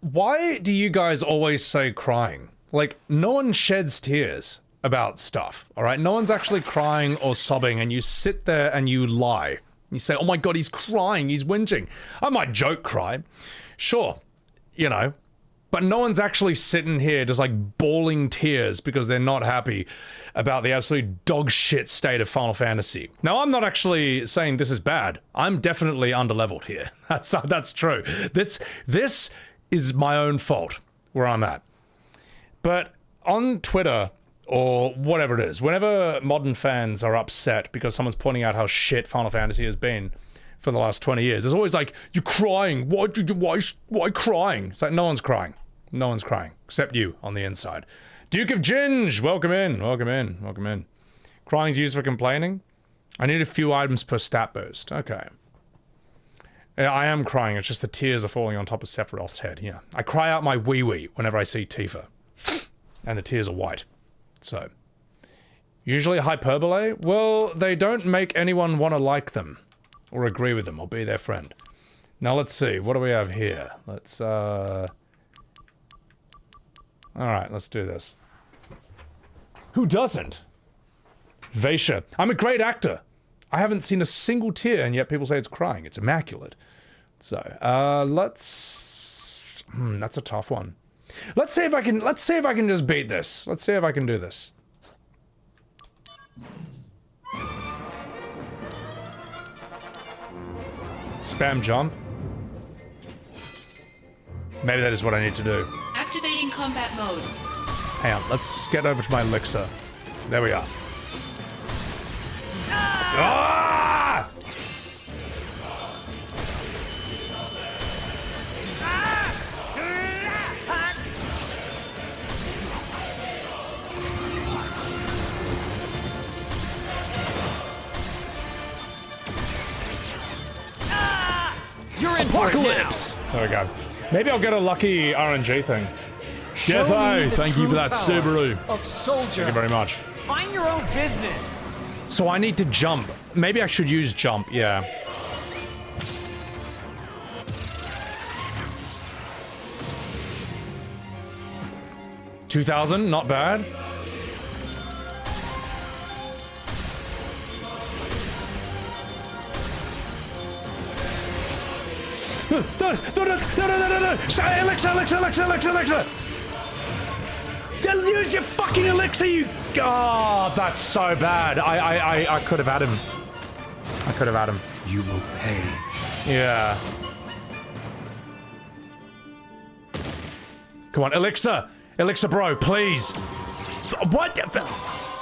Speaker 2: Why do you guys always say crying? Like, no one sheds tears about stuff, alright? No one's actually crying or sobbing, and you sit there and you lie. You say, oh my god, he's crying, he's whinging. I might joke cry. Sure, you know. But no one's actually sitting here just like bawling tears because they're not happy about the absolute dog shit state of Final Fantasy. Now, I'm not actually saying this is bad. I'm definitely underleveled here. That's true. This is my own fault where I'm at. But on Twitter or whatever it is, whenever modern fans are upset because someone's pointing out how shit Final Fantasy has been for the last 20 years, there's always like, you're crying. Why crying? It's like, no one's crying. No one's crying, except you on the inside. Duke of Ginge, welcome in, welcome in, welcome in. Crying's used for complaining. I need a few items per stat boost. Okay. Yeah, I am crying, it's just the tears are falling on top of Sephiroth's head, yeah. I cry out my wee-wee whenever I see Tifa. And the tears are white. So. Usually hyperbole? Well, they don't make anyone want to like them. Or agree with them, or be their friend. Now let's see, what do we have here? Let's, alright, let's do this. Who doesn't? Vaisha. I'm a great actor. I haven't seen a single tear, and yet people say it's crying. It's immaculate. So, let's... that's a tough one. Let's see if I can just beat this. Let's see if I can do this. Spam jump. Maybe that is what I need to do.
Speaker 9: Activating combat mode.
Speaker 2: Hang on, let's get over to my elixir. There we are. Ah!
Speaker 3: You're in for it now.
Speaker 2: Apocalypse! There we go. Maybe I'll get a lucky RNG thing.
Speaker 3: Show me the
Speaker 2: thank you for that
Speaker 3: true
Speaker 2: Subaru.
Speaker 3: power of Soldier.
Speaker 2: Thank you very much.
Speaker 3: Mind your own business.
Speaker 2: So I need to jump. Maybe I should use jump, yeah. $2,000, not bad. No. Elixir. Use your fucking elixir, you... Oh, that's so bad. I could have had him. I could have had him.
Speaker 21: You will pay.
Speaker 2: Yeah. Come on, elixir. Elixir, bro, please. What?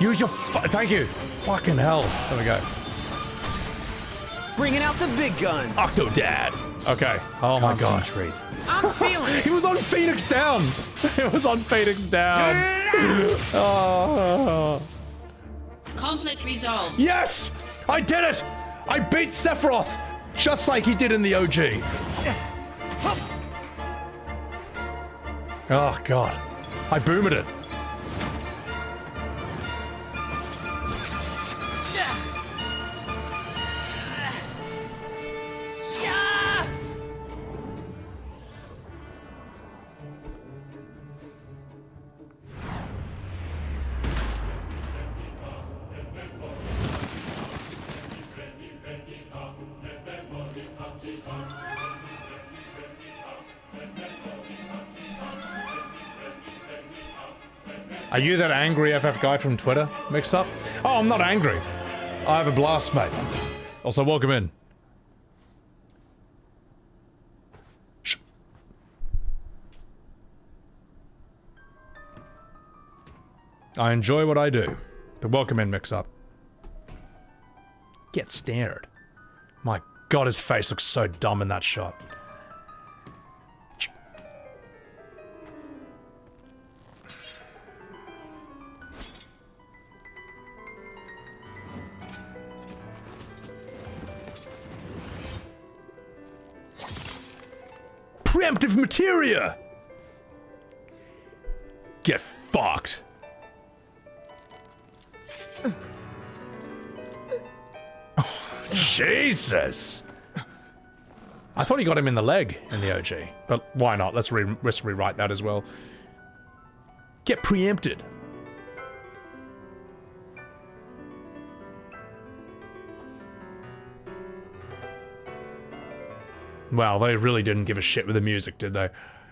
Speaker 2: Use your... Thank you. Fucking hell. There we go.
Speaker 3: Bringing out the big guns.
Speaker 2: Octodad. Okay. Oh my god.
Speaker 3: I'm feeling it.
Speaker 2: He was on Phoenix Down. He was on Phoenix Down. Oh.
Speaker 9: Conflict resolved.
Speaker 2: Yes! I did it! I beat Sephiroth! Just like he did in the OG. Oh god. I boomed it. Are you that angry FF guy from Twitter? Mix up? Oh, I'm not angry. I have a blast, mate. Also, welcome in. Shh. I enjoy what I do. But welcome in, Mix Up. Get stared. My god, his face looks so dumb in that shot. Preemptive materia! Get fucked. Jesus! I thought he got him in the leg in the OG, but why not? Let's rewrite that as well. Get preempted. Wow, they really didn't give a shit with the music, did they?